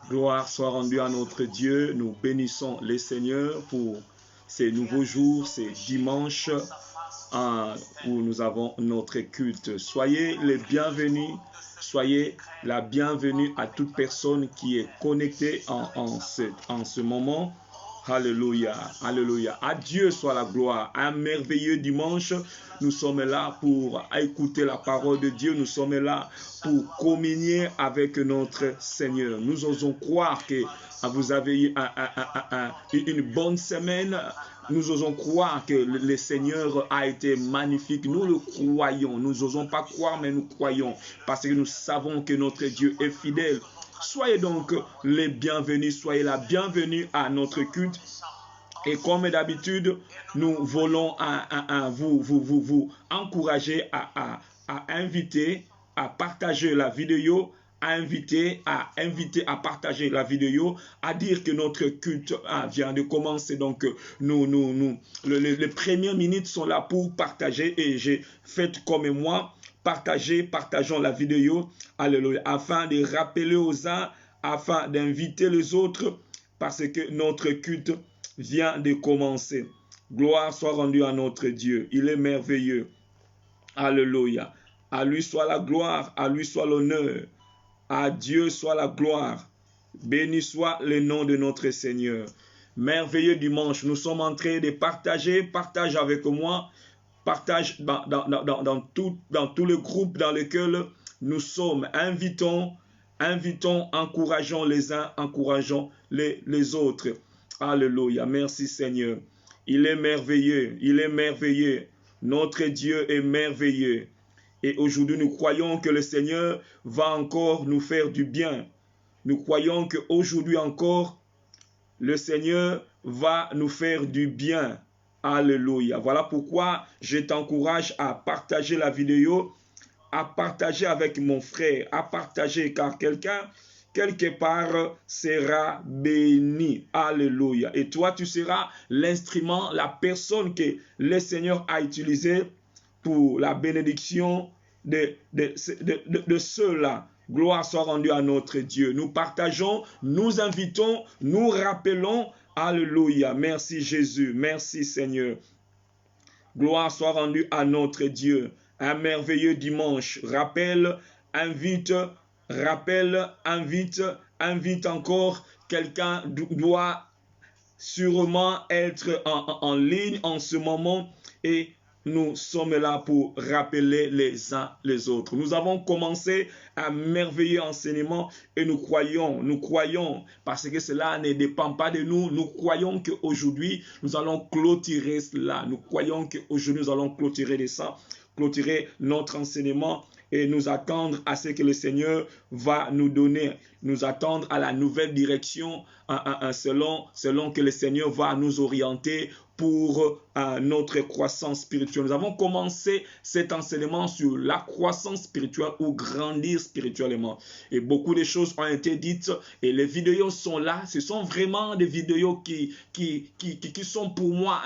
Gloire soit rendue à notre Dieu. Nous bénissons les seigneurs pour ces nouveaux jours, ces dimanches où nous avons notre culte. Soyez les bienvenus, soyez la bienvenue à toute personne qui est connectée en ce moment. Alléluia, alléluia. À Dieu soit la gloire. Un merveilleux dimanche. Nous sommes là pour écouter la parole de Dieu. Nous sommes là pour communier avec notre Seigneur. Nous osons croire que vous avez eu une bonne semaine. Nous osons croire que le Seigneur a été magnifique. Nous le croyons. Nous n'osons pas croire, mais nous croyons. Parce que nous savons que notre Dieu est fidèle. Soyez donc les bienvenus, soyez la bienvenue à notre culte. Et comme d'habitude, nous voulons vous encourager à inviter, à partager la vidéo, à partager la vidéo, à dire que notre culte vient de commencer. Donc, les premières minutes sont là pour partager et j'ai fait comme moi. Partageons la vidéo, alléluia, afin de rappeler aux uns, afin d'inviter les autres, parce que notre culte vient de commencer. Gloire soit rendue à notre Dieu. Il est merveilleux. Alléluia. À lui soit la gloire, à lui soit l'honneur. À Dieu soit la gloire. Béni soit le nom de notre Seigneur. Merveilleux dimanche. Nous sommes en train de partager. Partage avec moi. Partage dans tous les groupes dans lesquels nous sommes. Invitons, encourageons les uns, encourageons les autres. Alléluia. Merci Seigneur. Il est merveilleux. Il est merveilleux. Notre Dieu est merveilleux. Et aujourd'hui, nous croyons que le Seigneur va encore nous faire du bien. Nous croyons qu'aujourd'hui encore, le Seigneur va nous faire du bien. Alléluia. Voilà pourquoi je t'encourage à partager la vidéo, à partager avec mon frère, à partager car quelqu'un, quelque part, sera béni. Alléluia. Et toi, tu seras l'instrument, la personne que le Seigneur a utilisée pour la bénédiction de ceux-là. Gloire soit rendue à notre Dieu. Nous partageons, nous invitons, nous rappelons. Alléluia. Merci Jésus. Merci Seigneur. Gloire soit rendue à notre Dieu. Un merveilleux dimanche. Rappelle, invite encore. Quelqu'un doit sûrement être en ligne en ce moment et nous sommes là pour rappeler les uns les autres. Nous avons commencé un merveilleux enseignement et nous croyons, parce que cela ne dépend pas de nous, nous croyons qu'aujourd'hui, nous allons clôturer cela. Nous croyons qu'aujourd'hui, nous allons clôturer notre enseignement et nous attendre à ce que le Seigneur va nous donner, nous attendre à la nouvelle direction selon que le Seigneur va nous orienter pour notre croissance spirituelle. Nous avons commencé cet enseignement sur la croissance spirituelle ou grandir spirituellement. Et beaucoup de choses ont été dites et les vidéos sont là. Ce sont vraiment des vidéos qui sont pour moi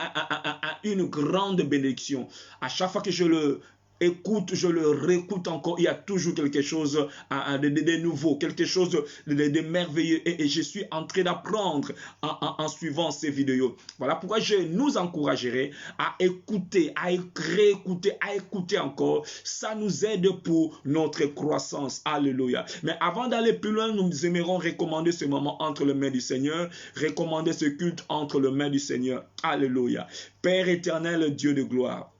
une grande bénédiction. À chaque fois que je le écoute, je le réécoute encore, il y a toujours quelque chose de nouveau, quelque chose de merveilleux et je suis en train d'apprendre en suivant ces vidéos. Voilà pourquoi je nous encouragerai à écouter, à réécouter, à écouter encore. Ça nous aide pour notre croissance. Alléluia. Mais avant d'aller plus loin, nous aimerons recommander ce moment entre les mains du Seigneur, recommander ce culte entre les mains du Seigneur. Alléluia. Père éternel, Dieu de gloire,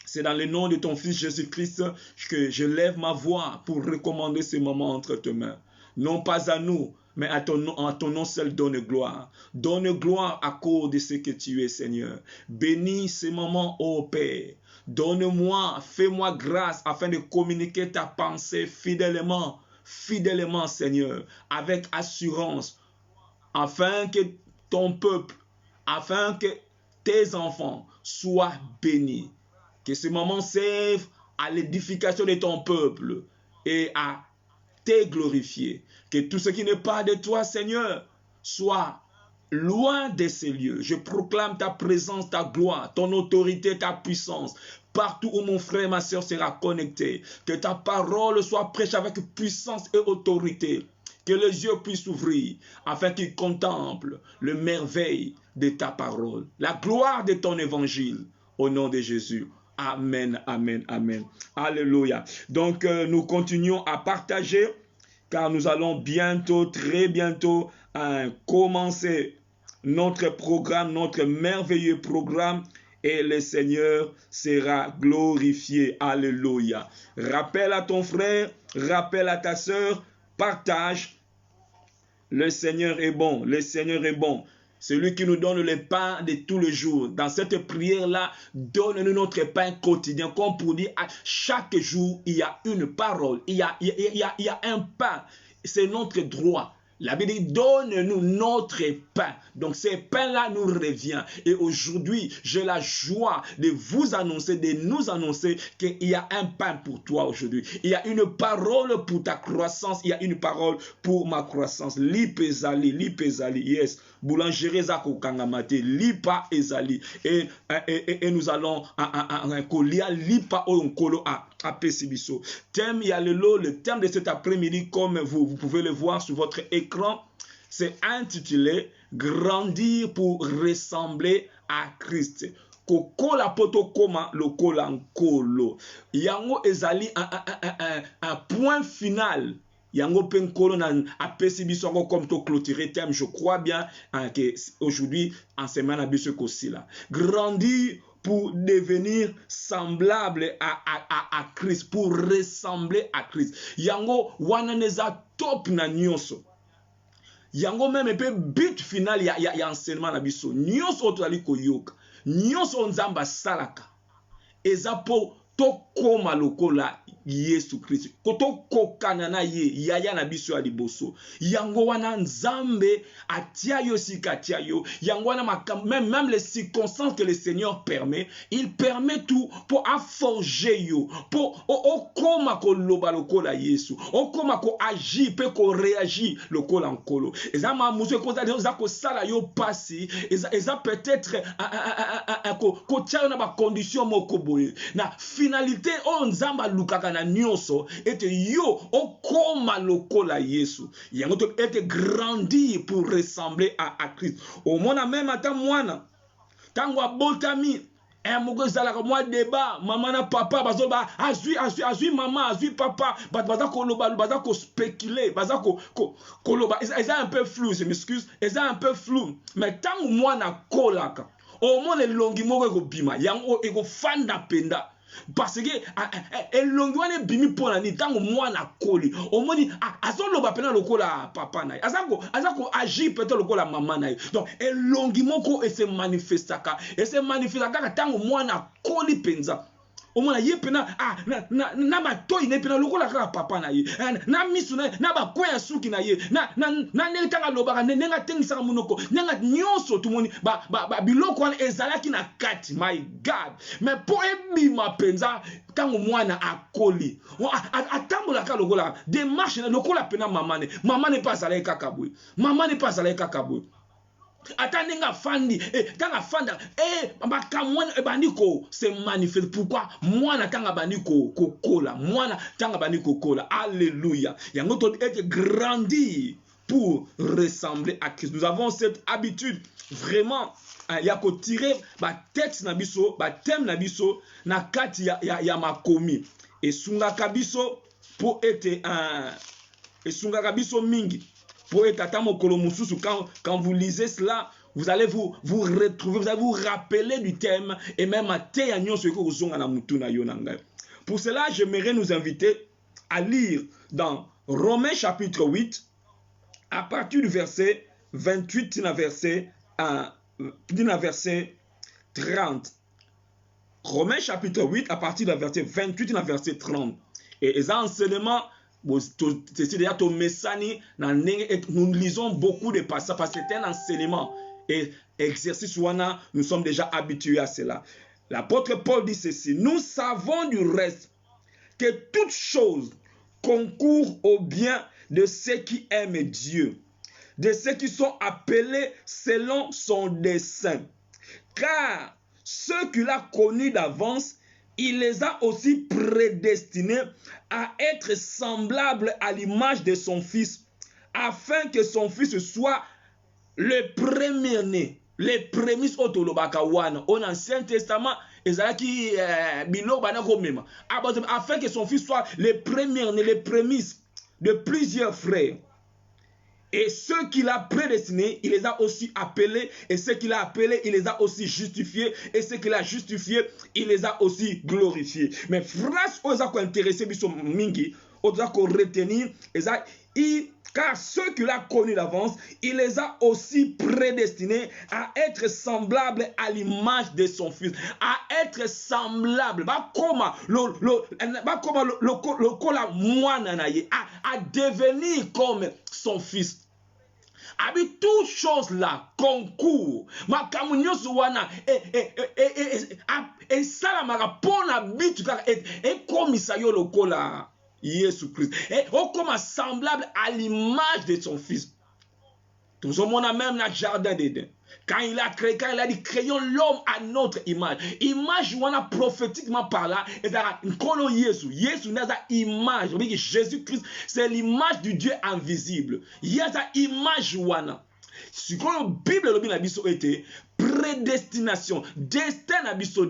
c'est dans le nom de ton Fils Jésus-Christ que je lève ma voix pour recommander ce moment entre tes mains. Non pas à nous, mais à ton nom seul donne gloire. Donne gloire à cause de ce que tu es, Seigneur. Bénis ce moment, ô Père. Donne-moi, fais-moi grâce afin de communiquer ta pensée fidèlement, Seigneur, avec assurance, afin que ton peuple, afin que tes enfants soient bénis. Que ce moment serve à l'édification de ton peuple et à te glorifier. Que tout ce qui n'est pas de toi, Seigneur, soit loin de ces lieux. Je proclame ta présence, ta gloire, ton autorité, ta puissance. Partout où mon frère et ma soeur sera connecté. Que ta parole soit prêchée avec puissance et autorité. Que les yeux puissent s'ouvrir afin qu'ils contemplent le merveille de ta parole, la gloire de ton évangile. Au nom de Jésus. Amen, amen, amen. Alléluia. Donc, nous continuons à partager car nous allons bientôt, très bientôt, commencer notre programme, notre merveilleux programme, et le Seigneur sera glorifié. Alléluia. Rappelle à ton frère, rappelle à ta sœur, partage. Le Seigneur est bon, le Seigneur est bon. Celui qui nous donne le pain de tous les jours. Dans cette prière-là, donne-nous notre pain quotidien. Comme pour dire, à chaque jour, il y a une parole. Il y a un pain. C'est notre droit. La Bible dit, donne-nous notre pain. Donc, ce pain-là nous revient. Et aujourd'hui, j'ai la joie de vous annoncer, de nous annoncer qu'il y a un pain pour toi aujourd'hui. Il y a une parole pour ta croissance. Il y a une parole pour ma croissance. Lipezali, yes. Boulangerie zako kangamate, lipa ezali. Et nous allons un colia lipa onkolo à Pesibiso. Thème Yalelo, le thème de cet après-midi, comme vous pouvez le voir sur votre écran, c'est intitulé Grandir pour ressembler à Christ. Kokola poto koma lokola nkolo. Yango ezali un point final. Yango penkolo na apesi biso comme to clôturer thème. Je crois bien que aujourd'hui en semaine à biso kosi là. Grandir pour devenir semblable à Christ, pour ressembler à Christ. Yango wana neza top na nyonso. Yango même pe but final ya enseignement na biso. Nyonso otali koyoka. Nyonso nzamba salaka. Eza po to koma lokola Yesu Christ. Koto kokana na ye yaya na biso ya liboso. Yango wana nzambe atia yo sika atia yo. Yango wana même les circonstances que le Seigneur permet, il permet tout pour forger yo. Pour okoma ko loba lokola Yesu. Okoma ko agir pe ko réagir lokola nkolo. Eza mamuzo ko za ko sala yo pasi, eza peut-être ko tia na ba condition moko boye. Na finalité on nzamba lukaka na nyonso ete yo okoma lokola Yesu. Yango to ete grandir pour ressembler à Christ. Au mona même ata mwana tango abotami moko ezalaka mwa débat mama na papa bazoba azui mama azui papa baza koloba baza ko spéculer baza koloba eza un peu flou, je m'excuse, eza un peu flou, mais tango mwana kolaka au moins elongi moko ekobima yango ekofanda penda. Parce que elongi wana bimi pona ni tango mwana koli omoni azoloba pena lokola papa na azako agir peut-être lokola mama na. Donc elongi moko se manifestaka tango mwana koli penza. Omona ye pena na batoi ne pena lokola kaka papa na ye na misu na bakwea suki na ye na nelitanga lobaka nenga tengisaka munoko nenga nyonso tumoni ba biloko wana ezalaki na kati. My God, mais po ebima penza tango mwana akoli atambolaka lokola démarche lokola pena mama ne pas aller kakaboui, mama ne pas aller kakaboui. Atanenga fandi tanga fanda bakamwana bandiko se manifeste. Pourquoi mwana tanga bandiko kokola mwana tanga bandiko kola. Alléluia. Yango to être grandi pour ressembler à Christ. Nous avons cette habitude vraiment ya ko tirer ba texte na biso ba thème na biso na kati ya makomi et sunga kabiso pour être et sunga kabiso mingi. Pour être quand vous lisez cela, vous allez vous retrouver, vous allez vous rappeler du thème et même à pour cela, j'aimerais nous inviter à lire dans Romains chapitre 8, à partir du verset 28 verset 30. Romains chapitre 8, à partir du verset 28 verset 30. Et les enseignements, nous lisons beaucoup de passages parce que c'est un enseignement et exercice wana, nous sommes déjà habitués à cela. L'apôtre Paul dit ceci: nous savons du reste que toute chose concourt au bien de ceux qui aiment Dieu, de ceux qui sont appelés selon son dessein. Car ceux qu'il a connus d'avance, il les a aussi prédestinés à être semblables à l'image de son Fils, afin que son fils soit le premier-né. Les prémices otolobaka wana au Ancien Testament ezalaki biloko banako mema afin que son fils soit le premier-né, les prémices de plusieurs frères. Et ceux qu'il a prédestinés, il les a aussi appelés. Et ceux qu'il a appelés, il les a aussi justifiés. Et ceux qu'il a justifiés, il les a aussi glorifiés. Mais phrase oza ko intéressé biso mingi, oza ko retenir, car ceux qu'il a connus d'avance, il les a aussi prédestinés à être semblables à l'image de son fils. À être semblables. À devenir comme son fils. Avec toutes choses là, concours, ma kamunyosu wana, et salamara pona bitu et komisa yo lokola Jésus Christ. Et comme semblable à l'image de son fils. Tout le monde a même le jardin d'Éden. Quand il a dit créons l'homme à notre image. Image wana prophétiquement par là, et ça kono Jésus. Jésus n'a pas image. Jésus Christ, c'est l'image du Dieu invisible. Il y a sa image wana. Si la Bible le était prédestination, destin abisso,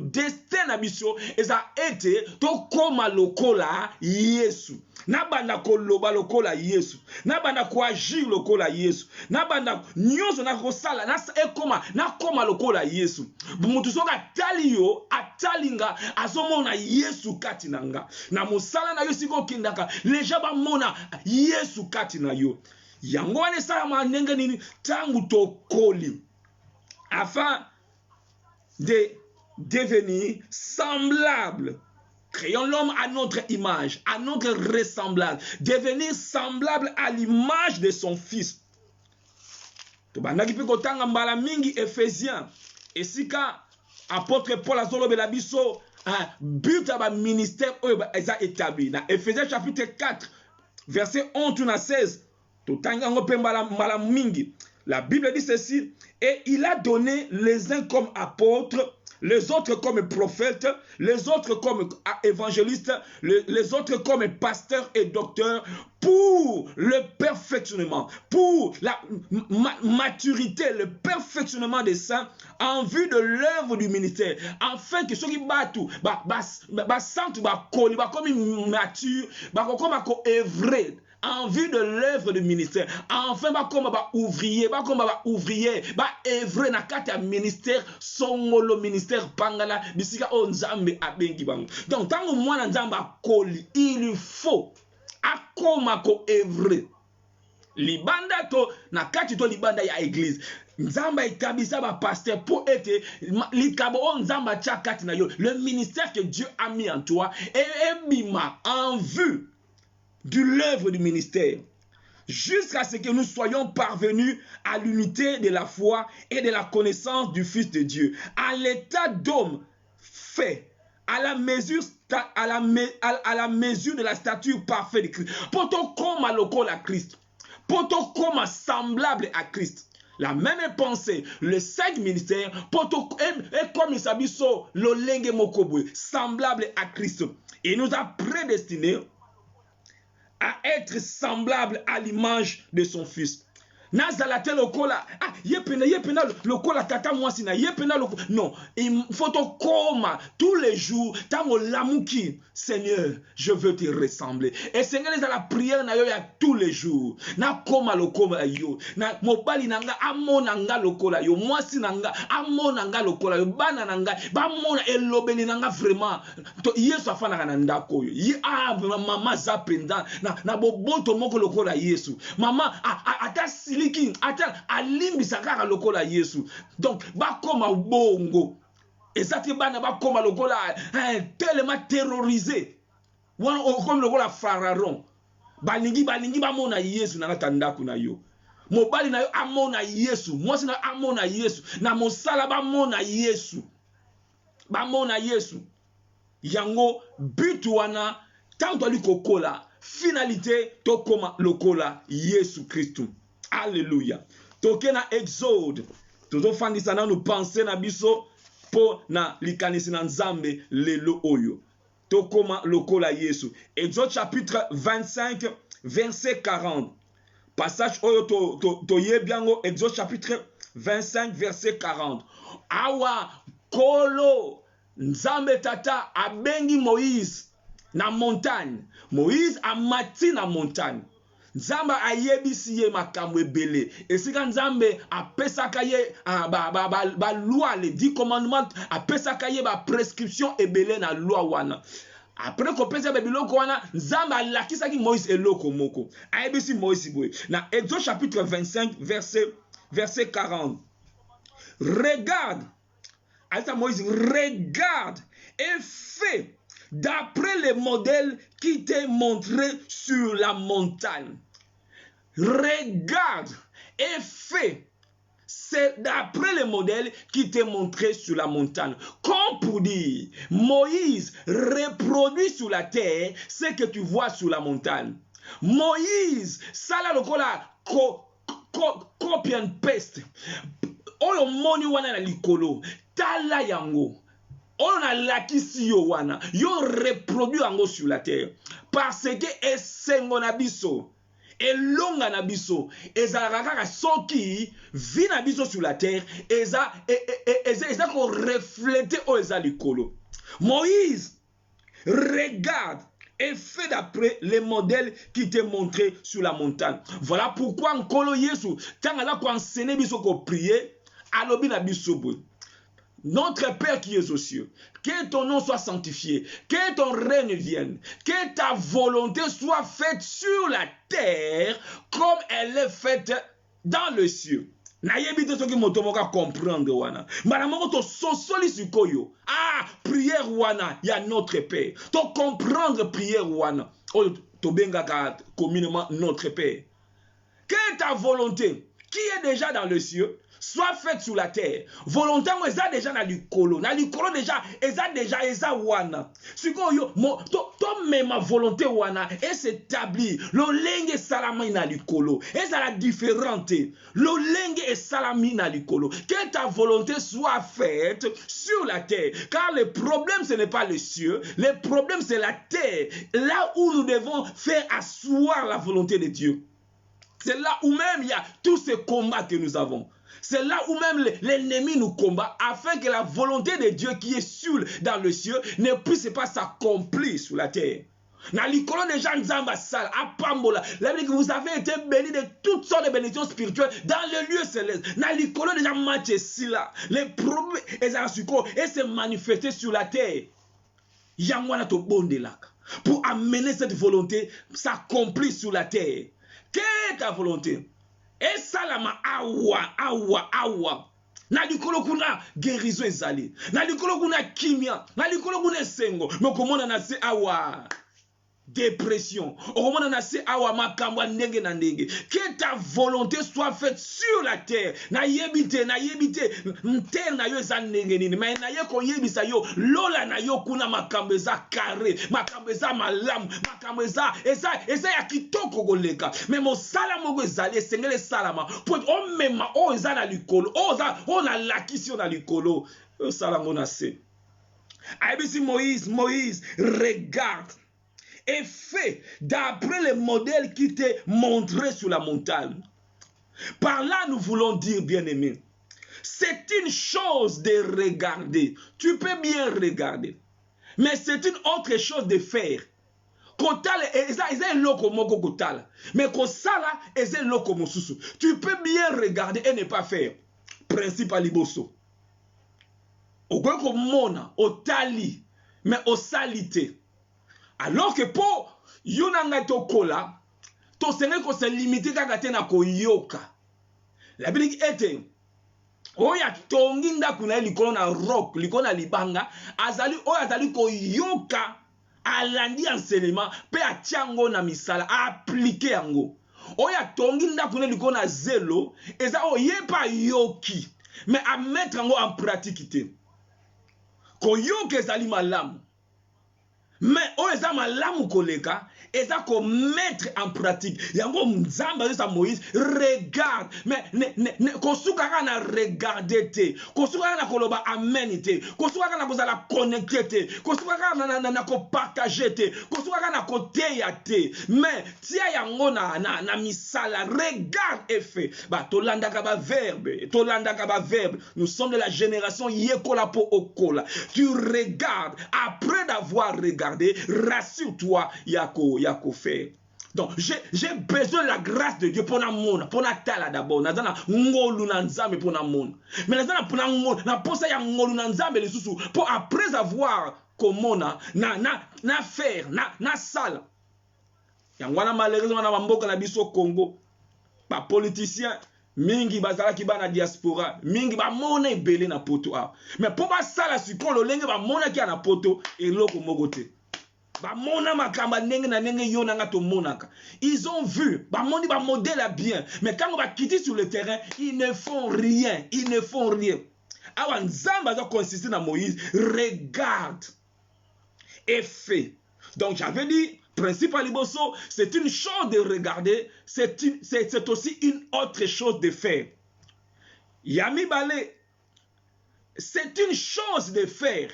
et ça a été to koma lokola Yesu. Nabanda ko loba lokola Yesu. Nabanda ko agir lokola Yesu. Nabanda nyonso na kosala na ekoma na koma lokola Yesu. Mutu soka talio atalinga azomona Yesu kati nanga. Na mosala na yo siko kindaka leja ba mona Yesu kati na yo. Yango wane sala manenge nini tangu tokoli afin de devenir semblable. Créons l'homme à notre image, à notre ressemblance, devenir semblable à l'image de son fils. Tobandaki pe kotanga mbala mingi Ephésiens. Esika apôtre Paul azolobela biso but à ministère eza établi. Na Ephésiens chapitre 4 verset 11 à 16. La Bible dit ceci, et il a donné les uns comme apôtres, les autres comme prophètes, les autres comme évangélistes, les autres comme pasteurs et docteurs, pour le perfectionnement, pour la maturité, le perfectionnement des saints, en vue de l'œuvre du ministère, afin que ceux qui battent tout, sentent comme mature, comme œuvrer, en vue de l'œuvre du ministère. Enfin, comme ouvrier, œuvrer na kati ministère, songolo ministère pangala, bisika o nzambe abengi bango. Donc, tango mwana nzamba koli, il faut akoma ko œuvrer. Libanda to na kati to libanda ya église. Nzamba etabisa ba pasteur pour être likabo o nzamba chakati na yo. Le ministère que Dieu a mis en toi et bima en vue de l'œuvre du ministère, jusqu'à ce que nous soyons parvenus à l'unité de la foi et de la connaissance du Fils de Dieu, à l'état d'homme fait, à la mesure de la stature parfaite de Christ. Poto comme à l'ocole à Christ, poto comme semblable à Christ. La même pensée, le 5 ministères, poto et comme il s'abisso, l'olenge mokobwe, semblable à Christ. Il nous a prédestinés à être semblable à l'image de son fils. Nazalate lokola, yepena lokola tata mwasina, yepena lokola. Non, il faut koma tous les jours, tango lamuki, Seigneur, je veux te ressembler. Et Seigneur, les à la prière na yo ya tous les jours. Na koma lokola yo, na mobali nanga amonanga lokola yo, mwasi nanga amonanga lokola yo, bana nanga, ba mona elobeli nanga vraiment. To Yesu afana kana ndako yo. Mama zapenda na boboto moko lokola Yesu. Mama atasi ata alimbisa kaka lokola Yesu. Donc bakoma bongo ezati bana bakoma lokola tellement terrorisé comme lokola pharaon balingi bamona Yesu na ndako na yo, mobali na yo amona Yesu, mwasi na amona Yesu, na mosala bamona Yesu, yango but wana tanto ali kokola finalité to koma lokola Yesu Christ. Alléluia. Toke na Exode. Tozo fandisa na nous penser na biso po na likanisi na nzambe lelo oyo. Tokoma lokola Yesu. Exode chapitre 25 verset 40. Passage oyo to yebiango, Exode chapitre 25, verset 40. Awa kolo nzambe tata abengi Moïse na montagne. Moïse amati na montagne. Nzambe ayebisi ye makambo ebele. Esika nzambe apesaka ye ba loi, les 10 commandements, apesaka ye ba prescription ebele na loi wana. Après qu'on pèse biloko wana, nzambe alakisaki Moïse eloko moko. Ayebisi Moïse boye. Na Exode chapitre 25, verset 40. Regarde, Alta Moïse, regarde et fais d'après les modèles qui t'est montré sur la montagne. Regarde et fais. C'est d'après les modèles qui t'est montré sur la montagne. Comme pour dire, Moïse reproduit sur la terre ce que tu vois sur la montagne. Moïse, ça là le copy and paste. Oyo moni wana na likolo, tala yango. Oyo na lakisi yo wana, yo reproduit yango sur la terre. Parce que esengo na biso, elonga na biso, ezalaka kaka soki vi na biso sur la terre, eza ko refléter oyo eza likolo. Moïse regarde et fait d'après les modèles qui t'est montré sur la montagne. Voilà pourquoi nkolo Yesu tangala ko enseigner biso ko prier. Alobi na bisobo. Notre Père qui es aux cieux, que ton nom soit sanctifié, que ton règne vienne, que ta volonté soit faite sur la terre comme elle est faite dans le cieux. Nayebite soki moto moka comprendre wana. Maramoko to sosoli sikoyo. Ah, prière wana ya notre Père. To comprendre prière wana. O to bengaka communément notre Père. Que ta volonté qui est déjà dans le cieux soit faite sur la terre. Volonté mo eza déjà na likolo. Na likolo déjà eza wana. Siko yo to mema volonté wana et s'établir. Lolenge salami na likolo. Et ça la différente. Lolenge et salami na likolo. Que ta volonté soit faite sur la terre. Car le problème ce n'est pas le cieux, le problème c'est la terre. Là où nous devons faire asseoir la volonté de Dieu. C'est là où même il y a tous ces combats que nous avons. C'est là où même l'ennemi nous combat afin que la volonté de Dieu qui est dans le ciel ne puisse pas s'accomplir sur la terre. Na likolo de Jean Nzamba Sal, à Pambola, vous avez été bénis de toutes sortes de bénédictions spirituelles dans le lieu céleste. Na likolo de Jean Matchesila, les problèmes et se manifester sur la terre. Yangwana to bondelaka pour amener cette volonté s'accomplir sur la terre. Quelle est ta volonté? Et salama awa. Na likolo kuna guérison ezali. Na likolo kuna kimia. Na likolo kuna sengo. Mais comment on a se awa? Dépression. Comment on a se awa makamba ndenge na ndenge. Que ta volonté soit faite sur la terre. Na yebite. Terre na yo eza ndenge nini. Mais na ye ko yebisa yo. Lola na yo kuna makambo eza carré. Makambo eza malamu. Makambo eza ya kitoko koleka. Mais mosala moko ezali esengele salama. Pour on mema o eza na likolo. O na lakisi na likolo. O sala ngona se. Ayebisi Moïse, regarde. Et fait d'après les modèles qui t'est montré sur la montagne. Par là, nous voulons dire, bien-aimé, c'est une chose de regarder. Tu peux bien regarder. Mais c'est une autre chose de faire. Mais tu peux bien regarder et ne pas faire. Principe à liboso. Au tali, mais au salité. Alors que pour yonanga tokola, to senge ko se limiter kaka te na ko yoka. La Bible était oya tongi ndaku na likolo na rock, likolo na libanga, azali ko yoka alandi enseignement pe atiango na misala appliquer yango. Oya tongi ndaku na likolo na zelo, eza oyepa yoki, mais à mettre yango en pratique. Ko yoka ezali malamu. Mais oyo eza malamu koleka Et ça qu'on mettre en pratique. Yango Nzamba sa Moïse, regarde. Mais kosukaka na regarder te. Kosukaka na koloba amen te. Kosukaka na kozala connecter te. Kosukaka na ko partager te. Kosukaka na koteya te. Mais tia yango na misala, regarde et fais. Ba tolandaka ba verbe, tolandaka ba verbe. Nous sommes de la génération yekola po okola. Tu regardes après d'avoir regardé, rassure-toi, yako fait. Donc, j'ai besoin de la grâce de Dieu pour na mona, pour na tala d'abord. Nazana ngolu na nzambe pour na mona. Mais nazana pour na ngolu, na posa ya ngolu na nzambe le susu pour après avoir komona na faire, na sala. Yangwana malheureusement na mboka na biso Congo, ba politicien mingi bazala ki ba na diaspora, mingi ba mona ebele na poto a. Mais pour ba sala sikolo lenge ba mona ki na poto eloko mogote. Ba mona makamba nenge na nenge yo na ngato monaka. Ils ont vu, ba moni ba modèle bien, mais quand on va quitter sur le terrain, ils ne font rien, ils ne font rien. Awa nzamba za consister na Moïse, regarde et fais. Donc j'avais dit principe à Liboso, c'est une chose de regarder, c'est aussi une autre chose de faire. Yami Balé, c'est une chose de faire.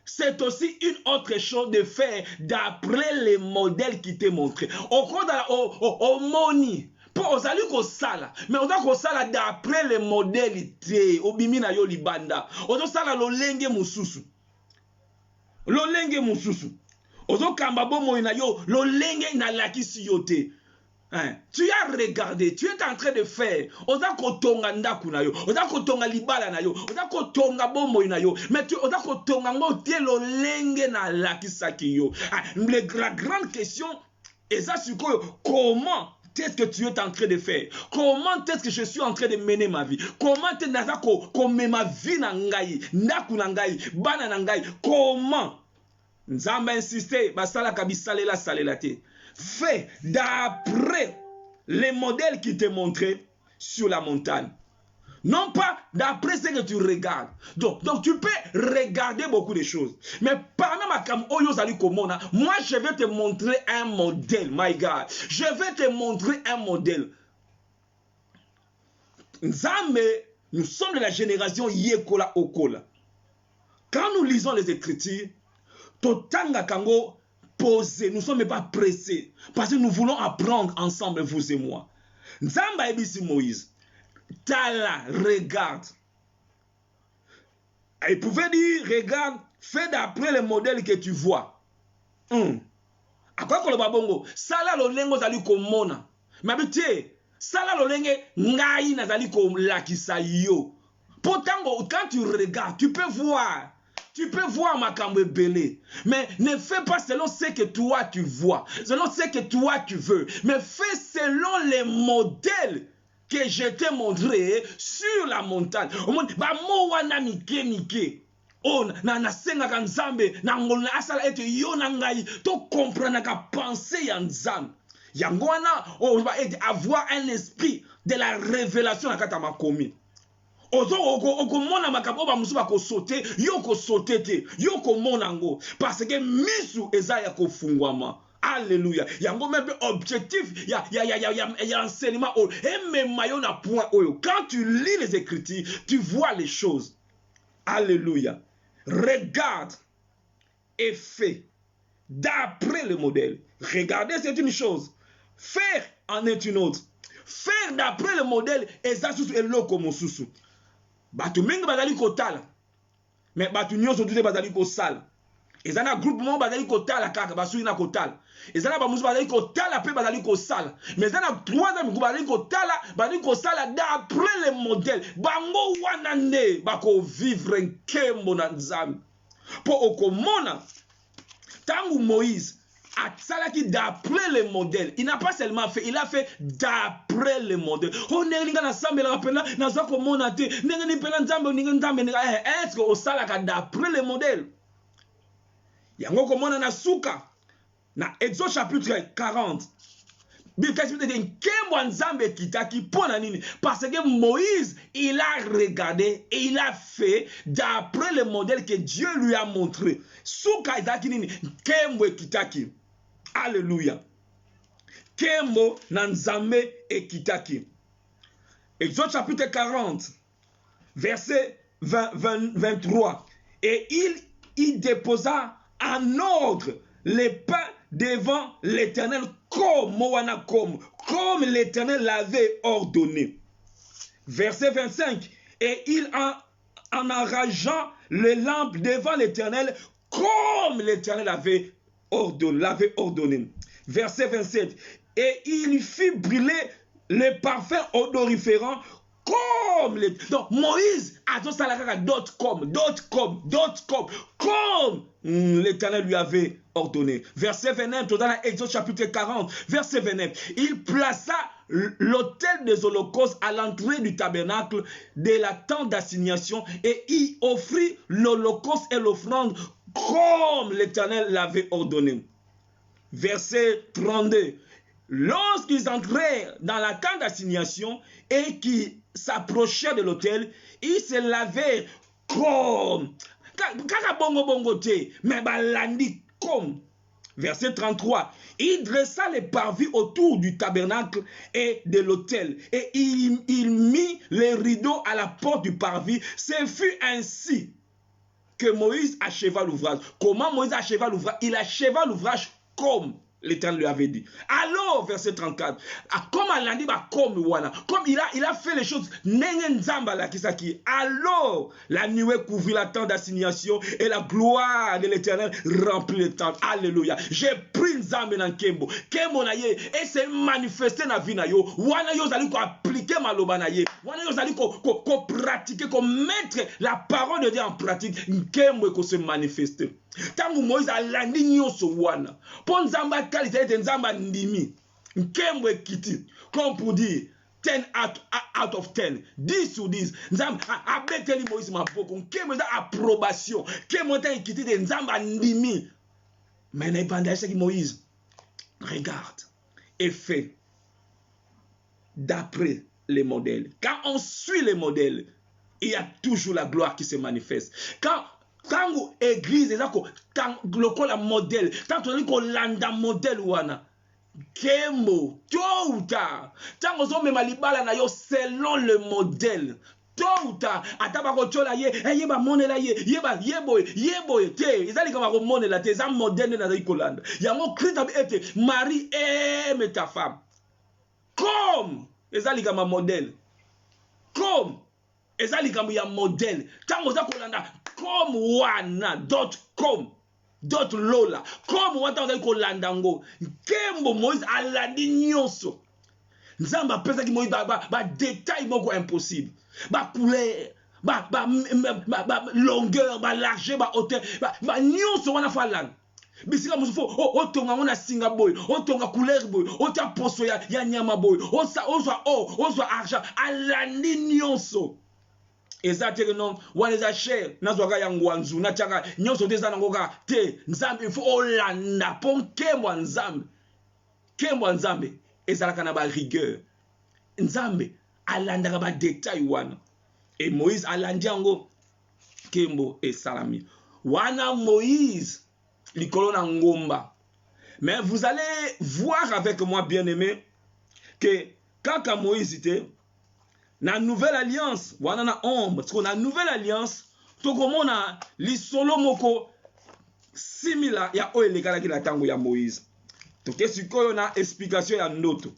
C'est aussi une autre chose de faire d'après les modèles qui t'est montré. Au moni, pour ozali ko sala, mais on doit ko sala d'après les modèles té, obimi na yo libanda. Ozo sala lolenge mususu. Lolenge mususu. Ozo kamba bomo ina yo, lolenge ina lakisi yo te. Hein? Tu as regardé, tu es en train de faire. Oza kotonga ndaku na yo, oza kotonga libala na yo, oza kotonga bomo na yo, mais tu oza kotonga ngo tie lolenge na lakisaki yo. La grande question est ça sur comment est-ce que tu es en train de faire? Comment est-ce que je suis en train de mener ma vie? Comment est-ce que ma vie na ngai, ndaku na ngai, bana na ngai? Comment? Nzamba insisté, basala kabisalela salela te. Fais d'après les modèles qui te montraient sur la montagne. Non pas d'après ce que tu regardes. Donc tu peux regarder beaucoup de choses. Mais parmi ma cam oyo zali komona, moi je vais te montrer un modèle, my God. Je vais te montrer un modèle. Nzambe, nous sommes de la génération yekola okola. Quand nous lisons les Écritures, totanga kango posé, nous ne sommes pas pressés parce que nous voulons apprendre ensemble, vous et moi. Nzamba ebisi Moïse, tala, regarde. Il pouvait dire, regarde, fais d'après le modèle que tu vois. Après que le babongo, sala lo lengo zali komona. Mabite, sala lo lenge ngai na zali ko lakisa yo. Pourtant, quand tu regardes, tu peux voir. Tu peux voir makambo belé, mais ne fais pas selon ce que toi tu vois, selon ce que toi tu veux, mais fais selon les modèles que je t'ai montré sur la montagne. Ba mo wana mike. Oh, na senga ka nzambe, na ngolna asala ete yo na ngai, to comprendre ka penser ya nzambe. Yango wana, on va avoir un esprit de la révélation na kata makomi. Okomona makambo ba musu ba ko sauter, yo ko sauter te, yo ko monango parce que misu ezaya ko fungwama. Alléluia. Yango même objectif, ya enseignement o même mayo na point oyo. Quand tu lis les Écritures, tu vois les choses. Alléluia. Regarde et fais d'après le modèle. Regarder c'est une chose, faire en est une autre. Faire d'après le modèle ezasusu eloko mosusu. Batu mingi bazali kotala, mais batu nyonso tute bazali kosala. Ezana groupement bazali kotala kaka basui na kotala. Ezana ba musu bazali kotala pe bazali kosala. Mais ezana troisième groupe bazali kosala d'après les modèles. Bango wana nde bako vivre nkembo na nzambe. Po okomona tangu Moïse Atsalaki d'après les modèles. Il n'a pas seulement fait, il a fait d'après les modèles. Oh, est-ce que Osalaka d'après les modèles? Yango komona na suka na Exode chapitre 40. Parce que Moïse, il a regardé et il a fait d'après le modèle que Dieu lui a montré. Suka izaki nini kembwe kitaki. Alléluia. Kembo nanzame ekitaki. Exode chapitre 40, verset 23. Et il déposa en ordre les pains devant l'Éternel comme l'Éternel l'avait ordonné. Verset 25. Et il en arrangea les lampes devant l'Éternel comme l'Éternel l'avait ordonné. Verset 27. Et il fit brûler les parfums odoriférants comme les... Donc Moïse a dit ça comme l'Éternel lui avait ordonné. Verset 29, dans l'Exode chapitre 40, verset 29, il plaça l'autel des holocaustes à l'entrée du tabernacle de la tente d'assignation et y offrit l'holocauste et l'offrande comme l'Éternel l'avait ordonné. Verset 32. Lorsqu'ils entrèrent dans la tente d'assignation et qui s'approchaient de l'autel, ils se lavèrent comme. Mais balandi comme. Verset 33. Il dressa les parvis autour du tabernacle et de l'autel. Et il mit les rideaux à la porte du parvis. Ce fut ainsi que Moïse acheva l'ouvrage. Comment Moïse acheva l'ouvrage? Il acheva l'ouvrage comme l'Éternel lui avait dit. Alors, verset 34, comme il a fait les choses, alors la nuée couvrit la tente d'assignation et la gloire de l'Éternel remplit le temple. Alléluia. J'ai pris Nzambe dans Kembo. Kembo na ye et c'est manifesté na vie na yo. Wana yo zali ko appliquer maloba na ye. Wana yo zali ko pratiquer, ko mettre la parole de Dieu en pratique. Kembo ko se manifester. Tangu Moïse alandi nyonso wana. Pon Nzamba qualité de Nzamba ndimi. Nkembo ekiti. Comme pour dire 10 out of 10. 10 sur 10. Nzamba abeteli Moïse maboko. Nkembo za approbation. Kembo ta ekiti de Nzamba ndimi. Mais n'est pas que Moïse regarde et fait d'après les modèles. Quand on suit les modèles, il y a toujours la gloire qui se manifeste. Quand l'église est là, quand le modèle, quand on dit qu'on landa modèle wana, Kembo, tôt ou tard, tant qu'on met malibala na yo selon le modèle. Tôt ou tard, ataba ko chola ye, yeba monela ye, yeboy, te, izali kama ko monela te, za modèle na zai kolanda. Yango Christ ete, Marie aime ta femme. Comme, izali kama modèle. Comme, izali kama ya modèle. Tango za kolanda, comme wana, d'autres lola, comme wana za kolanda ngo. Kembo Moïse alandi nyonso. Nzamba pesa ki Moïse ba détail moko impossible. Ba couleur, ba longueur, ba largeur, ba hauteur, ba nyonso wana falan. Bisika musufo otonga ngona singa boy, otonga couleur boy, ota poso ya nyama boy, osa argent, alandi nyonso. Ezateke non waneza cher nazwaka ya ngwanzu na chaka nyonso teza nangoka te Nzambe il faut olanda pon kembo Nzambe ezalaka na ba rigueur. Nzambe alandaka ba détail wana. Et Moïse alandi yango Kembo et Salami. Wana Moïse likolo na ngomba. Mais vous allez voir avec moi, bien-aimé, que quand Moïse était na nouvelle alliance, wana na ombre, parce qu'on a nouvelle alliance, to komona li solo moko simila ya oelekala ki la tango ya Moïse. Toke sikoyo na explication ya noto.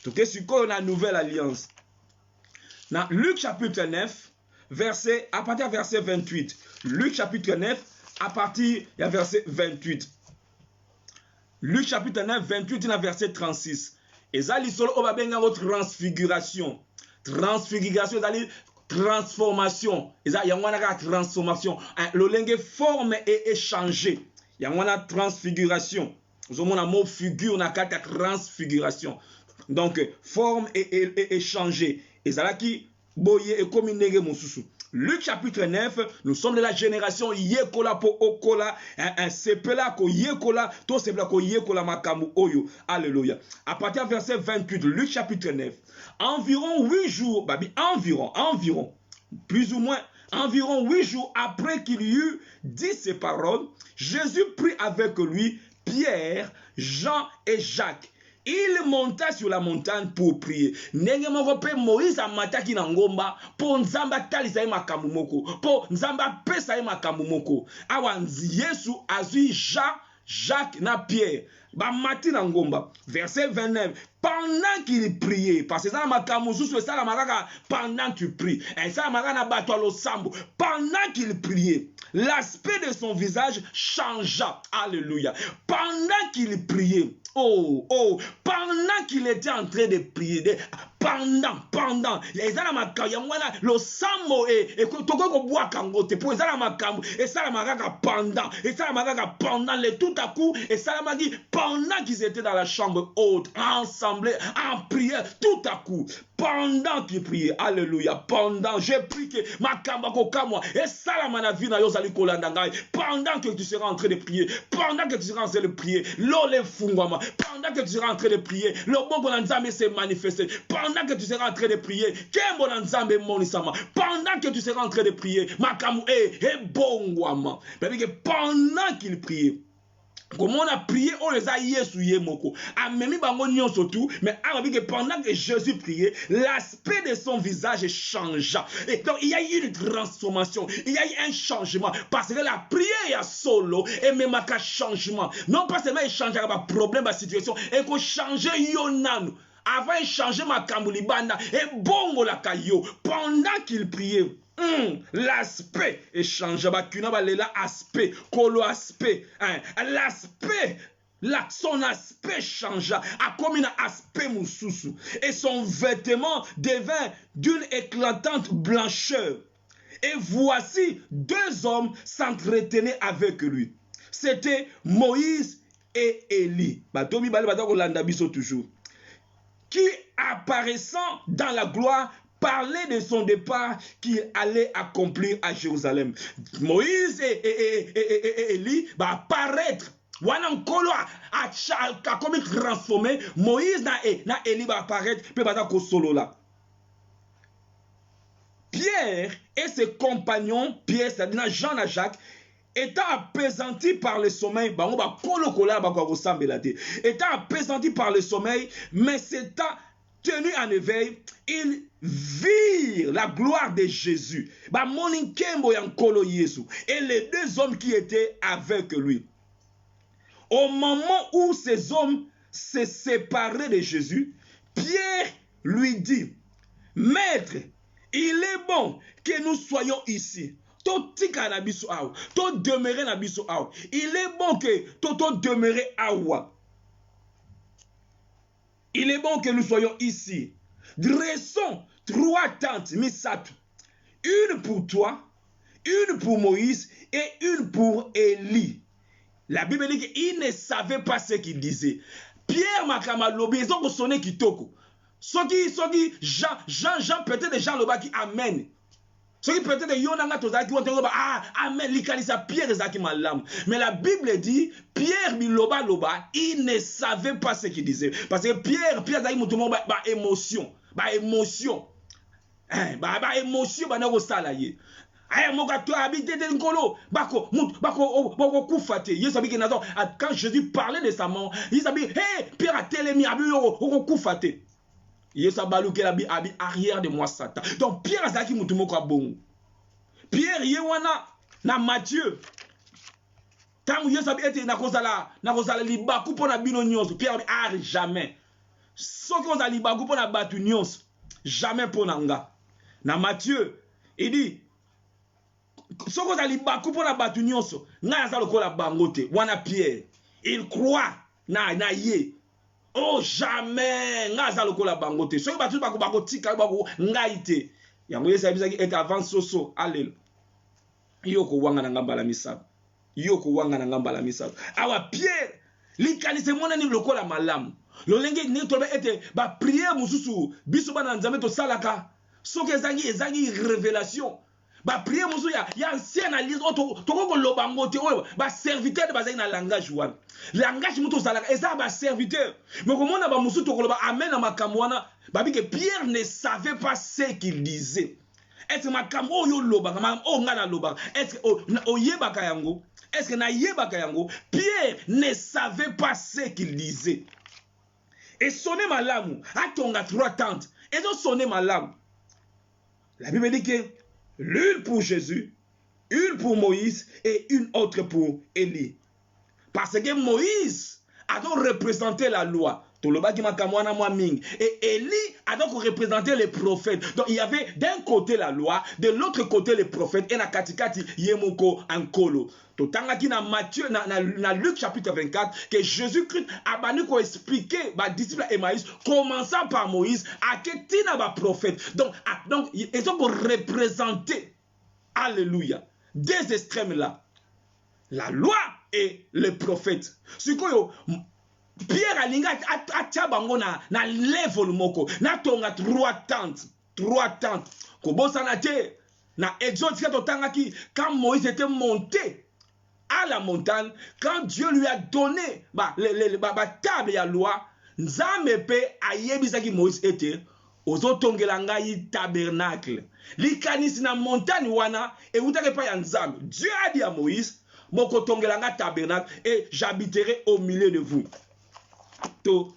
Toke sikoyo na nouvelle alliance. Dans Luc chapitre 9, à partir du verset 28. Luc chapitre 9, à partir du verset 28. Luc chapitre 9, 28, verset 36. Et ça, l'isolo obabenga votre transfiguration. Transfiguration, c'est-à-dire transformation. Et ça, il y a une transformation. Le langue forme et échanger. Il y a une transfiguration. Vous avez un mot figure, on a quatre transfiguration. Donc, forme et échanger. Et ça là qui boye et comme une mosusu. Luc chapitre 9, nous sommes de la génération Yekola po Okola, un sepela ko Yekola, to sepela ko Yekola makamu oyo. Alléluia. À partir du verset 28, Luc chapitre 9, environ 8 jours, environ, plus ou moins, environ 8 jours après qu'il eut dit ces paroles, Jésus prit avec lui Pierre, Jean et Jacques. Il monta sur la montagne pour prier. Ndenge moko pe Moïse amataki na ngomba po nzamba talisa ye makambo moko, po nzamba pesa ye makambo moko. Awa Yesu azui Jean, Jacques na Pierre. Ba mati na ngomba. Verset 29. Pendant qu'il priait, parce que ça makambo sous ça la makaka pendant tu pries. Et ça makana bato lo sambo. Pendant qu'il priait, l'aspect de son visage changea. Alléluia. Pendant qu'il priait, pendant qu'il était en train de prier, pendant, et ça la makambo, le sambo et toko ko bois kangote, pour ça la makambo, et ça la makaka pendant, et ça la makaka pendant, le tout à coup, et ça la maki pendant qu'ils étaient dans la chambre haute, ensemble, en prière, tout à coup, pendant qu'il priait, alléluia, pendant, j'ai prié, et ça la manavina yozali kolandangai, pendant que tu seras en train de prier, pendant que tu seras en train de prier, l'ole fungwama, pendant que tu seras en train de prier, le bon bonanzame s'est manifesté, pendant que tu seras en train de prier, kembonanzame monisama, pendant que tu seras en train de prier, makamu bongwama, pendant qu'il priait. Comment on a prié, on les a yesouye moko. Amemi bango nyonso tout, mais pendant que Jésus priait, l'aspect de son visage changea. Et donc il y a eu une transformation, il y a eu un changement, parce que la prière est solo, et même un changement. Non pas seulement il change un problème, la situation, et qu'on change yonanu. Avant il changeait ma kamboulibanda, et bongo la kayo, pendant qu'il priait. L'aspect échange, aspect, colo aspect, l'aspect, son aspect changea, a comme un aspect moussousou, et son vêtement devint d'une éclatante blancheur. Et voici deux hommes s'entretenaient avec lui. C'était Moïse et Élie. Toujours. Qui apparaissant dans la gloire parlait de son départ qu'il allait accomplir à Jérusalem. Moïse et Élie va apparaître. Wanankolo a comme transformé. Moïse na Élie va apparaître. Pierre et ses compagnons, Pierre, c'est-à-dire Jean et Jacques, étant appesantis par le sommeil, étant appesantis par le sommeil, mais s'étant tenus en éveil, ils virent la gloire de Jésus. Et les deux hommes qui étaient avec lui. Au moment où ces hommes se séparaient de Jésus, Pierre lui dit, Maître, il est bon que nous soyons ici. Il est bon que tu demeures awa. Il est bon que nous soyons ici. Dressons 3 tentes, misatu. Une pour toi, une pour Moïse et une pour Élie. La Bible dit qu'il ne savait pas ce qu'il disait. Pierre Makamalobi, ils ont sonné kitoko. Soki Jean peut-être Jean Loba qui amène. Soki peut-être Yonanga Tozaki amen likalisa Pierre Zaki malam. Mais la Bible dit Pierre Biloba Loba, il ne savait pas ce qu'il disait parce que Pierre Zaki mutumo ba émotion, émotion ba na ko sala ye. Aya moka to habité de nkolo bako kufate. Yesu abi kenazo quand Jésus parlait de sa mort, il a dit hey Pierre a télémi abi oko kufate. Yesu abaluke abi arrière de moi Satan. Donc Pierre azaki mutu moko abongo. Pierre yewana na Matthieu. Tangu Yesu abi ete na kozala libaku pona bino nyonso. Pierre abi jamais. Soki ozala libaku pona batu nyonso, jamais pona nga. Na Matthieu, il dit soki ozala libaku pona batu nyonso, nga aza lokola bangote. Wana Pierre, il croit na ye. Oh jamais ngaza lokola bangote soki batu bako tika bako ngaite yango Yesu abisaki et avant soso alelo yoko wanga na ngambala misabu awa Pierre likanise mona ni lokola malamu lolenge ni tobe ete ba prière mususu biso bana nzambe to salaka soki ezangi révélation ba prière mususu ya ancien analyse toko lobangote oyo ba serviteur de bazali na langage wana langage muto salaka eza ba serviteur mais comment na ba mususu toko loba amen na makambo wana babi que Pierre ne savait pas ce qu'il disait. Est-ce makambo oyo loba makambo o ngana loba est-ce oyebaka yango Est-ce que Nayeba Kayango, Pierre ne savait pas ce qu'il disait. Et sonner ma lame, Atonga 3 tentes, et donc sonner ma lame. La Bible dit que l'une pour Jésus, une pour Moïse et une autre pour Élie. Parce que Moïse a donc représenté la loi. Et Élie a donc représenté les prophètes. Donc il y avait d'un côté la loi, de l'autre côté les prophètes. Et na katikati yemoko ankolo. Totangaki na Matthieu, na Luc chapitre 24, que Jésus-Christ a banni ko expliquer ba disciple Emmaüs, commençant par Moïse, à que tina ba prophète. Donc ils ont représenté, alléluia, deux extrêmes là. La loi et les prophètes. Pierre alinga atiabango na level moko na tonga 3 tentes kobosana te na Exode totangaki quand Moïse était monté à la montagne, quand Dieu lui a donné table ya loi, nzambe pe ayebisaki Moïse ete ozotongela ngai tabernacle likanisi na montagne wana e utake pa ya nzambe. Dieu a dit à Moïse moko tongela nga tabernacle et j'habiterai au milieu de vous.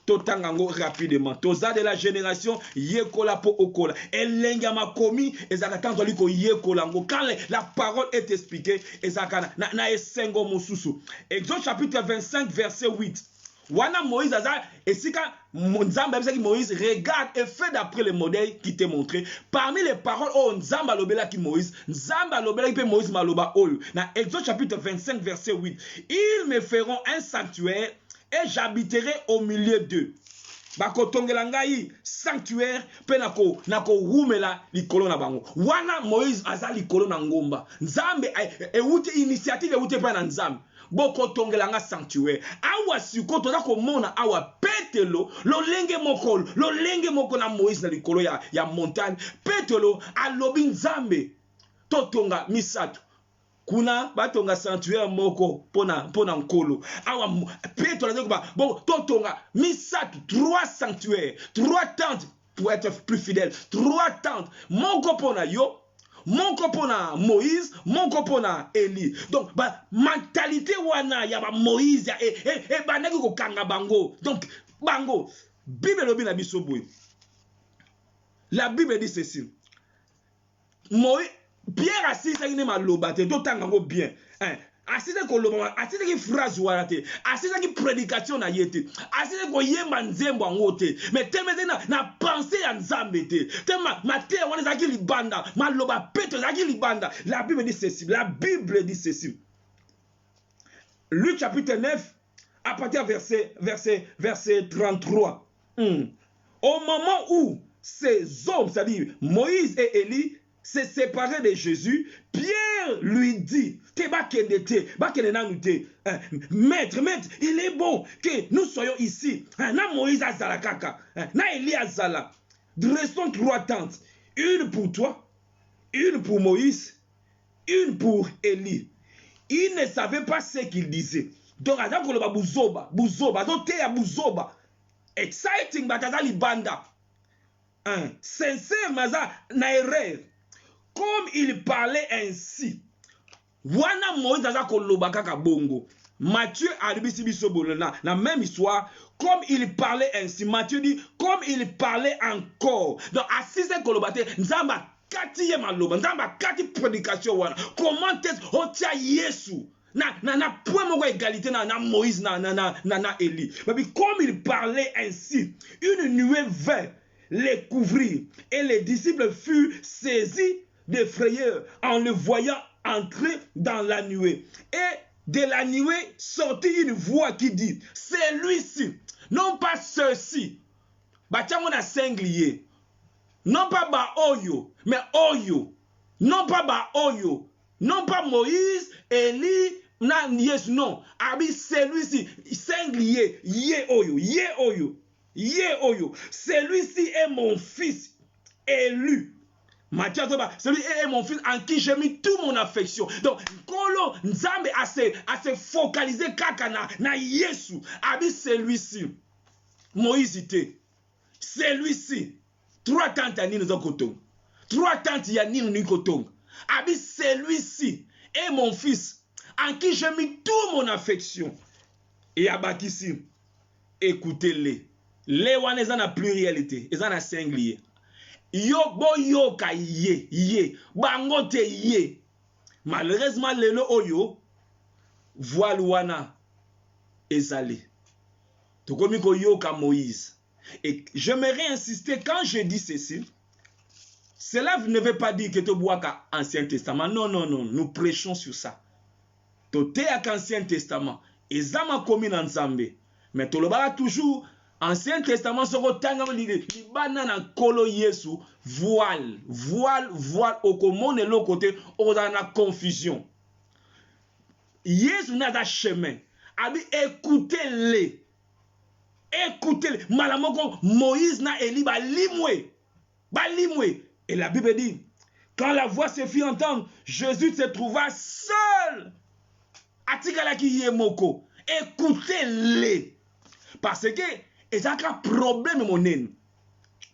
Totangango rapidement. Toza de la génération yekola po okola. Elenga makomi ezakatan toliko yekolango. Quand la parole est expliquée, ezakana na esengo mususu. Exode chapitre 25 verset 8. Wana Moïse aza esika Nzamba bisaki Moïse regarde et fait d'après le modèle qui t'est montré. Parmi les paroles Nzamba lobela ki Moïse, Nzamba lobela ki Moïse maloba oyo. Na Exode chapitre 25 verset 8. Ils me feront un sanctuaire et j'habiterai au milieu d'eux. Bakotongela ngai sanctuaire pe nako rumela likolo na bango. Wana Moïse aza likolo na ngomba. Nzambe ewute initiative ewute pa na Nzambe. Bokotongela nga sanctuaire. Awa siko toza komona awa petelo lolenge moko na Moïse na likolo ya montagne. Petelo alobi Nzambe totonga misato. Kuna batonga sanctuaire moko pona nkolo. Awa Petro la bon totonga misatu 3 sanctuaires, 3 tentes pour être plus fidèle. 3 tentes. Moko pona yo, moko pona Moïse, moko pona Élie. Donc mentalité wana ya ba Moïse et banaki ko kanga bango. Donc bango Bible lobi na biso boy. La Bible dit ceci. Moïse Pierre assise à une malobate, tout en bien. Assise à Colomba, assise à une phrase ou à assise à une prédication à yété, assise à une manzembo en haute. Mais t'es maintenant na pensé à Nzambete. T'es ma terre, on est à qui libanda, maloba pète à qui libanda. La Bible dit ceci. La Bible dit ceci. Luc chapitre 9, à partir verset 33. Au moment où ces hommes, c'est-à-dire Moïse et Élie, se séparer de Jésus, Pierre lui dit, maître, il est bon que nous soyons ici. Na Moïse azala kaka, na Élie azala. Dressons 3 tentes, une pour toi, une pour Moïse, une pour Élie. Il ne savait pas ce qu'il disait. Donc, buzoba, exciting bataza libanda. Sincère maza naerère. Comme il parlait ainsi, wana Moïse aza koloba kaka bongo. Matthieu alibisi biso bolona la même histoire. Comme il parlait ainsi, Matthieu dit comme il parlait encore. Donc assise kolobate nzamba kati ye maloba, nzamba kati prédication wana. Comment est-ce otia Yesu na point moko égalité na Moïse na Élie. Mais comme il parlait ainsi, une nuée vint les couvrir et les disciples furent saisis de frayeur en le voyant entrer dans la nuée. Et de la nuée sortit une voix qui dit, c'est lui-ci, non pas ceux-ci. Batiamo na singulier. Non pas ba oyo, mais oyo. Non pas ba oyo. Non pas Moïse, Élie, na yes, non. Abi c'est lui-ci, singulier, ye oyo, ye oyo, ye oyo. Celui-ci est mon fils élu. Matthieu, celui est mon fils en qui j'ai mis toute mon affection. Donc, Kolo Nzambe a se focalisé kaka na Yesu. Abi celui-ci. Moïse était. Celui-ci. 3 tentes à Nino Zokotong. 3 tentes à Nino Nikotong. Abi celui-ci est mon fils en qui j'ai mis toute mon affection. Et abakisi, écoutez-les. Les wana ils ont la pluralité, ils ont la singulier. Yo bo yo ka ye, bango te ye. Malheureusement lelo oyo voile wana ezali. Tokomi ko yo ka Moïse. Et j'aimerais insister quand je dis ceci. Cela ne veut pas dire que tu bois qu'à Ancien Testament. Non, non, non. Nous prêchons sur ça. Tu es à Ancien Testament. Et ça m'a commis dans Zambé. Mais tu le toujours. Ancien Testament, ce que tu as kolo Yesu, voile. Au commun et l'autre côté, on a la confusion. Yesu n'a pas de chemin. Écoutez-les. Écoutez-les. Malamoko, Moïse n'a éli, balimwe. Et la Bible dit, quand la voix se fit entendre, Jésus se trouva seul. Écoutez-les. Parce que, et ça a un problème, mon nègre.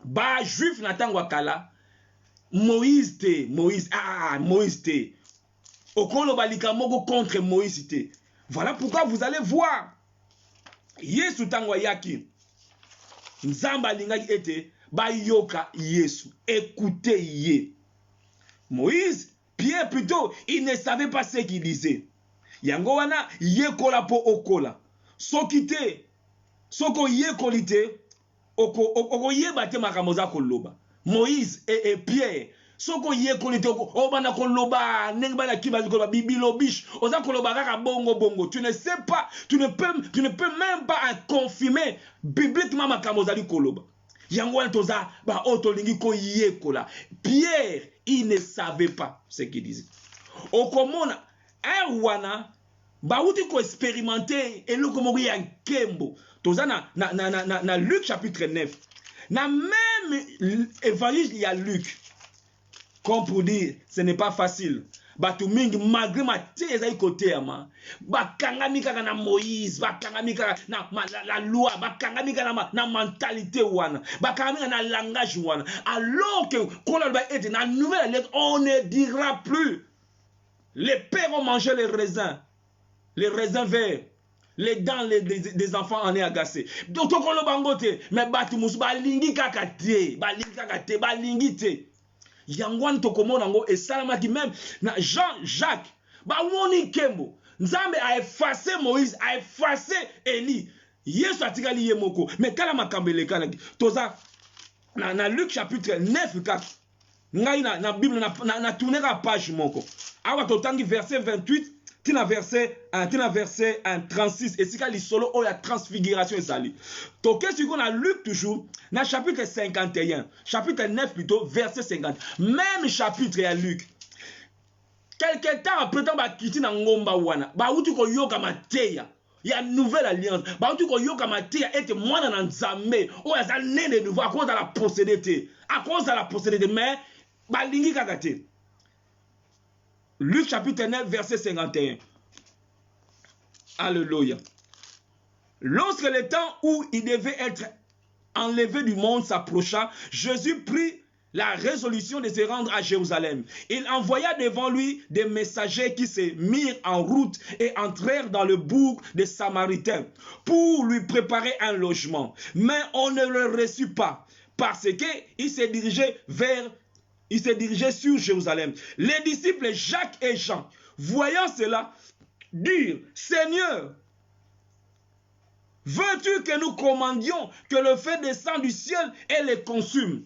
Bah, juif n'attend wakala. Moïse te. Okolo balika moko contre Moïse te. Voilà pourquoi vous allez voir. Yesu tangwa yaki. Nzamba lingaki ete. Bayoka Yesu. Écoutez Yé. Moïse, Pierre plutôt, il ne savait pas ce qu'il disait. Yango wana ye kola po okola. Sokite, soko ye kolite, oko ye bate makamoza koloba. Moïse et Pierre, soko ye kolite, obana koloba, nengbana kiba koloba, bibilo biche, oza koloba kaka bongo. Tu ne sais pas, tu ne peux même pas confirmer bibliquement makamoza li koloba. Pierre, il ne savait pas ce qu'il disait. Au commun, un wana, baouti ko expérimenter et le komo ya kembo. Toza na Luc chapitre 9. Na même évangile il y a Luc. Comme pour dire, ce n'est pas facile. Batu mingi malgré ma thèse à côté ama bakangami kaka na Moïse bakangami kaka na la loi bakangami kaka na mentalité wana bakangami na langage wana alors que quand on va être dans la nouvelle lettre on ne dira plus les pères ont mangé les raisins verts les dents des enfants en est agacé donc on le bangote mais batu mus balingi kaka te balingi te Yangwan tokomona ngo esalama ki même na Jean-Jacques ba woni kembo Nzambe a effacé Moïse a effacé Élie Yesu atikali ye moko mais kala makambele kala toza na Luc chapitre 9 4 ngai na Bible na tourner la page moko awa totangi verset 28 tina verset 36 et sika li solo o ya transfiguration ezali to qu'est-ce qu'on a Luc toujours na chapitre 51 chapitre 9 plutôt verset 50 même chapitre ya Luc quelque temps après temps ba kiti na ngomba wana ba uti ko yoka mateya ya nouvelle alliance ba uti ko yoka mateya ete mwana na Nzambe o ya za nene nouveau à cause de la possédé mais ba lingi kaka te Luc chapitre 9, verset 51. Alléluia. Lorsque le temps où il devait être enlevé du monde s'approcha, Jésus prit la résolution de se rendre à Jérusalem. Il envoya devant lui des messagers qui se mirent en route et entrèrent dans le bourg des Samaritains pour lui préparer un logement. Mais on ne le reçut pas parce qu'il se dirigeait sur Jérusalem. Les disciples Jacques et Jean, voyant cela, dirent, Seigneur, veux-tu que nous commandions que le feu descende du ciel et les consume?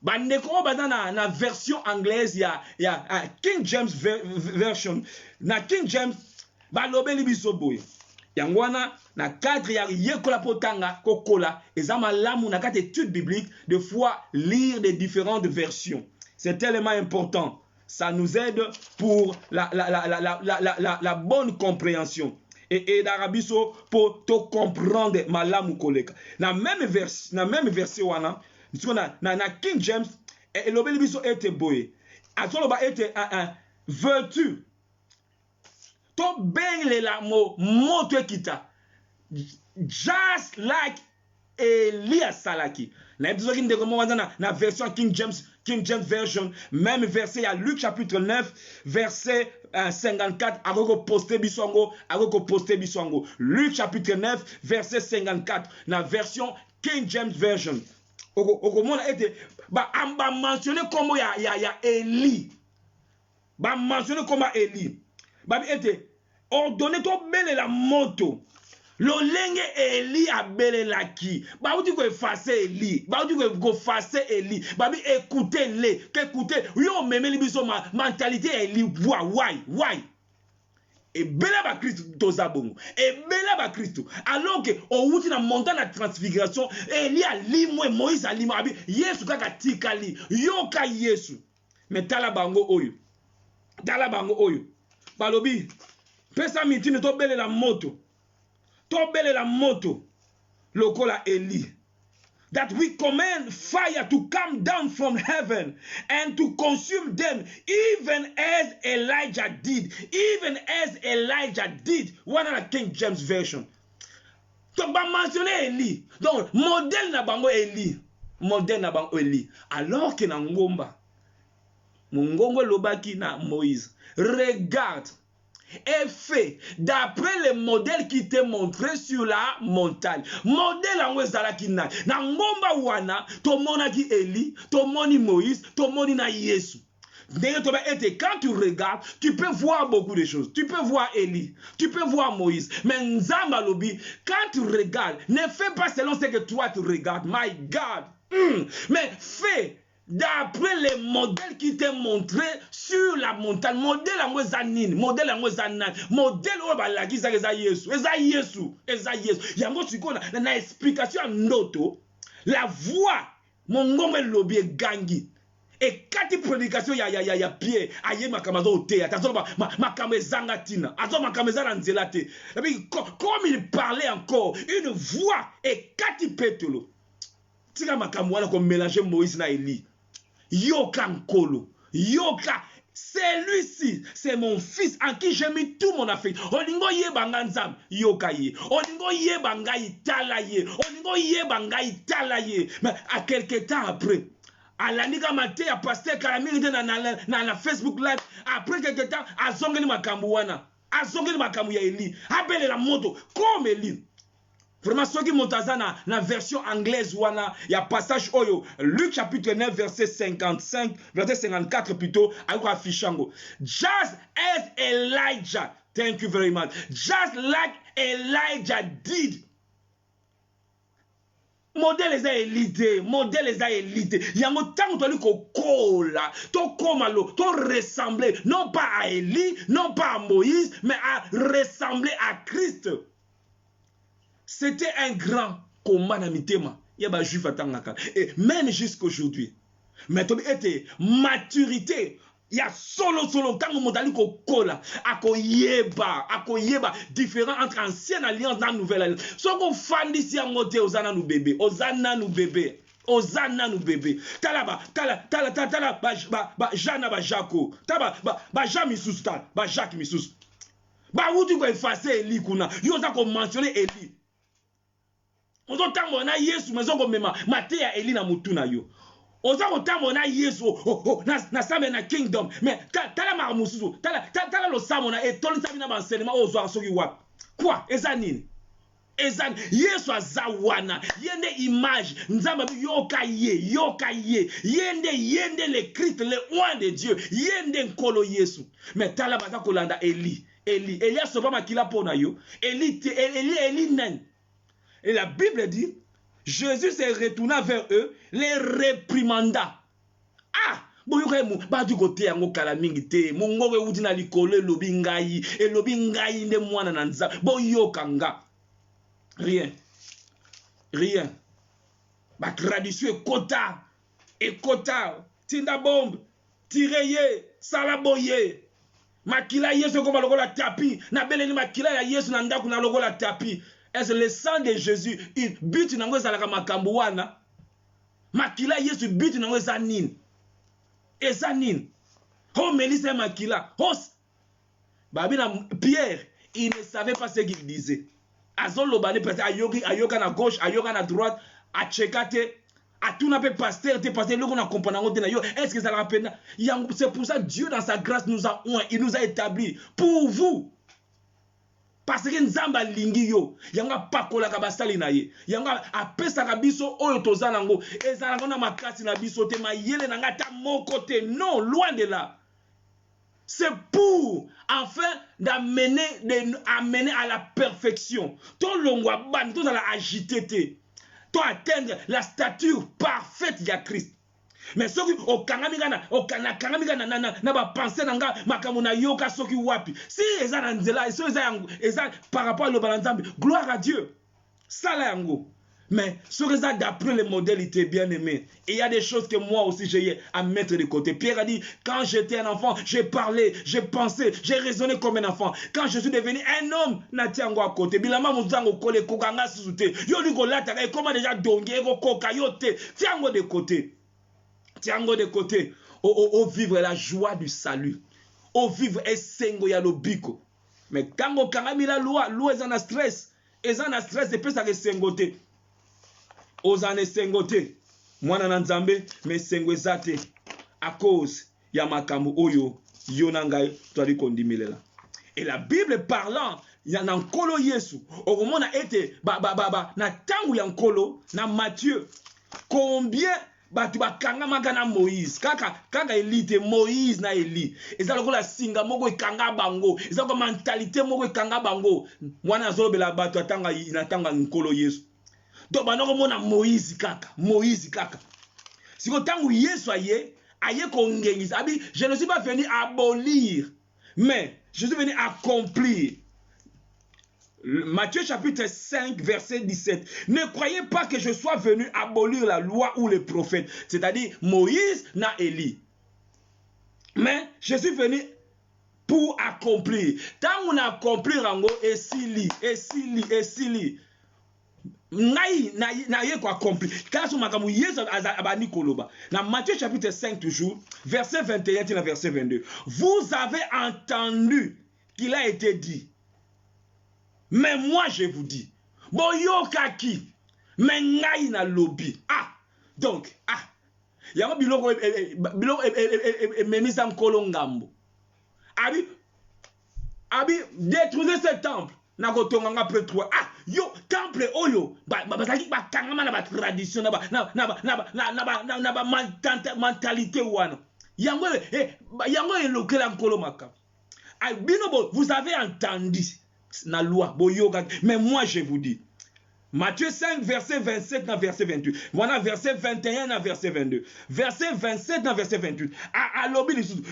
Dans la version anglaise, il y a King James version. Na King James, balobeli bisoboy. Yangwana na cadre ya yekola potanga kokola ezama lamu na quatre études bibliques de fois lire les différentes versions. C'est tellement important. Ça nous aide pour la bonne compréhension. Et d'Arabiso pour te comprendre malamu koleka. Na même verset wana, na King James et l'obéli biso était boy. Atoloba était un vertu. To ben le la mo to kita. Just like Elias Salaki. Na episode qui na version King James King James Version, même verset, il y a Luc chapitre 9, verset 54, avec poster bisongo, avec poster bisongo. Luc chapitre 9, verset 54, la version King James Version. Comment a été, bah mentionné comment il y a Élie. Bah mentionné comment Élie. Bah été ordonné ton belle la moto. Lolenge Eli abelelaki. Ba ou di ko effacer Eli. Ba ou di ko effacer Eli. Ba bi écoutez-les. Qu'écoutez. Yo memeli biso ma mentalité Eli. Why? Et bela ba Christ toza bongo. Et bela ba Christ. Alors que on outi na montagne la transfiguration, Eli a limwe Moïse a limwe abi Yesu kaka tikali. Yo ka Yesu. Mais tala bango oyo. Balobi. Pesa mitine to bele la moto. Tobele la moto, lokola Eli, that we command fire to come down from heaven and to consume them, even as Elijah did. One of the King James Version. Donc, ba mentionner Eli. Donc, modèle na bango Eli. Alors que na ngomba, mongongo lobaki na Moïse, regarde. Est fait d'après le modèle qui t'est montré sur la montagne. Modèle en wezalaki na ngomba wana to monaki Eli, to moni Moïse, to moni na Yesu. Quand tu regardes, tu peux voir beaucoup de choses. Tu peux voir Eli, tu peux voir Moïse. Mais Nzamba lobi, quand tu regardes, ne fais pas selon ce que toi tu regardes. My God. Mais fais d'après les modèles qui t'ont montré sur la montagne. Modèle en Wezanine, modèle en Wezanan, modèle au balaki, ça eza Yesu. Yango siko na explication noto, la voix, mon ngombe lobby gangi. Et quand il prédication ya Pierre, aye makamazo otea, tazo makamezanga tina, azo makamezanga nzelate. Comme il parlait encore, une voix, et quand il pétolo, tika makamwana comme mélanger Moïse na Eli. Yoka Nkolo, Yoka, celui-ci, c'est mon fils en qui j'ai mis tout mon affection. Oningo ye banganzam, Yoka ye. Oningo ye bangai talaye. Oningo ye bangai talaye. Mais à quelques temps après, à l'aniga maté, à pasteur Kalamiri dans la Facebook live, après quelques temps, à zongeli makambuana, à zongeli makambu ya Eli, appelle la moto, comme Eli. Vraiment, ceux qui montent dans la version anglaise, il y a passage oyo, Luc chapitre 9, verset 55, verset 54 plutôt, avec affichango. Just as Elijah, thank you very much, just like Elijah did. Modèle les a élité. Yango tango to liko kola, to komalo, to ressembler, non pas à Élie, non pas à Moïse, mais à ressembler à Christ. C'était un grand combat dans mitema. Il y a des juifs attendant. Et même jusqu'aujourd'hui. Mais tu était maturité. Il y a solo quand on modali ko kola, akoyeba, différent entre ancienne alliance et nouvelle alliance. So ko fandi si amote ozana nou bébé. Talaba, Jana ba Jako. Taba, ba Jamisus tal, ba Jacques Misus. Ba où tu ko effacer Eli kuna. Yo za ko mentionner Eli. On zo tambo na Yesu mais on ko mema mate ya Eli na mutu na yo. On zo ko tambo na Yesu na sambe na kingdom mais tala maramusu tala lo samo na etoli sabi na enseignement ozo asoki wa. Quoi ezanini? Ezan Yesu azawana yende image nzamba yoka ye yende le Christ le roi de Dieu yende nkolo Yesu mais tala baza kolanda Eli a sauvé makila pona yo Eli nen. Et la Bible dit, Jésus s'est retourné vers eux, les réprimanda. Ah, bon ba du côté yango kala mingi te, mongo we udina likole lobi ngai nde mwana na nza. Bon yo kanga. Rien. Ba tradition et kota, tinda bombe, tireye, salaboye. Makila Yesu ko lokola tapi, na beleni makila ya Yesu na ndaku na lokola tapi. Est-ce le sang de Jésus, il but nango ezalaka makambo wana? Makila Yesu but nango ezanine. Oh Mélissa makila. Oh Babina Pierre, il ne savait pas ce qu'il disait. Azon lobane peut-être ayoka na gauche, ayoka na droite, a chekate, À tout n'a pas pasteur, t'es pasteur, le qu'on a compris, est-ce que ça le rappelle? C'est pour ça que Dieu, dans sa grâce, il nous a établis pour vous. Parce que Nzamba lingi yo, yanga pakola kabasali na ye, yanga apesa kabiso oyo tozanango, ezanango na makasi na biso te mayele na ngata mon côté, non, loin de là. C'est pour, enfin, amener à la perfection. Ton longwa ban, ton la agité, ton atteindre la stature parfaite de Christ. Mais soki okangamigana na ba penser nanga makamuna yoka soki wapi si eza na nzela so eza par rapport à le balanzambe gloire à Dieu ça là yango mais soki eza d'après le modèle il était bien aimé et il y a des choses que moi aussi j'ai à mettre de côté. Pierre a dit quand j'étais un enfant j'ai parlé j'ai pensé j'ai raisonné comme un enfant quand je suis devenu un homme na tiango à côté bilama muzango kole kokanga susute yo liko lata et comment déjà dongué ko kokayote tiango de côté. Tiango de côté, au vivre la joie du salut, au vivre esengo ya lobiko. Mais quand on kanami la loi est en stress, et peut ça sengote. Ozan sengote. Moi na nzambe, mais sengo zate à cause ya makambo oyo yonangai twali kondimilela. Et la Bible parlant il y a nkolo Yesu. Au moment a été na tangu ya nkolo na Matthieu. Combien batu bakanga magana Moïse kaka elite Moïse na Eli eza lokola singa moko ekanga bango eza ko mentalité moko ekanga bango mwana azobela batu atanga inatanga nkolo Yesu to banoko mona Moïse kaka siko tangu Yesu aye kongengisa abi je ne suis pas venu abolir mais je suis venu accomplir. Matthieu chapitre 5 verset 17. Ne croyez pas que je sois venu abolir la loi ou les prophètes, c'est-à-dire Moïse na Élie. Mais je suis venu pour accomplir. Tant on a accompli rango esili. Na ye ko accompli. Kaso makamu Yesu abani koloba. Na Matthieu chapitre 5 toujours, verset 21 et verset 22. Vous avez entendu qu'il a été dit. Mais moi je vous dis, boyokaki, mais ngai na lobby. Donc, yama biloko memisa nkolo ngambo. Abi détruisez ce temple. Na kotonga après 3. Yo temple oyo, bazaki bakangama na ba tradition na ba mentalité wana. Yango elokela nkolo maka. Binobo, vous avez entendu na loi boyoga mais moi je vous dis Matthieu 5 verset 27 na verset 28 voilà verset 21 na verset 22 verset 27 na verset 28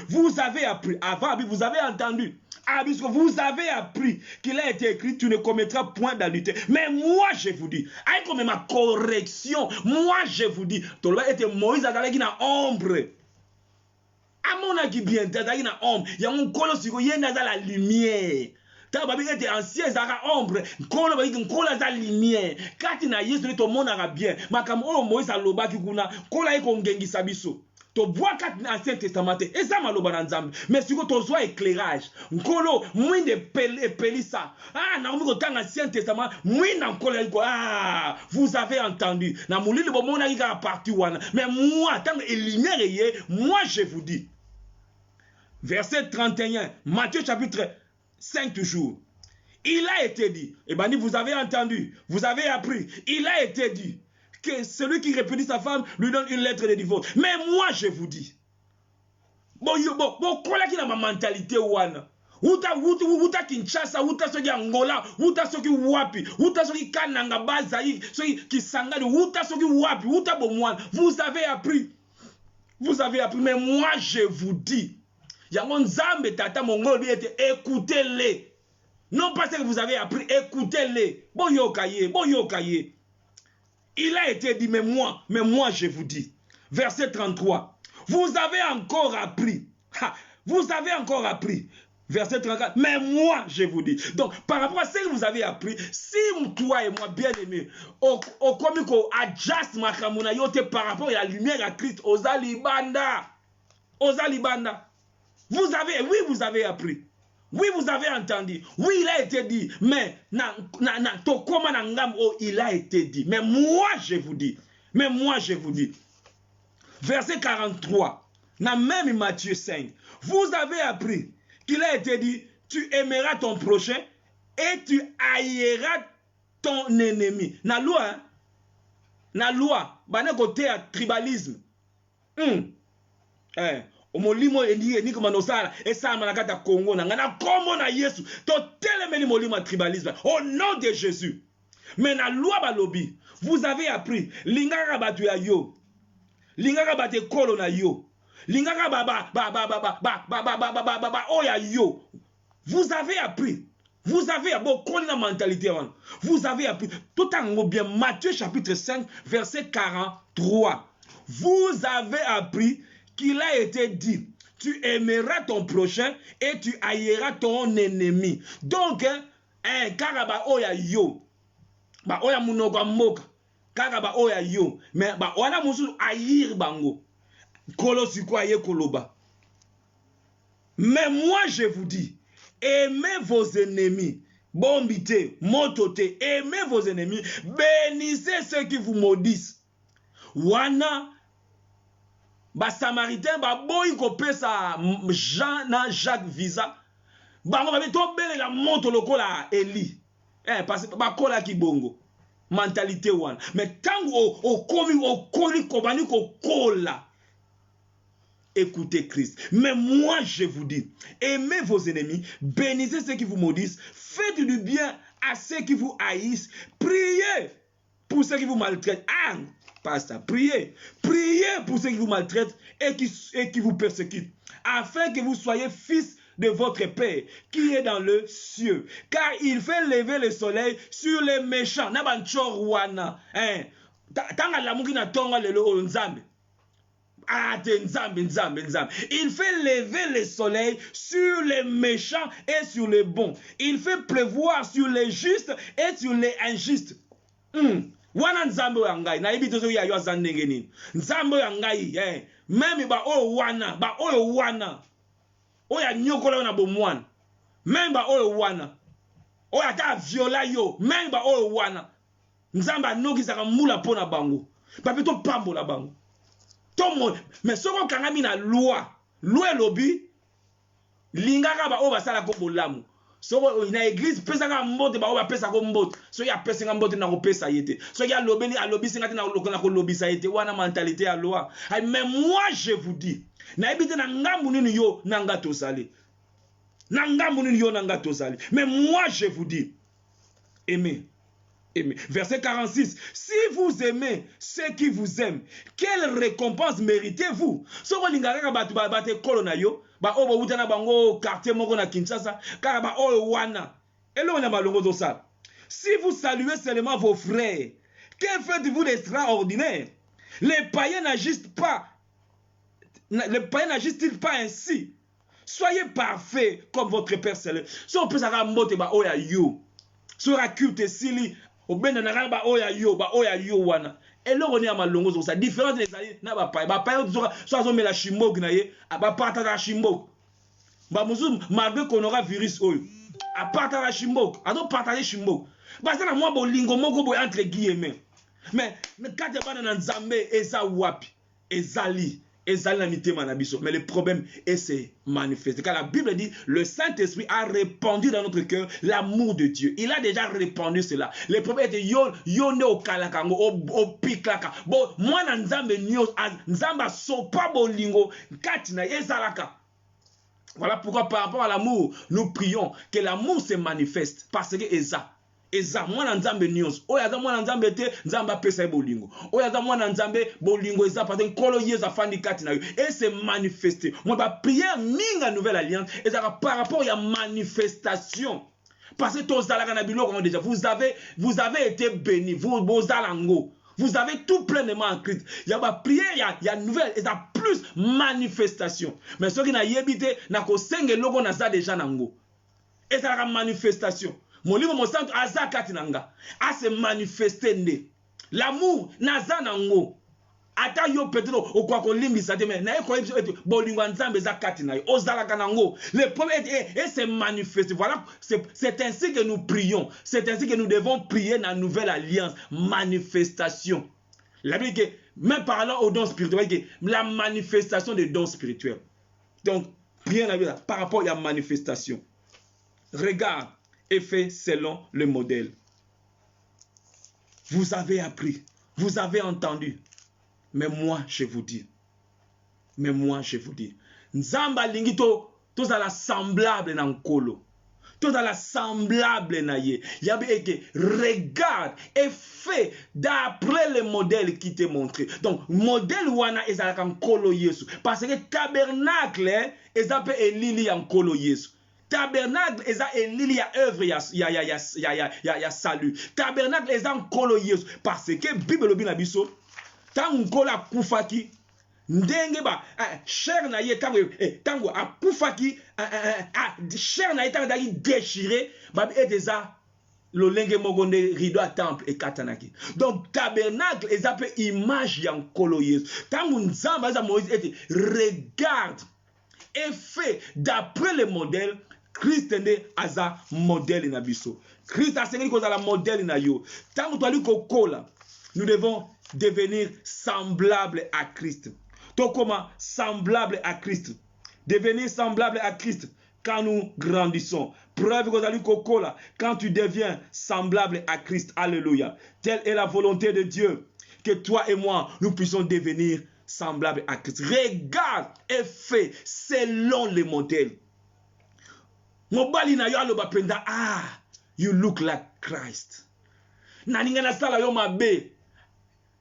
vous avez appris avant vous avez entendu puisque vous avez appris qu'il a été écrit tu ne commettras point d'adultère mais moi je vous dis comme ma correction moi je vous dis to loi était Moïse azalaki na ombre amona ki bien azalaki na ombre yango nkolo siko yenda za la lumière. Tababi était ancien zara ombre, nkolo ba nkola za lumière. Kati na Yesu to monaka bien. Makam o Moïse aloba ki kuna, kola eko ngengisa biso. To bois kati na Ancien Testament, eza maloba na Nzambe. Mais siko to zwa éclairage. Nkolo mwinde pelisa. Na omiko tanga Ancien Testament, mwina nkola iko vous avez entendu. Na mulili bo mona ika parti wana. Mais moi tant que lumière yé, moi je vous dis. Verset 31, Matthieu chapitre 5 toujours. Il a été dit, vous avez entendu, vous avez appris, il a été dit que celui qui répudie sa femme lui donne une lettre de divorce. Mais moi je vous dis, quoi qui a ma mentalité wana? Uta Kinshasa, uta soki Angola, uta soki wapi, uta soki Kananga Bazaï, soki Kisangani, uta soki wapi, uta bomwan. Vous avez appris, mais moi je vous dis. Yango Nzambe tata mongoli était écoutez-les. Non pas ce que vous avez appris, écoutez-les. Boyokaye. Il a été dit, mais moi je vous dis. Verset 33. Vous avez encore appris. Vous avez encore appris. Verset 34. Mais moi je vous dis. Donc par rapport à ce que vous avez appris, si toi et moi bien aimés, au komiko adjust makamuna yote par rapport à la lumière à Christ, aux alibanda. Vous avez appris. Oui, vous avez entendu. Oui, il a été dit. Mais, il a été dit. Mais moi, je vous dis. Mais moi, je vous dis, verset 43, dans même Matthieu 5, vous avez appris qu'il a été dit, tu aimeras ton prochain et tu haïras ton ennemi. Na loi, hein? Na loi, bana côté à tribalisme. Omolimo ni comme nosala et ça manakata Congo na ngana kombo na Yesu to telemeli molimo tribalisme au nom de Jésus. Mais na loi balobi, vous avez appris lingaka batu ya yo. Lingaka bate kolo na yo. Lingaka oya yo. Vous avez appris. Vous avez appris la mentalité. Vous avez appris. Tout en bien Matthieu chapitre 5 verset 43. Vous avez appris qu'il a été dit, tu aimeras ton prochain et tu haïras ton ennemi. Donc, karaba oya yo. Ba oya munoga moka. Karaba oya yo. Mais ba wana musu haïr bango. Kolo sikwa ye koloba. Mais moi je vous dis, aimez vos ennemis. Bombité, mototé, aimez vos ennemis. Bénissez ceux qui vous maudissent. Wana, ba samaritain, ba boy ko pesa Jean na Jacques visa. Ba mo ba to bele la moto lokola Eli. Parce que ba kola ki bongo. Mentalité wana. Mais tango o komi kobani ko kola. Écoutez Christ. Mais moi, je vous dis, aimez vos ennemis, bénissez ceux qui vous maudissent, faites du bien à ceux qui vous haïssent, priez pour ceux qui vous maltraitent. Ah, pasteur, priez. Priez pour ceux qui vous maltraitent et qui vous persécutent, afin que vous soyez fils de votre Père qui est dans le ciel. Car il fait lever le soleil sur les méchants. Nabanchorwana. Tanga lamuki na tonga lelo nzambe. Il fait lever le soleil sur les méchants et sur les bons. Il fait pleuvoir sur les justes et sur les injustes. Wana nzambe ya ngai na ibito so ya yo zanenge nini. Nzambe ya ngai même ba o wana. Oya nyokola na bomwana. Même ba o wana. Oya ta viola yo, même ba o wana. Nzambe anoki saka mula pona bango. Papito pambola bango. Mais ce qu'on a mis la loi lobby, lingaka ba o basala ko bolamu. So na église pesa ka mbote ba o ba pesa ko mbote. So ya pesa ka mbote na ko pesa yete. So ya lobeli a lobby singa na ko lobby sa yete wana mentalité ya loi. Mais moi je vous dis, na ebite na ngambu nini yo na ngato sali. Na ngambu nini yo na ngato sali. Mais moi je vous dis, aimez. Verset 46. Si vous aimez ceux qui vous aiment, quelle récompense méritez-vous? Si vous saluez seulement vos frères, que faites-vous d'extraordinaire? Les païens n'agissent pas. Les païens n'agissent-ils pas ainsi? Soyez parfaits comme votre Père céleste. Si on peut savoir mote ba oya yo. Sera culte sili. Obenda na ba oya yo wana. Et là on est à malongo so ça différence les alliés na ba pa so zo mela shimbok na ye ba partager shimbok. Ba musu malgré qu'on aura virus oyo. A partager shimbok, a do partager shimbok. Ba ça na moi bolingo moko boy entre guillemets. Mais quand tu vas dans Nzambe eza wapi ezali na mitema na biso. Mais le problème est c'est manifesté. Car la Bible dit, le Saint-Esprit a répandu dans notre cœur l'amour de Dieu. Il a déjà répandu cela. Le problème est yo ne o kalakango o piklaka. Bon, moi na nzambe nyos nzamba so pa bolingo katina ezalaka. Voilà pourquoi par rapport à l'amour, nous prions que l'amour se manifeste parce que Eza mwana nzambe nyos oya za mwana nzambe te nzamba pesa bolingo oya za mwana nzambe bolingo eza parce que kolo yeza fandi kati na yo et se manifester moi ba prière minga nouvelle alliance et ça par rapport à manifestation parce que tozalaka na biloko déjà vous avez été béni vous bozalango vous avez tout pleinement en Christ. Il y a ba prière il y a nouvelle et ça plus manifestation mais ce qui na yebité na ko senge logo na za déjà nango et ça la manifestation. Mon livre mon centre aza katinanga a se manifester nde l'amour naza nango ata yo peut-être o kwa ko limbisa te mais na ko bolingo nzambe za katina yo ozala kanango le problème est se manifester. Voilà c'est ainsi que nous prions, c'est ainsi que nous devons prier dans la nouvelle alliance manifestation. La Bible dit que, même parlant aux dons spirituels, la manifestation des dons spirituels. Donc, bien par rapport à la manifestation. Regarde et fais selon le modèle. Vous avez appris, vous avez entendu. Mais moi, je vous dis. Mais moi, je vous dis. Nzamba lingi to za la semblable na nkolo. To za la semblable na ye. Yabi eke, regarde et fais d'après le modèle qui t'est montré. Donc, modèle wana ezalaka nkolo Yesu. Parce que tabernacle, ezape elili ya nkolo Yesu. Tabernacle eza elili ya œuvre ya salut. Tabernacle eza nkolo Yesu. Parce que Bible lobi na biso, tango nkolo akufaki, ndenge ba chair na ye tango akufaki, chair na ye tango daki déchiré, ba eteza lolenge mogonde rideau à temple et katanaki. Donc tabernacle ezape image ya nkolo Yesu. Tango nzamba eza Moïse ete regarde et fait d'après le modèle. Christ nde aza modèle na biso. Christ a sengeli kozala modèle na yo. Tango toali kokola, nous devons devenir semblables à Christ. Donc comment semblable à Christ? Devenir semblable à Christ quand nous grandissons. Preuve kozali kokola, quand tu deviens semblable à Christ. Alléluia. Telle est la volonté de Dieu, que toi et moi, nous puissions devenir semblables à Christ. Regarde et fais selon les modèles. Mobali na yo aloba penda, you look like Christ. Na ninga na sala yo mabe.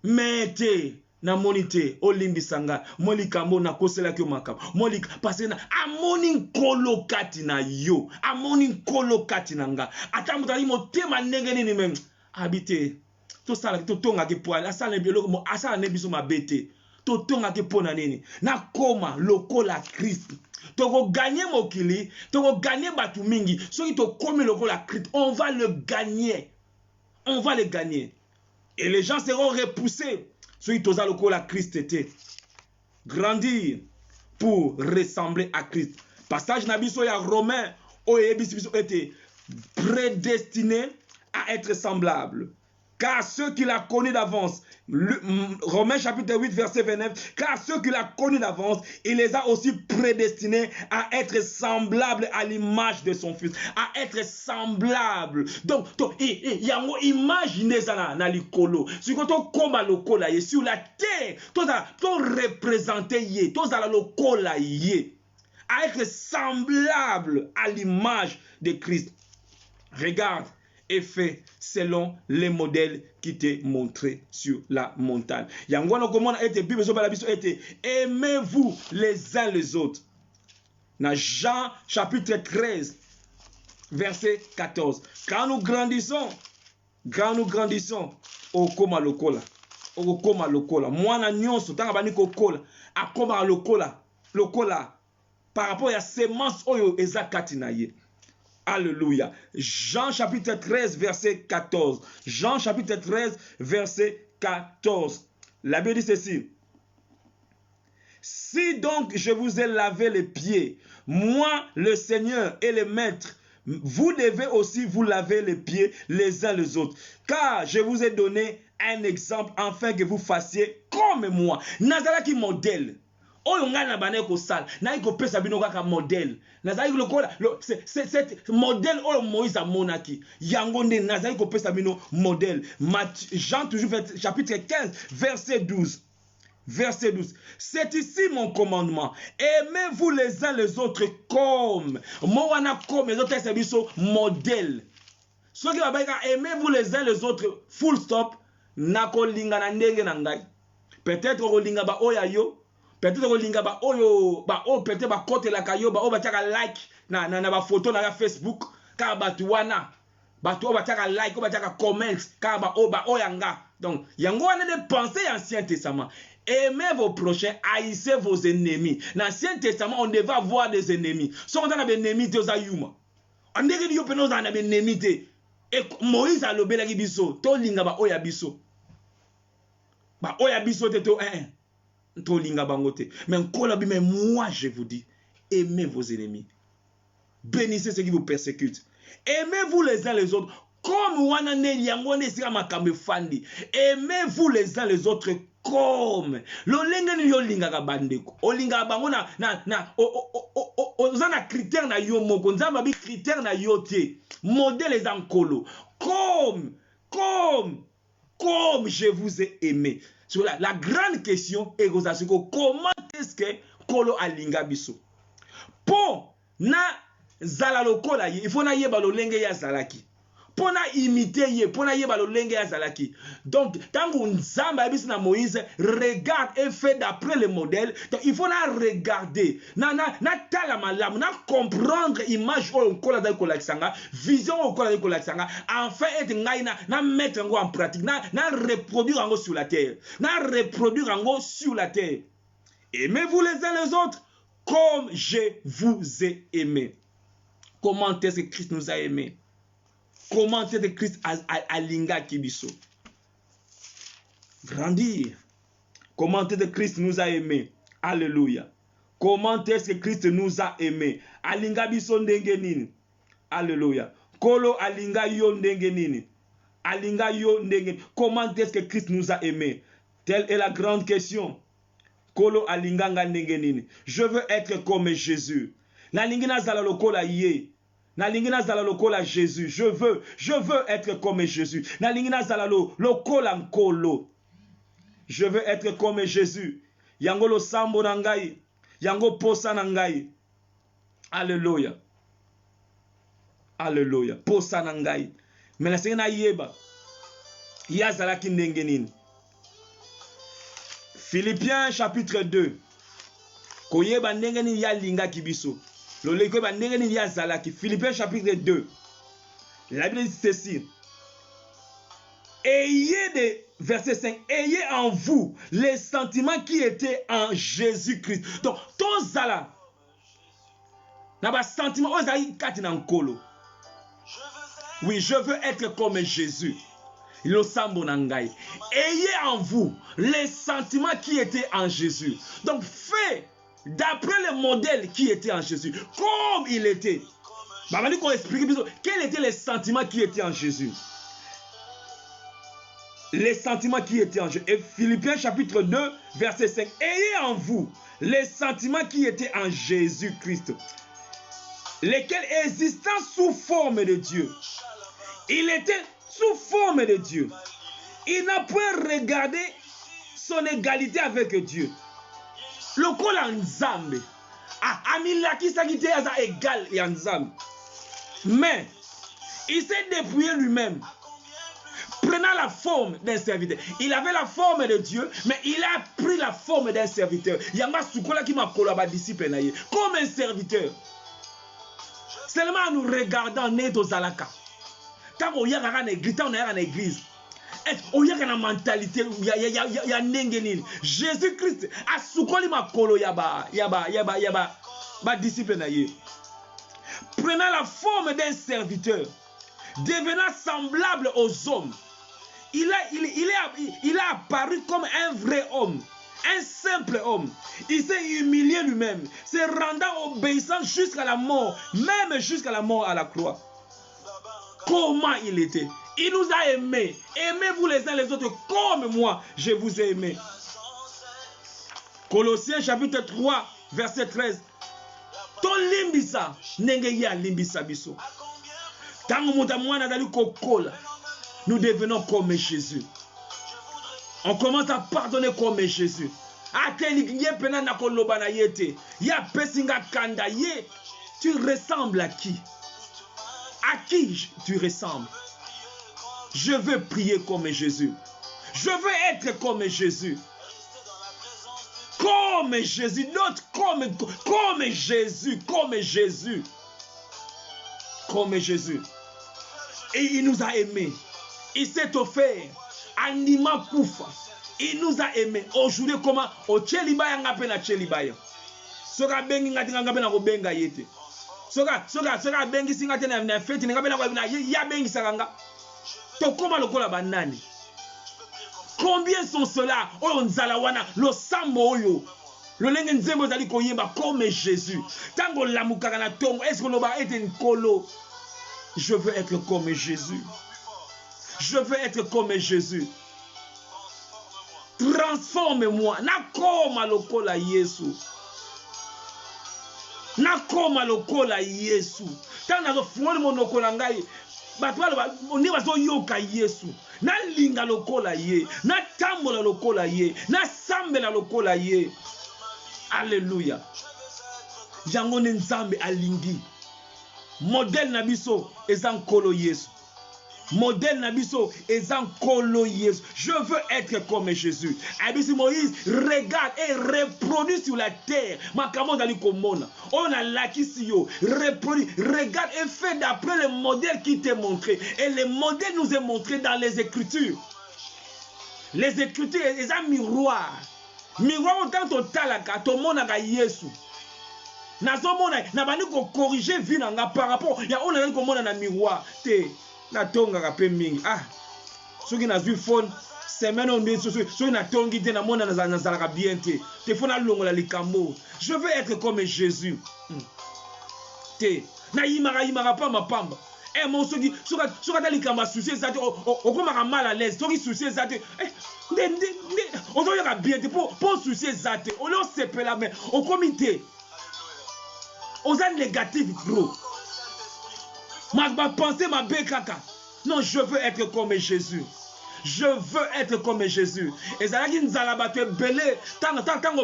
Mete na monite olimbi sanga. Moli kambo na kosela kyo makam. Moli parce na amoni nkolo kati na yo. Amoni nkolo kati na nga. Ata mutali motema ndenge nini mem. Habite. To sala to tonga ke poa. Asala nebelo mo asala nebiso mabete. To tonga ke pona nini. Na koma lokola Christ. Toko gagner mokili, toko gagner batu mingi. Soki to komi lokola Christ, on va le gagner. On va le gagner. Et les gens seront repoussés. Soki toza lokola Christ était. Grandir pour ressembler à Christ. Passage nabiso ya Romain, oyebiso était prédestiné à être semblable. Car ceux qu'il a connus d'avance, Romains chapitre 8, verset 29, car ceux qu'il a connus d'avance, il les a aussi prédestinés à être semblables à l'image de son Fils. À être semblables. Donc, il y a une image na likolo. Si tu as lokola sur la terre, tu as représenté, tu as lokola à être semblable à l'image de Christ. Regarde et fait selon les modèles qui t'est montré sur la montagne. Yangwana comment a été Bible la Bible été aimez-vous les uns les autres. Dans Jean chapitre 13 verset 14. Quand nous grandissons, au koma lokola. Au koma lokola. Mwana nyonso tanga bani kokola, akoma lokola par rapport à semence oyo ezakati na ye. Alléluia. Jean chapitre 13, verset 14. Jean chapitre 13, verset 14. La Bible dit ceci. Si donc je vous ai lavé les pieds, moi, le Seigneur et le Maître, vous devez aussi vous laver les pieds les uns les autres. Car je vous ai donné un exemple afin que vous fassiez comme moi. Nazala qui modèle. Oyo ngana bana ko sala na iko pesa bino kaka modèle nazali lokola c'est modèle oyo Moïse a monaki yango nde nazali ko pesa bino modèle. Jean toujours chapitre 15 verset 12. Verset 12. C'est ici mon commandement. Aimez-vous les uns les autres comme moana comme les autres c'est biso modèle. Ceux qui va aimez-vous les uns les autres full stop nako linga na ndenge na ngai. Peut-être ko linga ba oya yo. Peut-être que linga ba oyo ba o peut-être ba kote la kayo ba o ba taka like na ba photo na Facebook ka ba tuwana ba to ba taka like o ba taka comment ka ba o yanga. Donc yango wana de penser ancien testament. Aimez vos prochains, haïssez vos ennemis. Dans l'Ancien Testament, on devait avoir des ennemis. Si on a des ennemis, on a des ennemis. On a des ennemis. Et Moïse a lobé la biso, to linga ba oya biso. Ba oya biso te to to linga bangote. Mais moi je vous dis, aimez vos ennemis. Bénissez ceux qui vous persécutent. Aimez-vous les uns les autres Comme wanane yango nesika makambe fandi. Aimez-vous les uns les autres comme. Lolenge ni yo lingaka bandeko. Olinga bango ozana critère na yo moko. Nzamba bi critère na yo te. Modèle les ankolo. Comme je vous ai aimé. Sur la grande question est comment est-ce que kolo alinga biso? Po na zala lokola ye, il faut na yeba lolenge ya zalaki. Po na imiter ye, po na yeba lolenge ya zalaki. Donc tango nzamba yebisi na Moïse regarde et fait d'après le modèle. Donc il faut na regarder, na tala malamu, na comprendre image o kola da kola kisanga, vision o kola da kola kisanga, enfin être ngai na mettre ngo en pratique, na reproduire ngo sur la terre. Na reproduire ngo sur la terre. Aimez-vous les uns les autres comme je vous ai aimé. Comment est-ce que Christ nous a aimés? Comment est-ce que Christ a linga kibiso? Grandir. Comment est-ce que Christ nous a aimés? Alléluia. Comment est-ce que Christ nous a aimés? Alinga biso ndenge nini? Alléluia. Kolo alinga yo ndenge nini? Alinga yo ndenge. Comment est-ce que Christ nous a aimés? Telle est la grande question. Kolo alinganga ndenge nini? Je veux être comme Jésus. Na lingina zala lokola ye. Na lingina zala lokola Jésus. Je veux être comme Jésus. Na lingina zala lokola nkolo. Je veux être comme Jésus. Yango lo sambo na ngai. Yango posa na ngai. Alléluia. Alléluia. Posa na ngai. Mais la sengena yeba. Ya zala ki ndenge nini? Philippiens chapitre 2. Koyeba ndenge nini ya linga kibiso. Loleko ba ndenge nini ya zalaki. Philippiens chapitre 2. La Bible dit ceci. Verset 5. Ayez en vous les sentiments qui étaient en Jésus-Christ. Donc, ton zala. Na ba sentiment ozayi kati na nkolo. Oui, je veux être comme Jésus. Ayez en vous les sentiments qui étaient en Jésus. Donc fait d'après le modèle qui était en Jésus. Comme il était. Quels étaient les sentiments qui étaient en Jésus? Les sentiments qui étaient en Jésus. Et Philippiens chapitre 2 verset 5. Ayez en vous les sentiments qui étaient en Jésus-Christ. Lesquels existant sous forme de Dieu. Il était sous forme de Dieu. Il n'a pas regardé son égalité avec Dieu. Le col en Nzambe. Amilaki sakite aza égal et en Nzambe. Mais il s'est dépouillé lui-même. Prenant la forme d'un serviteur. Il avait la forme de Dieu, mais il a pris la forme d'un serviteur. Yamba sukola ki makolo ba disciple na ye. Comme un serviteur. Seulement en nous regardant net aux alaka. Quand on y a une église, on a une église. On y a une mentalité, il y a nengenine. Jésus-Christ a soukoli makolo yaba disciple na ye. Prenant la forme d'un serviteur, devenant semblable aux hommes, il a apparu comme un vrai homme, un simple homme. Il s'est humilié lui-même, se rendant obéissant jusqu'à la mort, même jusqu'à la mort à la croix. Comment il était? Il nous a aimés. Aimez-vous les uns les autres comme moi, je vous ai aimés. Colossiens chapitre 3, verset 13. Ton limbisa, nenge ya limbisa biso. Tango mutamwana dali kokola, nous devenons comme Jésus. On commence à pardonner comme Jésus. Tu ressembles à qui? À qui tu ressembles? Je veux prier comme Jésus. Je veux être comme Jésus. Comme Jésus. D'autres comme Jésus. Comme Jésus. Comme Jésus. Et il nous a aimés. Il s'est offert. Anima Koufa. Il nous a aimés. Aujourd'hui, comment? Au Tchelibaya ngapena Tchelibaya. Soka bengi ngatinga ngapena kubenga yete. Soka bengi singate na feti ngapena kwa ya bengi sakanga. To koma lokola banani. Combien sont ceux-là? Oh nzalawana lo sambo oyo. Le lenge nzembo zali koyemba comme Jésus. Tango lamukaka na tongo est-ce que loba ete nkolo? Je veux être comme Jésus. Je veux être comme Jésus. Transforme-moi. Nakoma lokola Yesu. Nakoma lokola Yesu. Tana zo fuole monokola ngai. Batwala oni bazo yoka Yesu. Na linga lokola ye. Na tambola lokola ye. Na sambela lokola ye. Alléluia. Jango nzambe alingi. Modèle nabiso ezankolo Yesu. Modèle nabiso ezankolo Yesu. Je veux être comme Jésus. Abisi Moïse regarde et reproduit sur la terre. Makamo dali komona. On a lakisi yo. Reproduit. Regarde et fait d'après le modèle qui t'est montré. Et le modèle nous est montré dans les Écritures. Les Écritures, c'est un miroir. Miroir autant totalaka tomonaka Yesu. Nazomona na bandi ko corriger vie nanga par rapport ya on a ko mona na miroir te na tonga ka pe mingi soki na zui phone semaine on dit soki na tongi te na mona na zalaka bien te fona longola likambo. Je veux être comme Jésus. Te na yimara pa mapamba mon soki ta likamba souci ça te okoma mal à l'aise soki souci ça te on doit bien te pour souci ça te on le sepela mais au comité aux ânes négatifs, bro. Ma pensée, ma békaka. Non, je veux être comme Jésus. Je veux être comme Jésus. Et ça qui nous a battu belé. Tant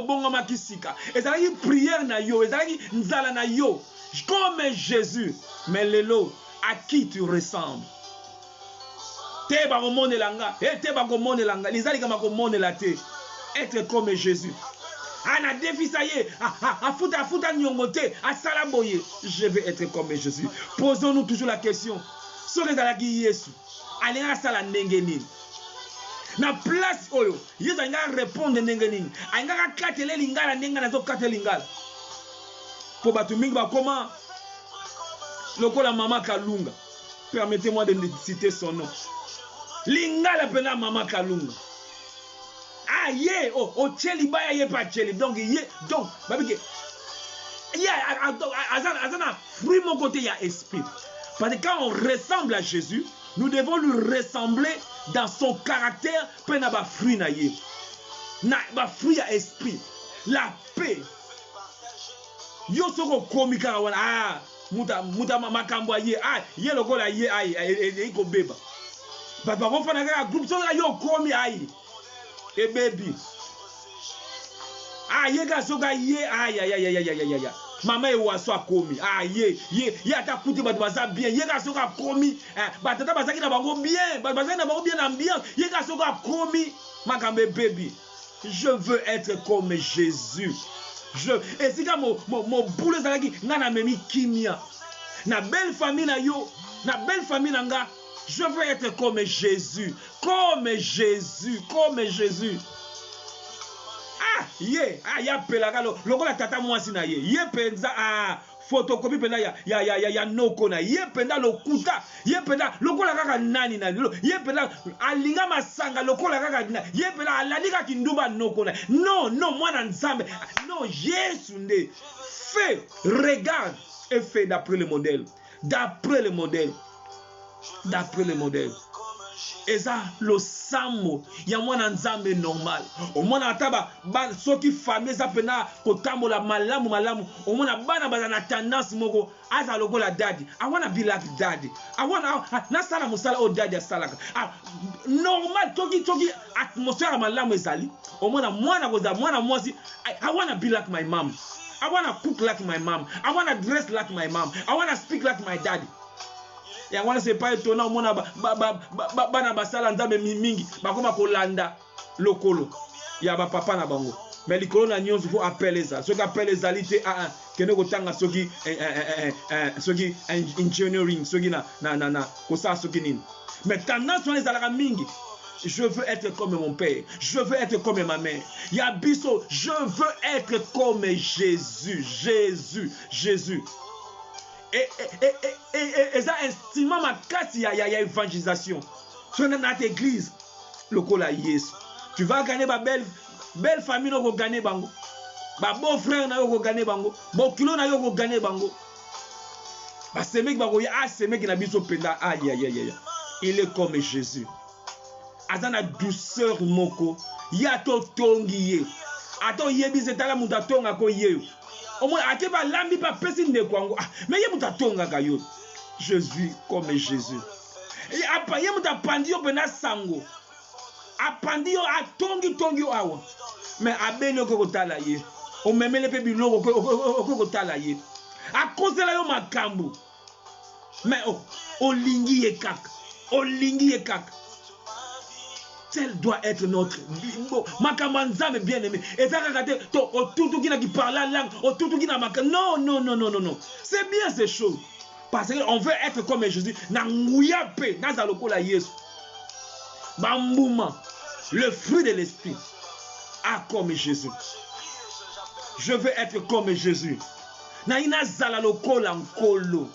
bon makisika. Et ça qui prière na yo. Et ça qui nous a na yo. Comme Jésus. Mais lelo, à qui tu ressembles? Te ba komone langa. Te ba komone langa. Les ali kama komone la te. Être comme Jésus. Ana défi ça y est, futa nyongote, a salaboye. Je vais être comme Jésus. Posons-nous toujours la question. Sur les alaki Yesu, alenga sala nengeni. Na place oyo, Yesu anga répondre nengeni. Anga katele lingala nenga na zo katele lingala. Po batu mingi ba comment lokola mama Kalunga. Permettez-moi de citer son nom. Lingala pena mama Kalunga. Ah yeah, oh cheli baya ye pa cheli donc ye donc babike yeah azana fruit mon côté ya esprit parce que quand on ressemble à Jésus nous devons lui ressembler dans son caractère pe na ba fruit na ye na ba fruit ya esprit la paix yo soko komika wana muta makambo ye ye lokola ye e ko beba baba ko fana ka groupe so yo komi et baby. Yega soga ye ya. Mama e waswa komi. Ye ata kuti batu baza bien. Yega soga komi. Batata bazaki na bango bien. Bazaki na bango bien ambiance. Yega soga komi. Makambe baby. Je veux être comme Jésus. Et si ka mo boule zalaki ngana memi kimia. Na belle famille na yo. Na belle famille na nga. Je veux être comme Jésus. Comme Jésus. Comme Jésus. Ya pelaka lokola tata mwasi na ye. Ye penza photocopie penda ya noko na. Ye penda lokuta. Ye penda lokola kaka nani na. Ye penda alinga masanga lokola kaka na. Ye penda alalika kinduba noko na. Non, mwana nzambe. Non, Yesu nde. Fais, regarde et fais d'après le modèle. D'après le modèle. D'après le modèle. Et ça, le samo, il y a moins nzambe normal. Au moins, ataba, soki famille, ça pena, kotamo la malamu. Au moins, bana bazana tendance moko, aza logo la daddy. I wanna be like daddy. Na sala musala o daddy salaka. Normal, toki, atmosphère malamu ezali. Au moins, moi si, I wanna be like my mom. I wanna cook like my mom. I wanna dress like my mom. I wanna speak like my daddy. Et on c'est pas étonnant mona bana basala nzambe mingi bakoma kolanda lokolo ya ba papa na bango mais likolo na nyonso faut appeler ça ceux qui appellent les alités kene kotanga soki engineering soki na kosa soki nini mais tendance on les alaka mingi. Je veux être comme mon père. Je veux être comme ma mère. Yabiso, je veux être comme Jésus. Jésus. Et ça instrument ma casse il y a évangélisation sur notre église le cola Yesu tu vas gagner ma belle famille no gagner bango ba beau frère na yo gagner bango bon kilo na yo gagner bango ba semeki ba ko ya semeki na biso penda Il est comme Jésus. Azana douceur moko. Yato tongiye. Ato yebi zetala mutatonga ko yeyo. Omo akeba lambi pa pesi ndekwango. Mais ye mutatonga kayo. Jésus comme Jésus. Et apa ye mutapandio bena sango. Apandio atongi awa. Mais abene ko tala ye. O memele pe biloko ko tala ye. A cause la yo makambu. Mais olingi ye kaka. Olingi ye kaka. Tel doit être notre Makamanzame bien aimé. Et ça, regardez, tout qui parle la langue, tout qui n'a pas. Non. C'est bien ces choses. Parce qu'on veut être comme Jésus. Nangouyape, Nazaloko la Yesu. Bambouma, le fruit de l'esprit. Ah, comme Jésus. Je veux être comme Jésus. Naina Zalaloko Lankolo.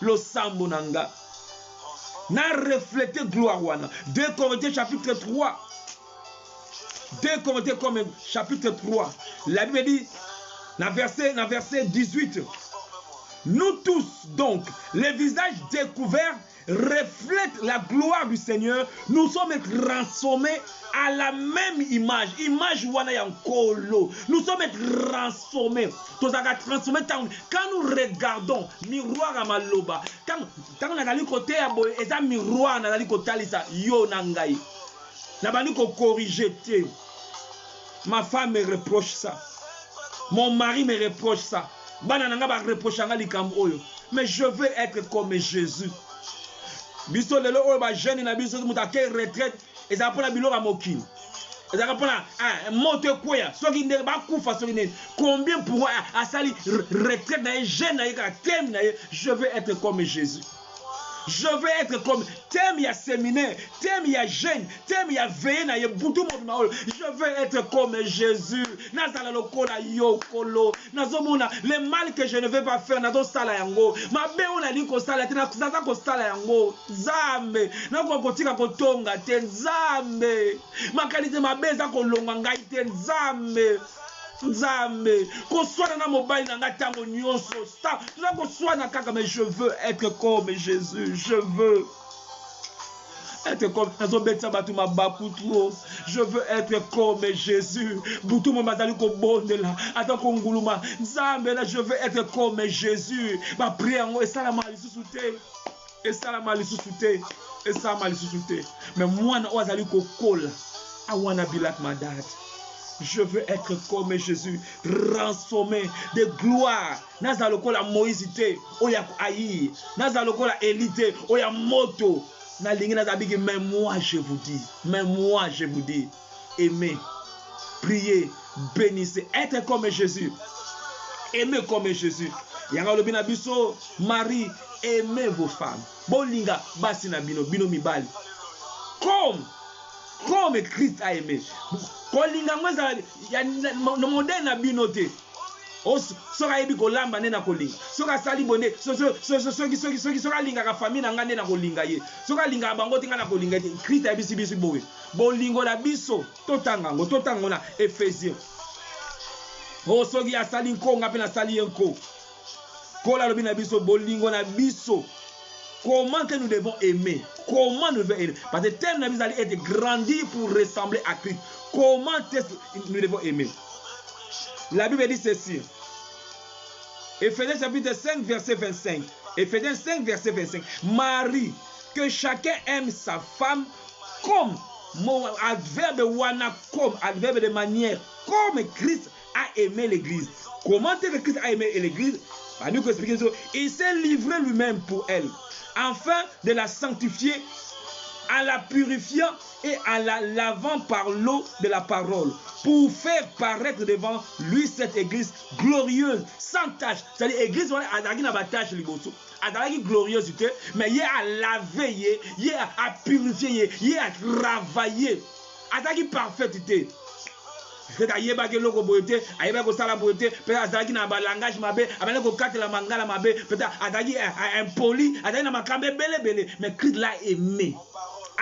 Lo Sambo Nanga. N'a reflété gloire wana. 2 Corinthiens chapitre 3. 2 Corinthiens chapitre 3. La Bible dit, dans verset 18. Nous tous donc, les visages découverts reflètent la gloire du Seigneur. Nous sommes transformés à la même image. Image wana yankolo. Nous sommes transformés. Quand nous regardons miroir à maloba, quand on a le côté à boy, et ça miroir na le côté alisa yo nangai. Na bani ko corriger. Ma femme me reproche ça. Mon mari me reproche ça. Banananga ba reproche anga likambo oyo. Mais je veux être comme Jésus. Biso lelo oyo ba jeune na biso mutake retraite et ça pona biloko mokili. Et ça pona moto koya soki ndenge ba kufa soki nene. Combien pour asali retraite na jeune na ka thème na je veux être comme Jésus. Je veux être comme thème ya séminaire, thème ya jeune, thème ya veille na butu mo. Je veux être comme Jésus. Nazala lokola yokolo. Nazomona le mal que je ne vais pas faire nazo sala yango. Mabe on a dit ko sala tena kuzaza ko sala yango. Zambe. Na ko kotika ko tonga te zambe. Makalite mabe za ko longa ngai te zambe. Nzambe ko swana na mobile na ngatango nyonso sta tu ko swana kaka mais je veux être comme Jésus. Je veux être comme nazobetsa batu mabaku trop. Je veux être comme Jésus. Butu mo bazali ko bondela ata ko nguluma nzambe na je veux être comme Jésus. Ba prière ngo esala mali susute esala mali susute esala mali susute mais moi na ozali ko kola I wanna be like my dad. Je veux être comme Jésus, transformé de gloire. Nazaloko la Moïsité, oya aïe. Nazaloko la élité, oya moto. Nalingi nazabigi, mais moi je vous dis, aimez, priez, bénissez, être comme Jésus. Aimez comme Jésus. Yanga lobina biso, Marie, aimez vos femmes. Bolinga, basi na bino, bino mibali. Comme Christ a aimé. Kolinga mweza ya no modèle na binote. Soka yebi kolamba nena kolinga. Soka sali bonde. Soka linga ka famille na ngande na kolinga ye. Soka linga bango tinga na kolinga ye. Christ a bisi bowe. Bolingo la biso totango na Ephésiens. Soki asali nkonga pe na sali enko. Kola lobi na biso bolingo na biso. Comment que nous devons aimer? Comment nous devons aimer? Parce que tel nous allons être grandis pour ressembler à Christ. Comment nous devons aimer? La Bible dit ceci. Ephésiens chapitre 5, verset 25. Ephésiens 5, verset 25. Marie, que chacun aime sa femme comme, adverbe wana, comme, adverbe de manière, comme Christ a aimé l'Église. Comment est-ce que Christ a aimé l'Église? Il s'est livré lui-même pour elle, afin de la sanctifier, en la purifiant et en la lavant par l'eau de la parole, pour faire paraître devant lui cette église glorieuse, sans tache. C'est-à-dire, l'église, elle n'a pas de tache, elle a une gloriosité, mais il y a à laver, il y a à purifier, il y a à travailler. Elle a une parfaiteté. Peut-être ayeba ke loko boyete ayeba ko sala boyete peut-être azaki na ba langage mabe abana ko katela mangala mabe peut-être azaki impoli azaki na makambe belé mais Christ l'a aimé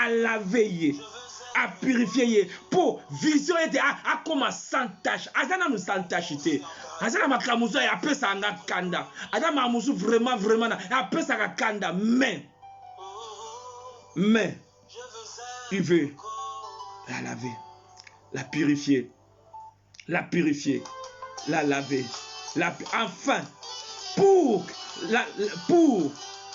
à laver à purifier pour vision était à comme sans tache azana nous sans tache té azana makamuso ya pesa anga kanda azana mamusu vraiment na ya pesa ka kanda mais Mais il veut la laver, la purifier, la laver, enfin, pour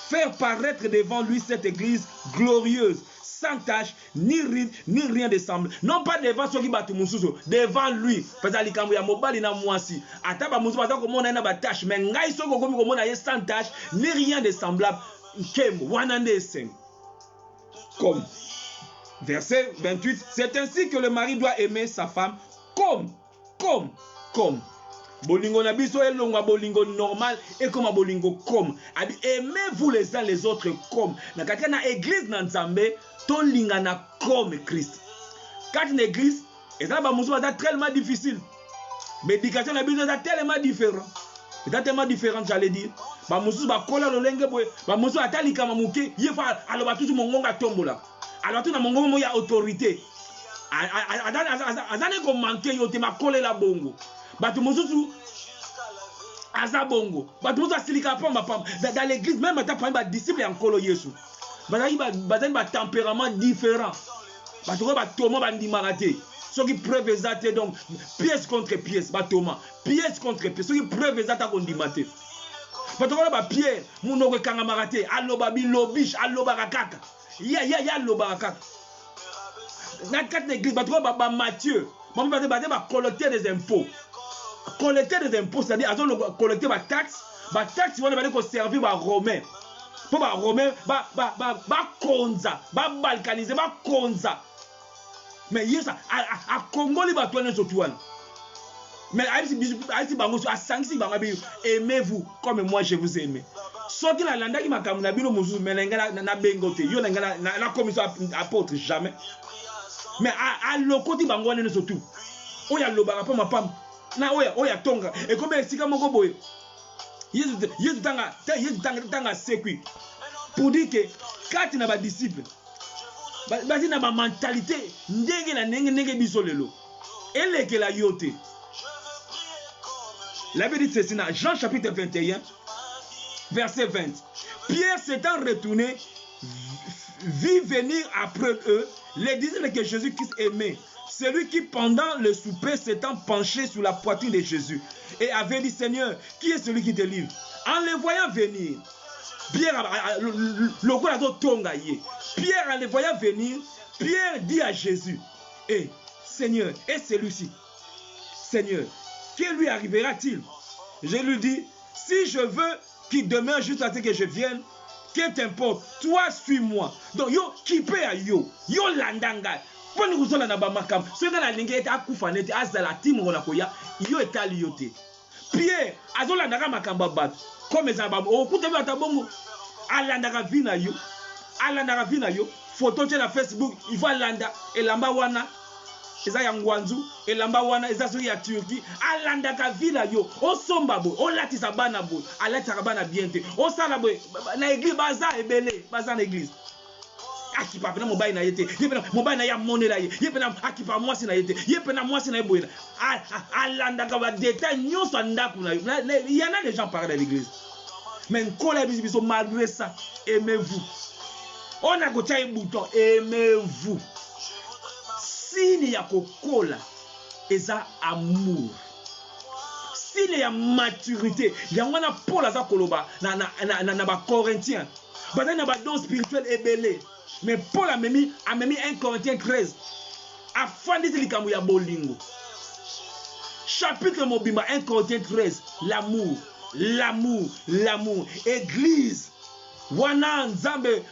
faire paraître devant lui cette église glorieuse, sans tache, ni ride, ni rien de semblable. Non pas devant ceux qui battent Moussouso, devant lui. Parce que les ya mobali na mwasi. Ataba Moussouso, parce que mon na ba tache, mais ngai so ko komi ko mona sans tache, ni rien de semblable. Kem wanande seng. Comme verset 28, c'est ainsi que le mari doit aimer sa femme comme. Bolingo na biso elongwa bolingo normal et comme bolingo comme. Aimez-vous les uns les autres comme. Na kati na église na Nzambe to lingana comme Christ. Quand une église et ça ba musu ba tellement difficile. L'éducation na biso est tellement différent. C'est tellement différent j'allais dire. Ba musu ba kola lolenge boy. Ba musu atalika mamuke yefa aloba tutu mongonga tombola. Alors tout na mongongo mo ya autorité. Azane ko manke yote makole la bongo. Batu mosusu aza bongo. Batu mosusu asilika pamba pamba. Dans l'église même ata pa ba disciple en kolo Yesu. Bazali ba tempérament différent. Batu ko ba toma ba ndimaka te. Ceux qui preuve ezate donc pièce contre pièce ba toma. Pièce contre pièce. Ceux qui preuve ezata ko ndimate. Batu ko ba Pierre munoko kanga marate. Aloba bilobish aloba kaka. Ya aloba kaka. Dans quatre églises batu ko ba Matthieu. Maman ba collecter des impôts. Collecter des impôts, c'est-à-dire collecter ma taxe, ils vont aller servir les Romains. Pour les Romains, konza, balkaniser, konza. Mais ça, à Congo, les batoines sont tout. Mais aimez-vous comme moi je vous aime. Sorti la landa qui m'a kamuna bino musu, mais na bengote, yo na commission apôtre jamais. Mais à l'ocôté bangwane surtout. Oya lobara pa ma femme. Na oya tonga et comme expliquer moko boye yesu tanga sekui pour dire que quand na ba disciple basi na ba mentalité ndenge na ndenge biso lelo eleke la yote. La Bible dit ceci dans Jean chapitre 21 verset 20. Pierre s'étant retourné vit venir après eux les disciples que Jésus-Christ aimait. Celui qui, pendant le souper, s'étant penché sur la poitrine de Jésus et avait dit, Seigneur, qui est celui qui te livre? En les voyant venir, Pierre, en les voyant venir, Pierre dit à Jésus, Seigneur, et celui-ci, Seigneur, que lui arrivera-t-il? Je lui dis, si je veux qu'il demeure jusqu'à ce que je vienne, que t'importe, toi suis-moi. Donc, yo, qui peut à yo landanga. Pour nous na ba makam ce que la lingue est akufa net azala timo na koya yo etali yote Pierre azola ndaka makamba bat comme ça ba okuta ba tabongo alanda vina yo photo sur la Facebook il va landa elamba wana eza ya ngwanzu elamba wana eza so ya Turquie alanda ka vina yo osomba bo olatisa bana bo alataka bana bien te osala bo na église baza ebele baza na église akipa pena mobile na yete yepena mobile na ya monela yepena akipa mwasi na yete yepena mwasi na yeboyena alanda ka ba détail nyonso ndaku na il y en a des gens pareils dans l'église mais nkola biso malgré ça aimez-vous on a gotia bouton aimez-vous signe ya kokola eza amour signe ya maturité yango na Paul aza koloba na ba Corinthiens bana na ba don spirituel ebele. Mais Paul a mis 1 Corinthiens 13. Afin de dire ya bolingo. Chapitre mobimba 1 Corinthiens 13. L'amour. Église. Wana nzambe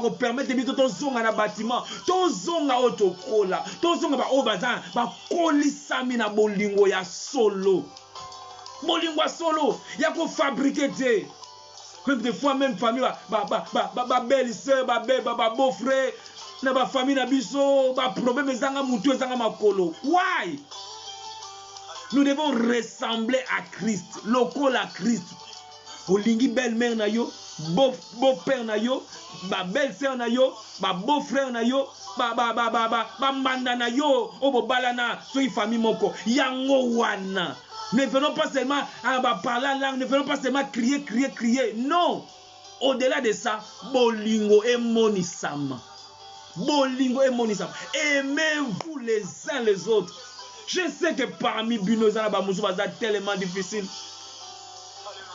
ko permettre biso to zonga na bâtiment, to zonga otokola, to zonga ba obaza ba kolisami na bolingo ya solo. Bolingo ya solo ya ko fabriquer te. Même des fois, même famille, belle-sœur, beau-frère, na famille na biso, problème zanga mutu zanga makolo. Why? Nous devons ressembler à Christ, local à Christ. Olingi belle-mère na yo, beau-père na yo, belle-sœur na yo, beau-frère na yo, manda na yo, balana, so famille moko, yango wana. Ne venons pas seulement parler en langue, ne venons pas seulement crier. Non. Au-delà de ça, bolingo et monisama. Bolingo et monisama. Aimez-vous les uns les autres. Je sais que parmi Binoza, c'est tellement difficile.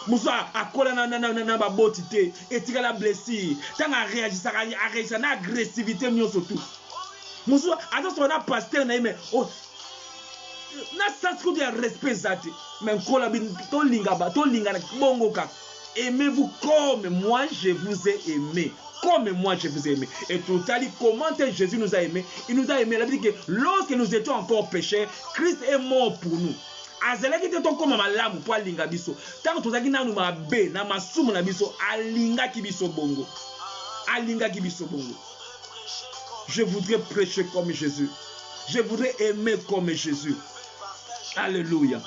Moussa a collé na babotité et tiré la blessure. Tant à réagir, ça a réagi, ça a agressivité mieux surtout. Moussa, attention, on a pasteur na mais oh, na sens que tu as respect zati. Mais kola bin to lingaba, to lingana bongo ka. Aimez-vous comme moi je vous ai aimé. Comme moi je vous ai aimé. Et tout à l'heure, comment Jésus nous a aimé? Il nous a aimé. Il a dit que lorsque nous étions encore pécheurs, Christ est mort pour nous. Azalaki te to koma malamu po alinga biso. Tango tozaki nanu mabe na masumu na biso alinga ki biso bongo. Alinga ki biso bongo. Je voudrais prêcher comme Jésus. Je voudrais aimer comme Jésus. Alléluia.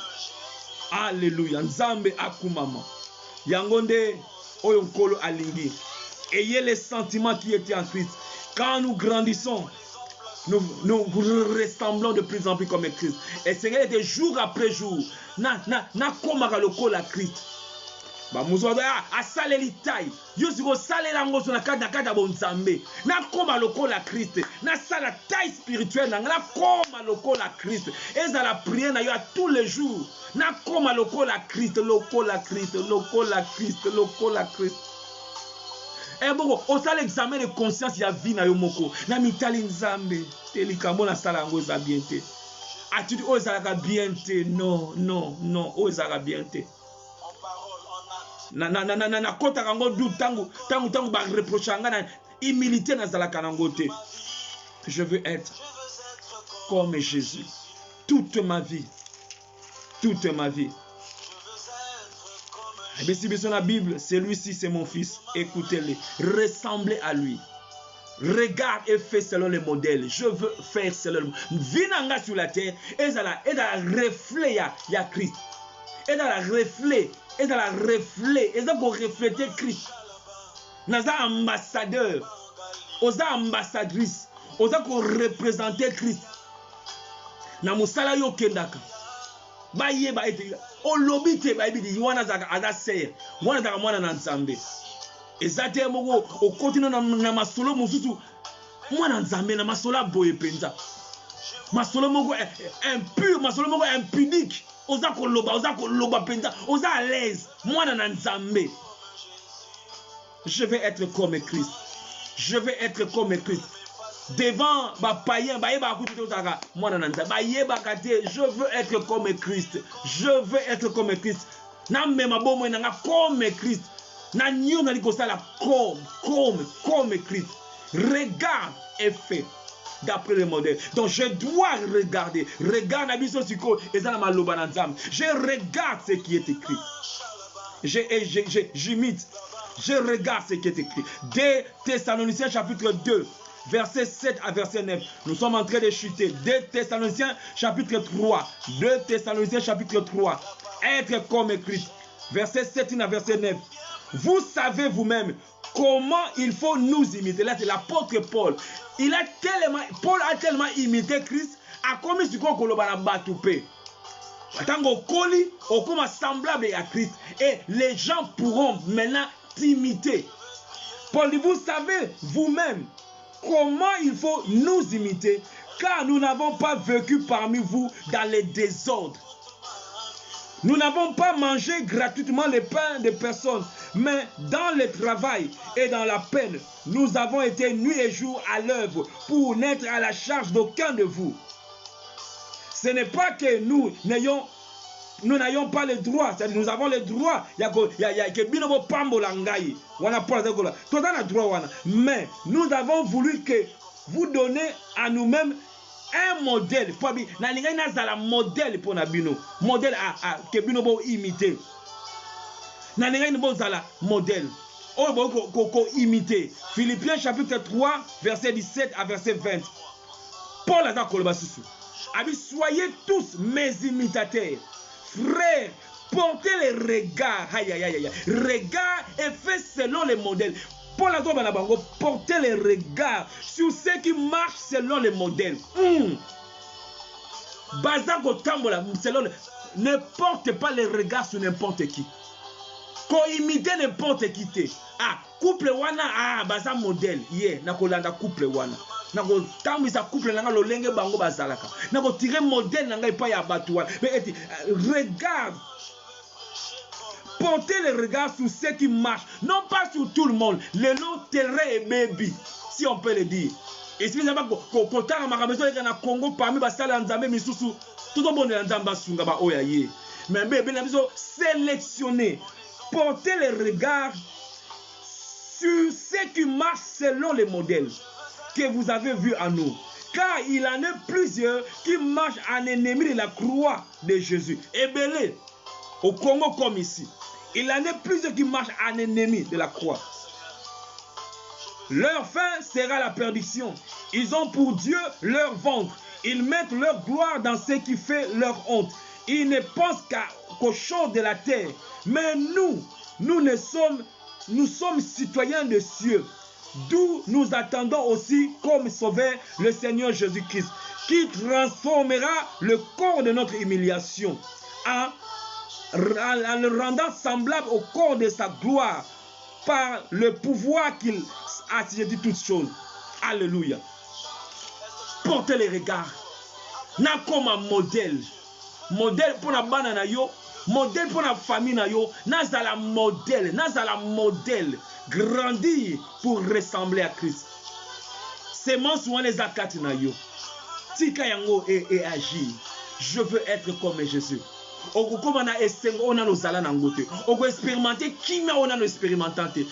Alléluia. Nzambe akumama. Yangonde oyo nkolo alingi. Ayez les sentiments qui étaient en Christ. Quand nous grandissons, nous ressemblons de plus en plus comme Christ. Et Seigneur était jour après jour. Na komaka lokola Christ. Ba muzoda a saleli tai. Yo siko salela ngoso na kata bonzambe. Na koma lokola Christ. Na sala taille spirituelle na koma lokola Christ. Et ça la prière na yo à tous les jours. Na koma lokola Christ, lokola Christ, lokola Christ, lokola Christ. Eh bon, on sait l'examen de conscience ya vie na yo moko. Na mitali nzambe. Telikambo na sala ngo za bien te. Attitude o za ka bien te. Non, non, non, o za ka bien te. Na kota kango du tangu ba reprocher nga na humilité na zala kanango te. Je veux être comme Jésus. Toute ma vie. Toute ma vie. Mais si besoin la Bible, celui-ci c'est mon fils. Écoutez-le. Ressemblez à lui. Regarde et fais selon les modèles. Je veux faire selon le modèle. Vinanga sur la terre. Et dans la reflet, il y a Christ. Et dans la reflet. Et dans la reflet. Et dans pour refléter Christ. Naza ambassadeur. Oza ambassadrice. Oza pour représenter Christ. Na musala yo kendaka. Baye ba ete. Olobite ba ibidi wana zaka azase. Wana zaka mwana na nzambe. Ezate moko o continue na masolo mususu. Mwana nzambe na masolo boye penza. Masolo moko impur, masolo moko impudique. Oza koloba penza. Oza à l'aise. Mwana na nzambe. Je vais être comme Christ. Je vais être comme Christ. Devant ba païen, ba yeba akuti otaka mwana na nzambe. Ba yeba kate, je veux être comme Christ. Je veux être comme Christ. Na mema bomo nanga comme Christ. Na nyo na likosala comme Christ. Regarde et fais d'après le modèle. Donc je dois regarder. Regarde na biso siko ezana maloba na nzambe. Je regarde ce qui est écrit. J'imite. Je regarde ce qui est écrit. 2 Thessaloniciens chapitre 2. Verset 7 à verset 9. Nous sommes en train de chuter. 2 Thessaloniciens chapitre 3. 2 Thessaloniciens chapitre 3. Être comme Christ. Verset 7 à verset 9. Vous savez vous-même comment il faut nous imiter. Là, c'est l'apôtre Paul. Paul a tellement imité Christ. A commis ce qu'on a battu. Tango koli, on commence semblable à Christ. Et les gens pourront maintenant t'imiter. Paul dit, vous savez vous-même comment il faut nous imiter, car nous n'avons pas vécu parmi vous dans les désordres. Nous n'avons pas mangé gratuitement le pain des personnes, mais dans le travail et dans la peine, nous avons été nuit et jour à l'œuvre pour n'être à la charge d'aucun de vous. Ce n'est pas que nous n'ayons pas le droit, c'est-à-dire nous avons le droit. Mais nous avons voulu que vous donnez à nous-mêmes un modèle. Modèle pour Nabino. Modèle que Bino bo imiter. Modèle. Imiter. Philippiens chapitre 3, verset 17 à verset 20. Paul a dit, soyez tous mes imitateurs. Frères, portez les regards. Regards et faites selon les modèles. Paul a dit, portez les regards sur ceux qui marchent selon les modèles. Ne portez pas les regards sur n'importe qui. ko imiter n'importe qui te. Ah, couple wana ah baza modèle. Na kolanda couple wana. Na ko tambisa couple nanga lolenge bango bazalaka. Na ko tirer modèle nanga epa ya batu wana. Mais regarde. Portez le regard sur ceux qui marchent, non pas sur tout le monde. Le long terrain et baby, si on peut le dire. Et si vous avez un magasin na Congo parmi basala nzambe misusu, tout le monde est nzamba sunga ba oyaye. Mais bébé na biso sélectionner, portez le regard sur ceux qui marchent selon les modèles que vous avez vus en nous. Car il en a plusieurs qui marchent en ennemi de la croix de Jésus. Et belé, au Congo comme ici. Il en a plusieurs qui marchent en ennemi de la croix. Leur fin sera la perdition. Ils ont pour Dieu leur ventre. Ils mettent leur gloire dans ce qui fait leur honte. Ils ne pensent qu'aux choses de la terre. Mais nous sommes citoyens de cieux, d'où nous attendons aussi comme sauveur le Seigneur Jésus-Christ, qui transformera le corps de notre humiliation en le rendant semblable au corps de sa gloire par le pouvoir qu'il a assujetti toutes choses. Alléluia. Portez les regards. Na comme un modèle. Modèle pour la bana na yo. Modèle pour la famille na yo. Nazala modèle. Nazala modèle. Grandir pour ressembler à Christ. C'est mon soin les akati na yo. Tika yango et agir. Je veux être comme Jésus. On expérimenter qui m'a on a expérimenté.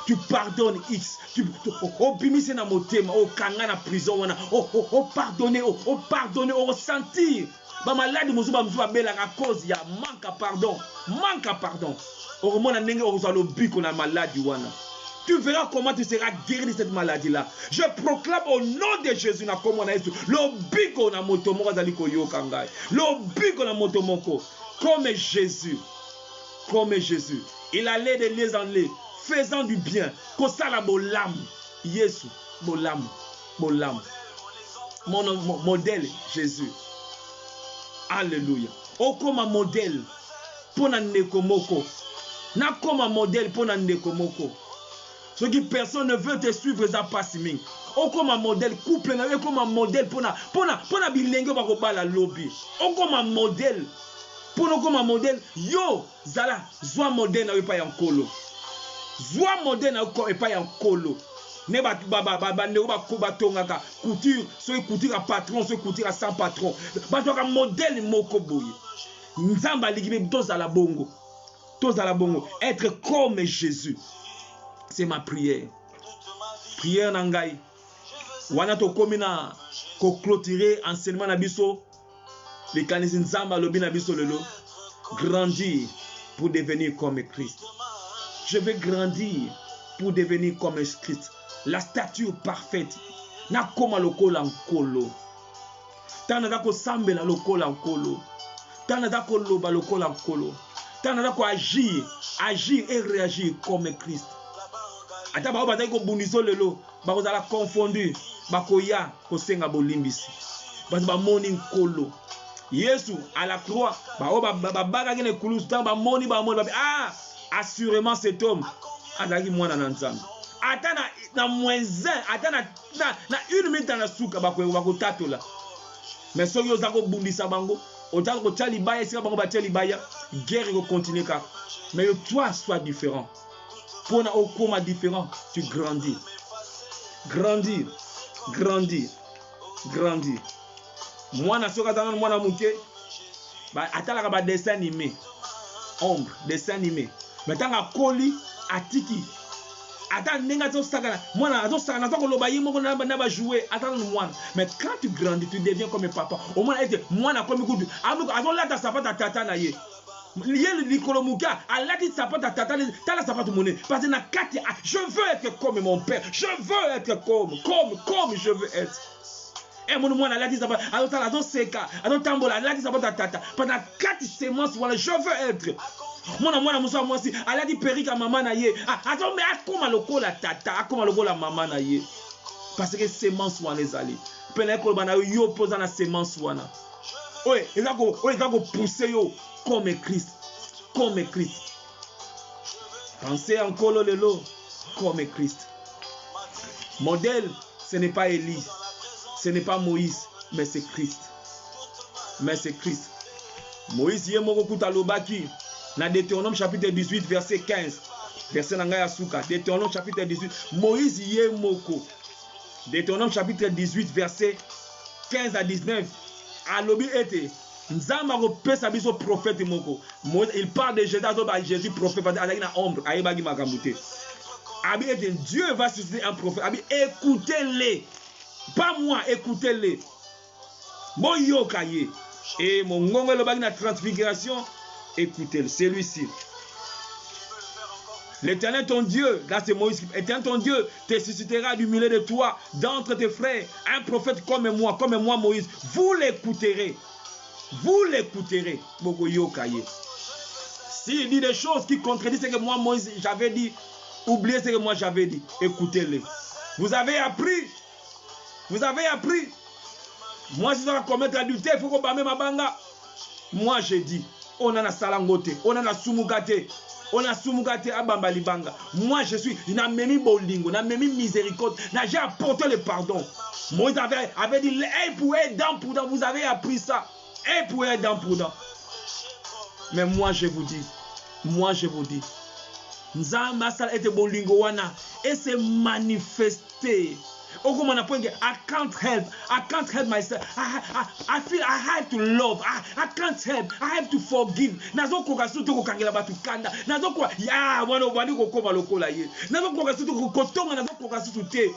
Tu pardonnes X. Tu bimise na motema. Kanga na prison. Pardonner. Pardonner. Ressentir. Ba malade musuba bela à cause ya manque à pardon. Manque à pardon. Oromona nenge ozalo biko na maladie wana. Tu verras comment tu seras guéri de cette maladie-là. Je proclame au nom de Jésus na comme on a dit. L'obiko na motomoko zaliko yo kangai. L'obiko na motomoko. Comme Jésus. Comme Jésus. Il allait de lieux en lieux, faisant du bien. Kosala bolam. Yesu. Bolam. Bolam. Mon modèle, Jésus. Alléluia. Oh, comme un modèle. Pour Nekomoko. Na comme un modèle pour Nekomoko. Ce qui personne ne veut te suivre, ça passe ming. Oh, comme un modèle, couple, comme un modèle pour na bilingue, pour la lobby. Oh, comme un modèle. Pour nous, comme un modèle, yo, zala, zwa modèle na pas en colo. Zwa modèle na pas en colo. Ne ba ne ba tongaka couture, soit couture à patron, soit couture à sans patron. Ba to ka modèle moko boye. Nzamba ligibe toza la bongo. Toza la bongo, être comme Jésus. C'est ma prière. Prière nangai. Wana to komina ko clôturer enseignement na biso. Les canisiens Nzamba lobi na biso lelo. Grandir pour devenir comme Christ. Je veux grandir pour devenir comme Christ. La stature parfaite. Na koma lokola nkolo. Tana ko sambela lokola nkolo. Tana ko loba lokola nkolo. Tana ko agir et réagir comme Christ. Ata ba bazali ko buniso lelo, ba ko zala confondu, ba ko ya ko senga bolimbisi. Ba moni nkolo. Yesu à la croix, ba gene kulus ta ba moni ah assurément cet homme azaki mwana na nzambe. Ata na moins 1, ata na une minute na suka ba ko tatola. Mais soki ozako bundisa bango, otako ko tali baya sika bango ba tali baya, guerre ko continuer ka. Mais toi sois différent. Pour na okoma différent, tu grandis. Grandir. Grandir. Grandir. Mwana soka tana mwana muke ba atalaka ba dessin animé ombre dessin animé mais tanga koli atiki ata nenga to sakana mwana ato sakana to koloba yimo ko na ba jouer ata no mwana mais quand tu grandis tu deviens comme papa au moins être mwana comme kudu ato lata sapata tata na ye lié likolo muka alati sapata tata tala sapata moné parce que na kati je veux être comme mon père, je veux être comme je veux être. Et mon moi la dit ça alors seka alors tambola la dit ça tata pendant 4 semences voilà je veux être moi musa moi si ala dit perika maman na ye attends mais akoma lokola tata akoma lokola maman na ye parce que semence wana ezali pena ko bana yo posa na semence wana oye ezako pousser yo comme Christ Pensez encore lelo comme Christ. Modèle, ce n'est pas Élie, ce n'est pas Moïse, mais c'est Christ. Mais c'est Christ. Moïse yé moko kuta lobaki na Deutéronome chapitre 18 verset 15. Verset nanga suka. Deutéronome chapitre 18. Moïse yé moko. Deutéronome chapitre 18 verset 15 à 19. Alobi ete Nzamba kopesa biso prophète moko. Il parle de Jésus prophète parce qu'il a ombre ayebagi makamute. Abi ete Dieu va susciter un prophète. Abi écoutez-les. Pas moi, écoutez-les. Moyo kaye. Et mon ngongo le bagi na transfiguration, écoutez-le, c'est lui-ci. L'Éternel ton Dieu, là c'est Moïse, l'Éternel ton Dieu te suscitera du milieu de toi, d'entre tes frères, un prophète comme moi Moïse. Vous l'écouterez. Vous l'écouterez. S'il dit des choses qui contredisent ce que moi Moïse j'avais dit, oubliez ce que moi j'avais dit. Écoutez-les. Vous avez appris. Vous avez appris. Moi, si je dois commettre l'adultère, il faut qu'on bame ma banga. Moi, j'ai dit, on a la salangote, on a la sumugate, on a sumugate à bambalibanga. Moi, je suis, il n'a même mis bolingo, il n'a même mis miséricorde, j'ai apporté le pardon. Moïse avait dit, hey, pour être dans prudent, vous avez appris ça. Hey, pour être dans prudent. Mais moi, je vous dis, Nzamba sal était bolingo wana et s'est manifesté. I can't help myself. I feel I have to love. I can't help. I have to forgive. Nazo kokasu to kokangela batu kanda. Nazo ko ya wana wani kokoma lokola ye. Nazo kokasu to kotonga nazo kokasu te.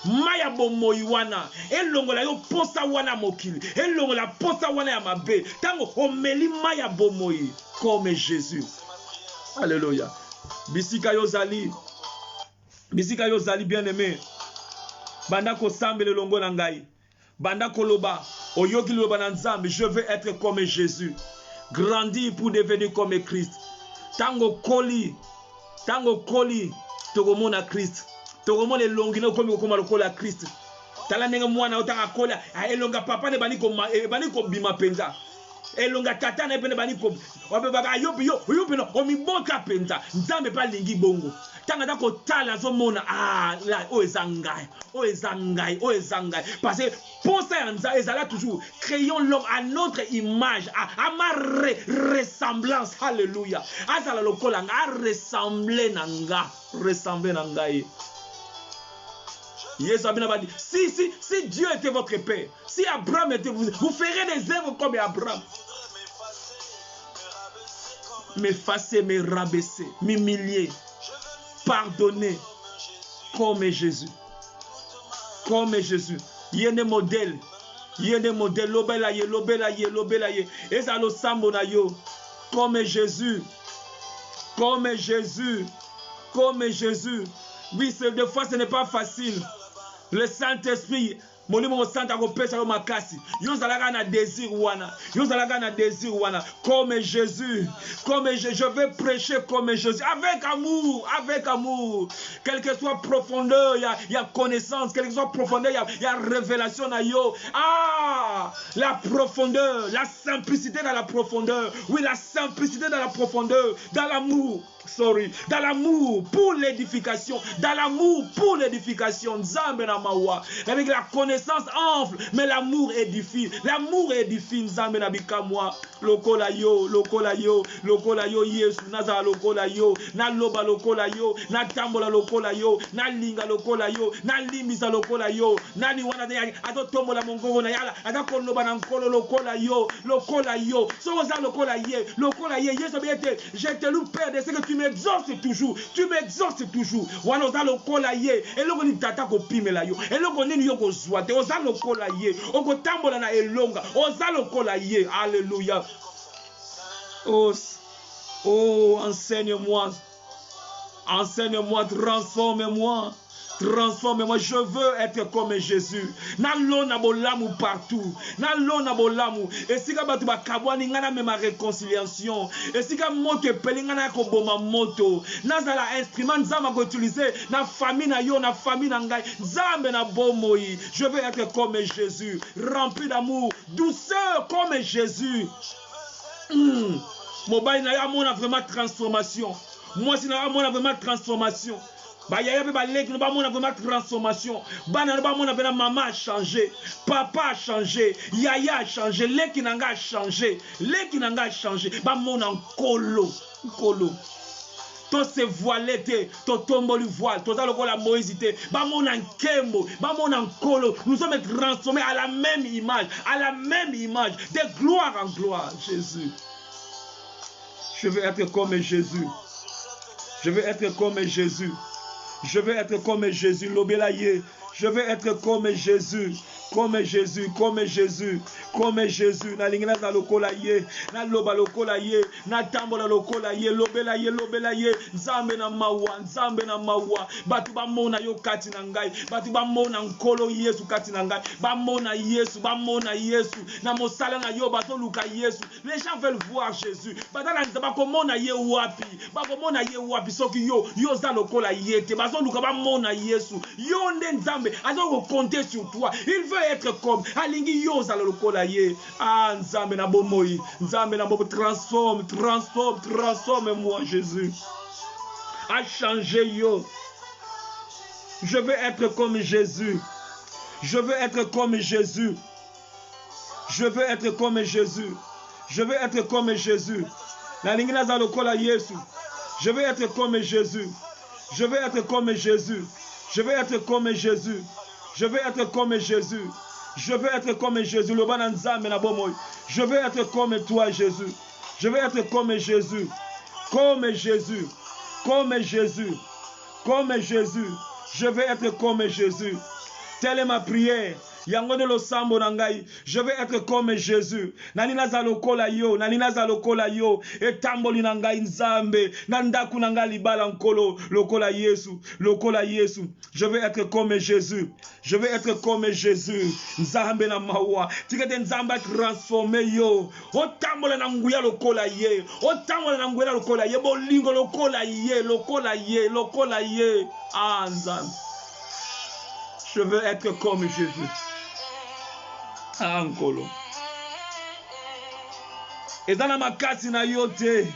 Maya bomoyi wana. Elongola yo posa wana mokili. Elongola posa wana ya mabe. Tango omeli maya bomoyi comme Jésus. Alléluia. Bisika yo zali. Bisika yo zali bien-aimé. Banda ko sambe le longo na ngai. Banda ko loba. Oyoki loba na nzambe. Je veux être comme Jésus. Grandir pour devenir comme Christ. Tango koli. Togomona Christ. Togomona elongino komi kokoma lokola Christ. Tala ndenge mwana otaka kola. Elonga papa ne bani ko bima penza. Elonga tata na pene bani ko. Wabe baba yopi no omibota penza. Nzambe pa lingi bongo. Tanga da ko tala zo mona la o ezangai. Parce que pour ça ezala toujours créons l'homme à notre image, à ma ressemblance. Alléluia. Azala lokola nga ressembler nanga. Si Dieu était votre père, si Abraham était vous ferez des œuvres comme Abraham. M'effacer, me rabaisser, m'humilier, pardonner comme Jésus. Il y a des modèles. Lobela ye. Et ça le sambo na yo. Comme Jésus. Oui, des fois ce n'est pas facile. Le Saint-Esprit, mon numéro Saint Agopé, ça m'a cassé. Yo zalaga na désir wana. Comme Jésus. Je veux prêcher comme Jésus. Avec amour. Quelle que soit profondeur, il y a connaissance. Quelle que soit profondeur, il y a révélation na yo. La profondeur. La simplicité dans la profondeur. Oui, la simplicité dans la profondeur. Dans l'amour. Dans l'amour pour l'édification. Nzambe na mawa. Avec la connaissance enfle, mais l'amour édifie. Nzambe na bikamwa. Lokola yo. Yesu naza lokola yo. Na loba lokola yo. Na tambola lokola yo. Na linga lokola yo. Na limbisa lokola yo. Na ni wana de ato tombola mongongo na yala. Ato koloba na nkolo lokola yo. So za lokola ye. Yesu biete. Je te loue Père de ce que tu m'exauces toujours. Wana za lokola ye. Eloko ni tata ko pimela yo. Eloko nini yo ko zwate. Oza lokola ye. Oko tambola na elonga. Oza lokola ye. Alléluia. Oh, enseigne-moi, transforme-moi. Je veux être comme Jésus. Nalona bolamu partout. Et si ka batu bakabwani ngana me ma réconciliation. Et si ka moto peli ngana ko boma moto. Nazala instrument nzamba ko utiliser na famille na yo, na famille na ngai. Nzambe na bomoi. Je veux être comme Jésus, rempli d'amour, douceur comme Jésus. Mobile na ya mona vraiment transformation. Moi, si on a vraiment transformation. Yaya pe balek no ba mona vraiment transformation. Bana no ba mona vraiment maman a changé, papa a changé, yaya a changé, leki nanga a changé, leki nanga a changé. Ba mona nkolo. To se voilé te, to tombo le voile, to zalo la Moïse te, ba mona nkembo, ba mona nkolo. Nous sommes transformés à la même image, de gloire en gloire, Jésus. Je veux être comme Jésus. Je veux être comme Jésus. Je veux être comme Jésus, l'obélaye. Je veux être comme Jésus. Comme Jésus, comme Jésus, comme Jésus. Na lingina za lokola ye, na loba lokola ye, na tambola lokola ye, lobela ye, nzambe na mawa, batu ba mona yo kati na ngai, batu ba mona nkolo Yesu kati na ngai, ba mona Yesu, na mosala na yo bato luka Yesu. Les gens veulent voir Jésus. Badala nzaba ko mona ye wapi, ba ko mona ye wapi soki yo za lokola ye te, bazo luka ba mona Yesu. Yo nde nzambe, azo ko compter sur toi. Il veut être comme alingi yoza lokola ye. Ah nzambe na bomoi, nzambe na bomo, transforme moi Jésus. A changer yo. Je veux être comme Jésus. Je veux être comme Jésus. Je veux être comme Jésus. Je veux être comme Jésus. Na lingina za lokola Yesu. Je veux être comme Jésus. Je veux être comme Jésus. Je veux être comme Jésus. Je veux être comme Jésus. Je veux être comme Jésus. Le ban nzambe na bomoy. Je veux être comme toi Jésus. Je veux être comme Jésus. Comme Jésus. Comme Jésus. Comme Jésus. Je veux être comme Jésus. Telle est ma prière. Yango lo sambo nangai. Je veux être comme Jésus. Nanina za lokola yo. Etamboli nangai nzambe. Nandaku nangai libala nkolo. Lokola Yesu. Je veux être comme Jésus. Je veux être comme Jésus. Nzambe na mawa. Tikete nzamba transformé yo. Otambola nanguya lokola ye. Bolingo lokola ye. Ah nzambe. Je veux être comme Jésus. Ankolo. Ezana makasi na yote.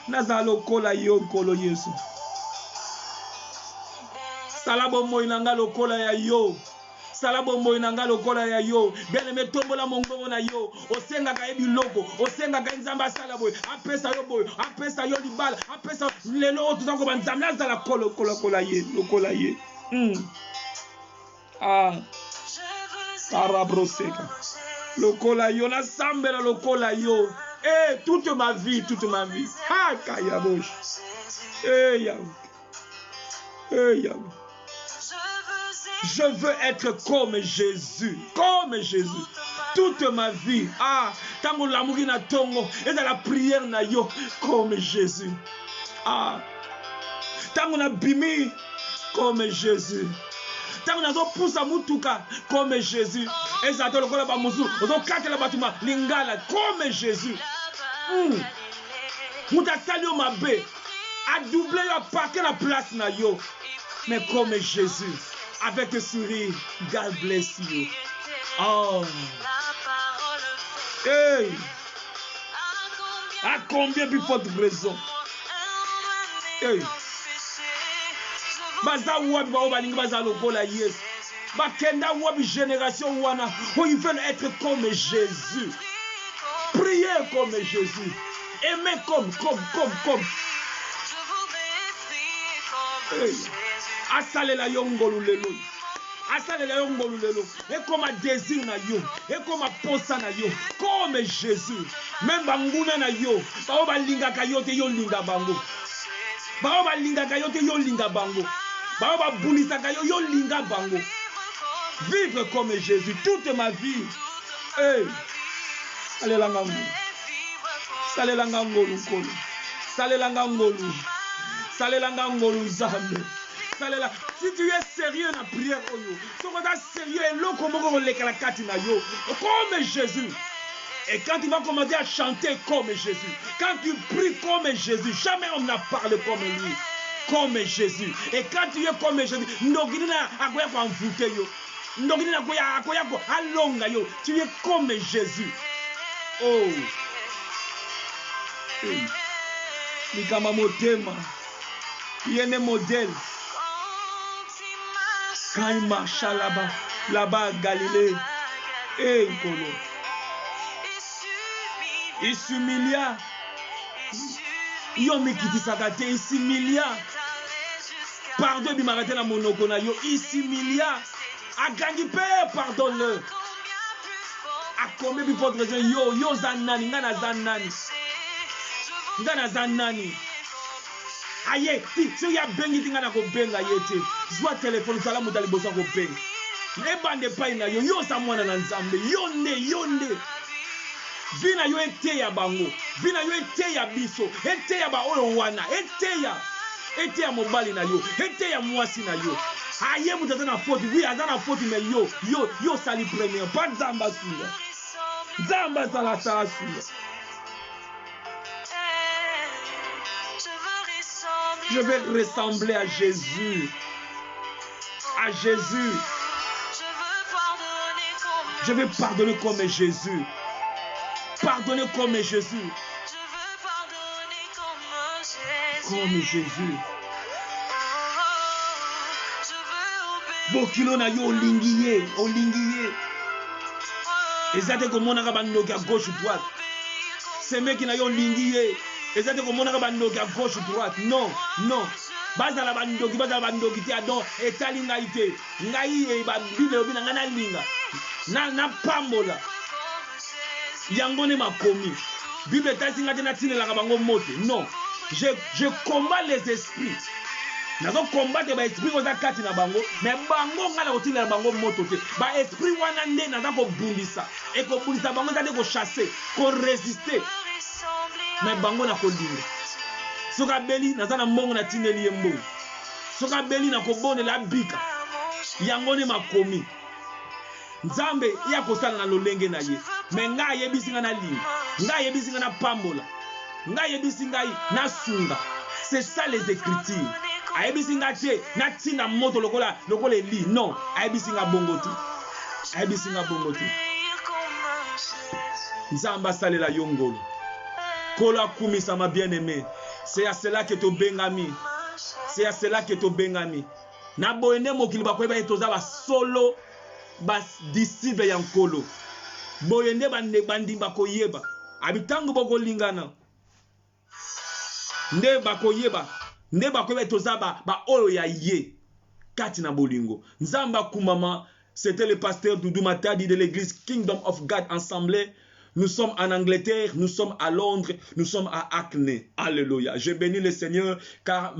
Naza lokola yo nkolo Yesu. Salabo mo inanga lokola ya yo. Bien-aimé tombola mongongo na yo. Osenga ka ebiloko, osenga ka nzamba salabo. Apesa yo boyo, apesa yo libala, apesa lelo tuzango banzamla za la lokola ye. Ah. Parabroseka. Lokola yo na sambela lokola yo. Toute ma vie. Ah kayabosh. Yahweh. Je veux être comme Jésus. Toute ma vie. Ah, tango l'amour na tongo et dans la prière na yo comme Jésus. Ah. Tango na bimi comme Jésus. Tango na zo poussa mutuka comme Jésus. Et ça te lokola ba musu, zo katela batuma lingala comme Jésus. Muta salio mabe. A doublé yo, a parqué la place na yo. Mais comme Jésus. Avec le sourire, God bless you. Oh. Hey. À combien plus forte raison? Hey. Baza wabi ba obalingi baza lokola Yesu. Bakenda wabi génération wana. Oh, ils veulent être comme Jésus. Priez comme Jésus. Aimer comme. Hey. Asalela yongolu lelo. Et comme un désir na yo, et comme un posa na yo, comme Jésus. Même banguna na yo, baoba linga kayote yo linga bango. Baoba linga kayote yo linga bango. Baoba bunisa kayo yo linga bango. Vivre comme Jésus toute ma vie. Hey. Salelanga ngolu zambe. Si tu es sérieux dans la prière, si tu es sérieux, comme Jésus. Et quand tu vas commencer à chanter comme Jésus, quand tu pries comme Jésus, jamais on n'a parlé comme lui. Comme Jésus. Et quand tu es comme Jésus, tu es comme Jésus. Oh. Likama motema. Yene modèle. Quand il marche là-bas à Galilée. Et Nkolo. Il s'humilia. Yo mekiti sakate, il s'humilia. Pardon, bimarate na monoko na yo, il s'humilia. A gangi pe, pardonne-le. A combien de fois yo zanani, ngana zanani. Ngana zanani. Aye, si ya bengi tingana ko benga yete. Zwa téléphone sala mutali bosa ko benga. Ebande pa ina yo sa mwana na nzambe. Yonde. Vina yo eteya bango. Vina yo eteya biso. Eteya ba oyo wana. Eteya mobali na yo. Eteya mwasi na yo. Aye mutata na faute. Oui, azana faute mais yo sali premier. Pas zamba suya. Zamba sala suya. Je vais ressembler à Jésus. À Jésus. Je vais pardonner comme Jésus. Pardonner comme Jésus. Comme Jésus. Bokilo na yo olingiye. Ezate komonaka bandoki à gauche droite. C'est mec qui na yo olingiye. Ezate komonaka bandoki à gauche droite. Non. Bazala bandoki ti adon etali ngai te. Ngai e ba bibelo bina ngana linga. Na pambola. Yangone makomi. Bible tasi ngate na tine la bango mote. Non. Je combats les esprits. Nazo combattre ba esprit oza kati na bango, mais bango ngala ko tine la bango moto te. Ba esprit wana nde naza ko bundisa. E ko bundisa bango za de ko chasser, ko résister. Mais bango na ko linga. Soka beli naza na mbongo na tine li mbo. Soka beli na ko bone la bika. Yangone makomi. Nzambe ya kosala na lolenge na ye. Mais nga yebisi nga na linga. Nga yebisi nga na pambola. Nga yebisi ngai na sunga. C'est ça les écritures. Ayebisi nga te na tina moto lokola li. Non, ayebisi nga bongoti. Ayebisi nga bongoti. Nzamba salela yongolo. Kola kumisa ma bien-aimé. C'est à cela que to bengami. C'est à cela que to bengami. Na boyende mokili bakoyeba etoza ba solo ba disciple ya nkolo. Boyende bandimba koyeba. Abitangu boko lingana. Nde bakoyeba. Nde bakoyeba etoza ba oyo ya ye. Kati na bolingo. Nzamba kumama, c'était le pasteur Doudou Matadi de l'église Kingdom of God Assemblée. Nous sommes en Angleterre, nous sommes à Londres, nous sommes à Hackney. Alléluia. Je bénis le Seigneur car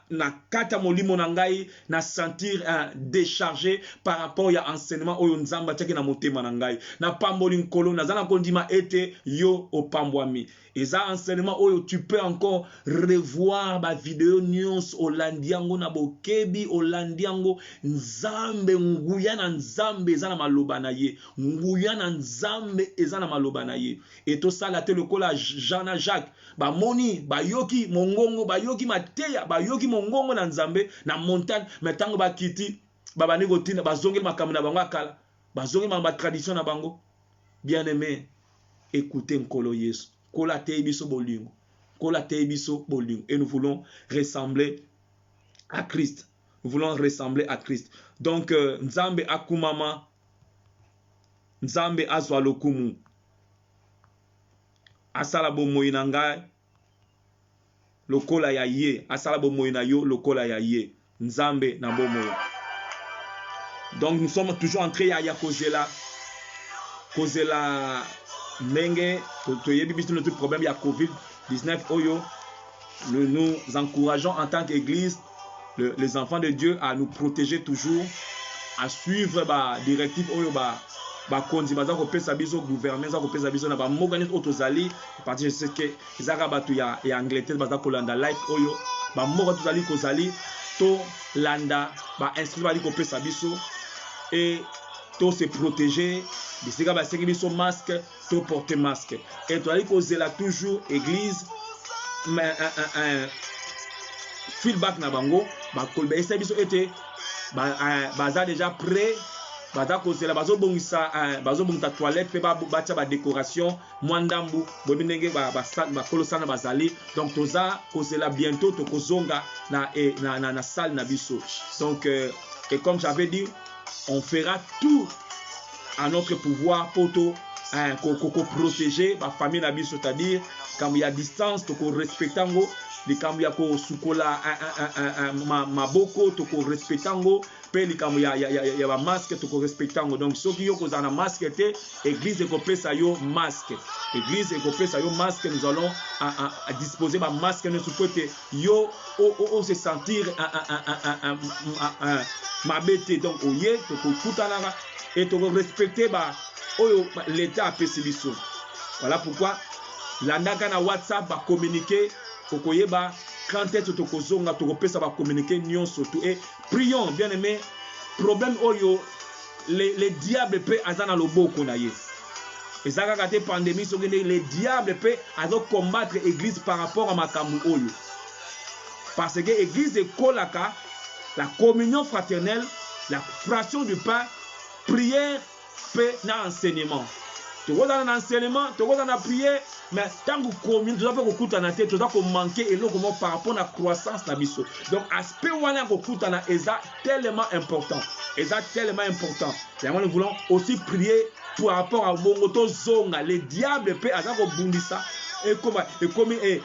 na kata molimo nangai na sentir déchargé par rapport à enseignement oyo nzamba teke na motema nangai. Na pamboli nkolo na zana kondima ete yo opambwami. Et ça enseignement oyo tu peux encore revoir ma vidéo news Olandiango na bokebi Olandiango nzambe nguyana nzambe ezana maloba na ye. Nguyana nzambe ezana maloba na ye. Et tout ça la te lokola Jana Jacques ba moni ba yoki mongongo ba yoki mateya ba yoki mongongo na nzambe na montagne metango ba kiti ba baniko tina ba zongeli makambo na bango akala ba zongeli ma tradition na bango. Bien-aimé, écoutez nkolo Yesu. Kola teibiso bolingo. Kola teibiso bolingo. Et nous voulons ressembler à Christ. Nous voulons ressembler à Christ. Donc nzambe akumama nzambe azwa lokumu. Asala bomoi na ngai lokola ya ye. Asala bomoi na yo lokola ya ye. Nzambe na bomoi. Donc nous sommes toujours en train ya kozela Menge, notre problème, il y a Covid-19. Nous nous encourageons en tant qu'église, les enfants de Dieu, à nous protéger toujours, à suivre les directives. Bakonzi baza ko pesa biso gouvernement za ko pesa biso na ba moganit otozali parce que je sais que ezaka batu ya Angleterre baza ko landa life oyo ba moga tozali kozali to landa ba inscrit bali ko pesa biso et to se protéger bisika ba seki biso masque to porter masque et to ali kozela toujours église mais feedback na bango ba kolba esa biso ete baza déjà prêt baza kozela bazobongisa bazobongisa toilette pe batia ba décoration mwandambu bobi ndenge bakolosana bazali. Donc toza kozela bientôt tokozonga na salle na biso. Donc et comme j'avais dit, on fera tout à notre pouvoir pour protéger ma famille na biso, c'est-à-dire quand il y a distance to respectango, les quand il y a ko sukola maboko to respectango, pe les quand il y a ba masque to respectango. Donc ceux qui yo ko na masque te église ko pesa yo masque, église ko pesa yo masque, nous allons à disposer ba masque ne supporter yo o se sentir ma bête. Donc oye to ko kutanaka et to respecter l'état a pésibiso. Voilà pourquoi l'andaka na WhatsApp va communiquer kokoyeba quand est-ce que tokozonga tokopesa va communiquer nyon surtout et prions bien aimé. Problème oyo les diables peut azana loboko na ye. Ezaka kate pandémie so les diables peut azo combattre église par rapport à makambu oyo. Parce que église de kolaka la communion fraternelle, la fraction du pain, prière na enseignement. Tu vois dans l'enseignement, tu vois dans la prière, mais tant que commune, tu dois faire beaucoup en tête, tu dois manquer et l'autre par rapport à la croissance na biso. Donc aspect wana ko na eza tellement important. Eza tellement important. Et nous voulons aussi prier pour rapport à bongoto zonga. Les diables peut azako bundisa. Et comme il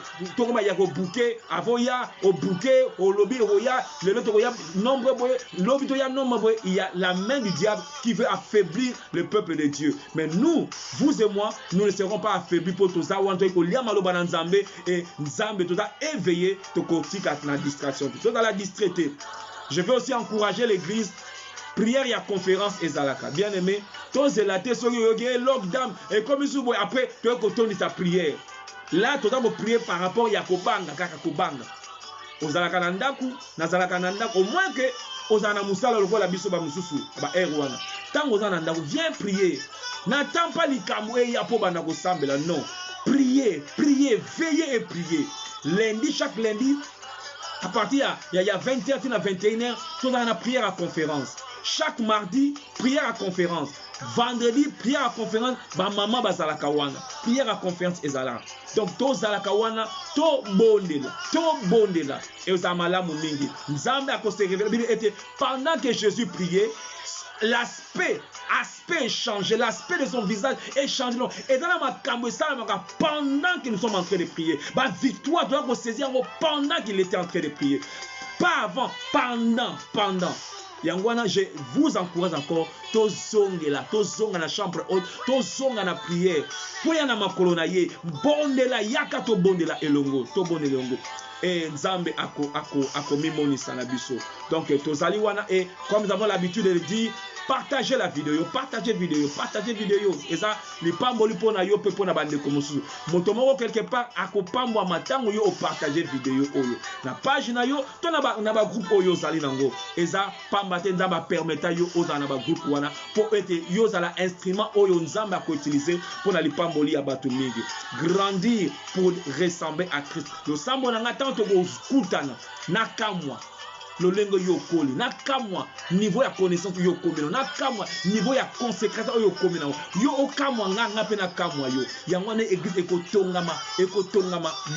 y a au bouquet, avant il y a au bouquet, au lobby, il y a le nombre nombre, il y a la main du diable qui veut affaiblir le peuple de Dieu. Mais nous, vous et moi, nous ne serons pas affaiblis pour tout ça. Et Nzambe tout ça éveillé to kotika na distraction. Tout dans la distraité. Je veux aussi encourager l'église. Prière et conférence ezalaka. Bien aimé, tous zelaté so yoge lockdown et comme ils après tu as sa prière. Là, tu dois prier par rapport à Yakobanga, Kakakobanga. Ozalaka nandaku, nazalaka nandaku. Au moins que Ozana Moussala lokola biso ba mususu, ba erwana. Tant Ozana nandaku, viens prier. N'attends pas likamwe yapo banako sambela, non. Priez, priez, veillez et priez. Lundi, chaque lundi, à partir il y a 20h à 21h, tu as une prière à conférence. Chaque mardi, prière à conférence. Vendredi, prière à conférence. Ba maman bazalaka wana. Prière à conférence ezala. Donc to zalaka wana, to bondela. Et ozamala mumingi. Nzambe a se révéler pendant que Jésus priait, l'aspect changé, l'aspect de son visage est changé. Et dans la makambo pendant que nous sommes en train de prier, ma victoire doit se saisir pendant qu'il était en train de prier. Pas avant, pendant. Yangwana, je vous encourage encore, tozonga na chambre haute, tozonga na prière. Poya na makolona ye, bondela yaka to bondela elongo, to bondela elongo. Et Nzambe ako mimonisa na biso. Donc tozali wana et comme nous avons l'habitude de le dire, partagez la vidéo, partagez vidéo. Et ça, les pamboli pona yo pe pona bande komosu. Motomoko quelque part akopambo matango yo partager vidéo oyo. Na page na yo, to na ba groupe oyo zali nango. Et ça, pambate nzamba permettre yo oza na ba groupe wana pour être yo za la instrument oyo nzamba ko utiliser pour na lipamboli ya batu mingi. Grandir pour ressembler à Christ. Le sambo na ngata to go skutana na kamwa. Lolengo yokoli na kamwa niveau ya connaissance yokomela na kamwa niveau ya consécration yokomela yo okamwa nganga pe na kamwa yo yango na église ekotongama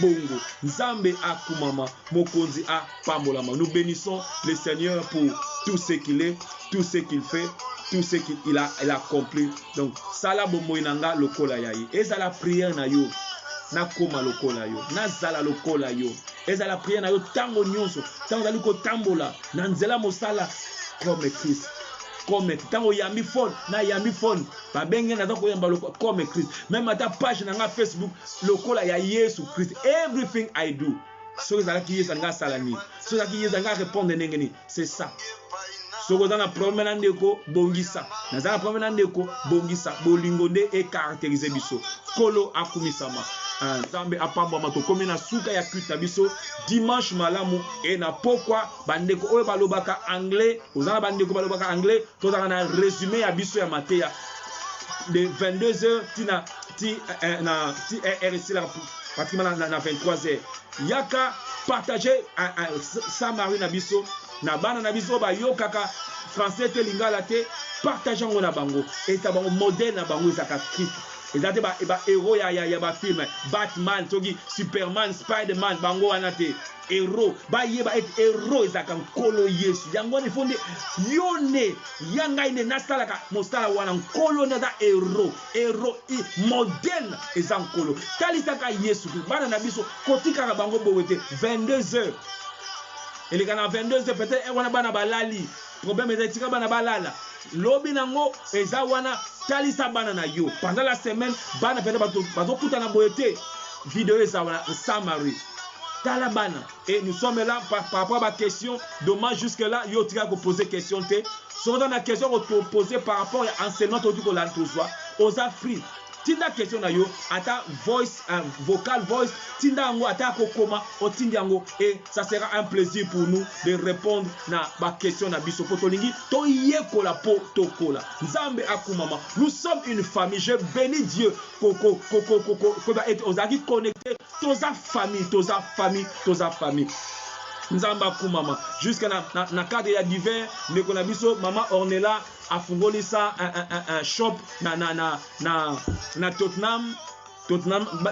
bongo Nzambe akumama mokonzi a pambolama. Nous bénissons le Seigneur pour tout ce qu'il est, tout ce qu'il fait, tout ce qu'il a accompli. Donc sala bomoinanga lokola yayi eza la prière na yo na koma lokola yo na zala lokola yo eza la prière na yo tango nyonso tango dali ko tambola na nzela mosala comme Christ, comme tango yambi phone na yambi phone ba benge na ko yamba lokola comme Christ. Même ata page na nga Facebook lokola ya Yesu Christ. Everything I do so ezala ki Yesu nga salani so ezala ki Yesu nga répondre ndengeni, c'est ça. Soko za na problème na ndeko bongisa na za na problème na ndeko bongisa bolingo nde e caractériser biso kolo akumisama. Nzambe apamba matokomi na suka ya kuta biso dimanche malamu et na pourquoi bandeko oyo balobaka anglais ozana bandeko balobaka anglais tozaka na résumé ya biso ya mateya de 22h ti RSC la pratiquement na 23h yaka partager Samari na biso na bana na biso ba yokaka français te lingala te partage ngo na bango et ça bango modèle na bango ezaka Christ ezate ba héros ya ba film Batman soki Superman Spider-Man bango wana te héros ba yeba être héros ezaka nkolo Yesu yango il faut yone yanga ine nasalaka mosala wana nkolo na héros modèle eza nkolo talisaka Yesu bana na biso kotika bango boete 22h et les gars 22h peut-être wana bana balali problème etika bana balala lobi nango eza wana talisa bana na yo pendant la semaine bana peut-être bato kutana boete vidéo eza wana summary Talabana. Et nous sommes là par rapport à ma question. Dommage jusque-là, il y a aussi poser question. Sur la question qu'on poser par rapport à l'enseignement aux Afriques. Tinda question na yo ata voice vocal voice tinda ngo ata kokoma o tindiango et ça sera un plaisir pour nous de répondre na ba question na biso potolingi to yekola po tokola nzambe akumama. Nous sommes une famille, je bénis Dieu koko ba être ozaki connecté toza famille nzamba kumama jusqu'à na cadre ya divers ndeko na biso mama Ornella afungolisa un shop na Tottenham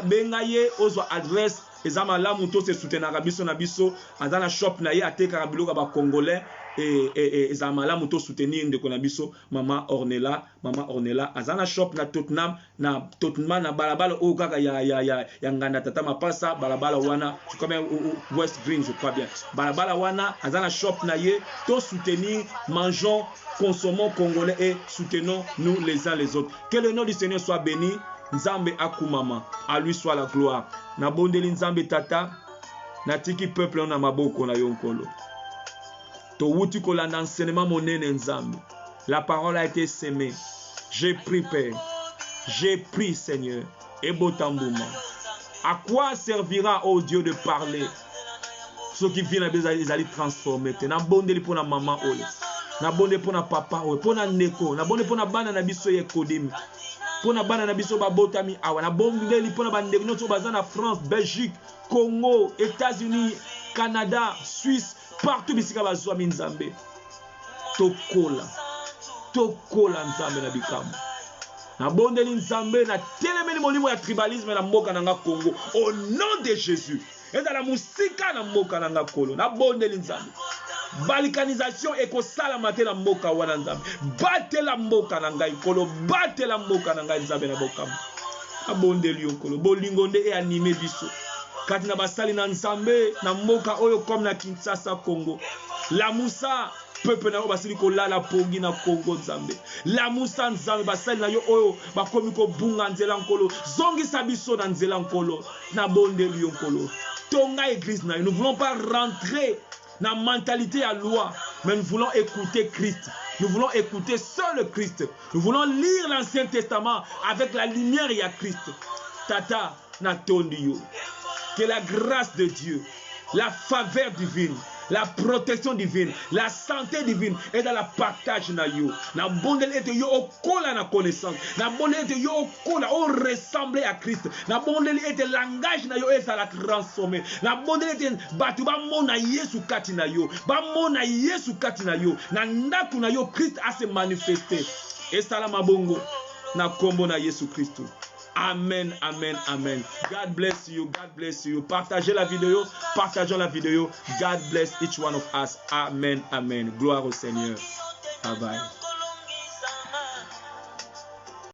bengaye ozo adresse ezama la muto se soutenaka biso na biso azana shop na ye ateka biloko ba congolais et ezama la muto soutenir ndeko na biso mama Ornella azana shop na Tottenham na balabala o kaka ya nganda tata mapasa balabala wana je crois bien West Green je crois bien balabala wana azana shop na ye to soutenir mangeons consommons congolais et soutenons nous les uns les autres. Que le nom du Seigneur soit béni. Nzambe akumama, à lui soit la gloire. Na bondeli nzambe tata, na tiki peuple na maboko na yonkolo. To wuti kola na enseignement monene nzambe. La parole a été sémée. J'ai pris Père. J'ai pris Seigneur. Et botambouma. À quoi servira au Dieu de parler? Ceux qui viennent ils allaient transformer. Na bondeli pour na maman ole. Na bondeli pour na papa ole. Pour na neko. Na bondeli pour na bana na biso ye kodim. Pona bana na biso babotami awa na bondeli pona bandeko nyonso baza na France, Belgique, Congo, États-Unis, Canada, Suisse, partout bisika bazwa nzambe. Tokola nzambe na bikamu. Na bondeli nzambe na telemeli molimo ya tribalisme na mboka nanga Congo au nom de Jésus. Eza la musika na mboka nanga kolo na bondeli nzambe. Balkanisation ekosala mate na mboka wana nzambe. Bate la mboka na ngai kolo, bate la mboka na ngai nzambe na bokamu. Abondeli yokolo, bolingonde e anime biso. Kati na basali na nzambe na mboka oyo comme na Kinshasa Congo. La Moussa peuple na yo basili kolala pongi na Congo nzambe. La Moussa nzambe basali na yo oyo bakomi ko bunga nzela nkolo. Zongisa biso na nzela nkolo na bondeli yokolo. Tonga église na yo, nous ne voulons pas rentrer dans la mentalité à loi, mais nous voulons écouter Christ. Nous voulons écouter seul Christ. Nous voulons lire l'Ancien Testament avec la lumière et à Christ. Tata Natondio. Que la grâce de Dieu, la faveur divine, la protection divine, la santé divine est dans la partage na yo. Na bondel ete yo okola na connaissance. Na bondel ete yo okola o ressembler à Christ. Na bondel ete langage na yo et ça la transformer. Na bondel ete batu ba mona Yesu kati na yo. Ba mona Yesu kati na yo. Na ndaku na yo Christ a se manifester. Et ça la mabongo na kombo na Yesu Christ. Amen, amen, amen. God bless you, God bless you. Partagez la vidéo, partageons la vidéo. God bless each one of us. Amen, amen. Gloire au Seigneur. Bye bye.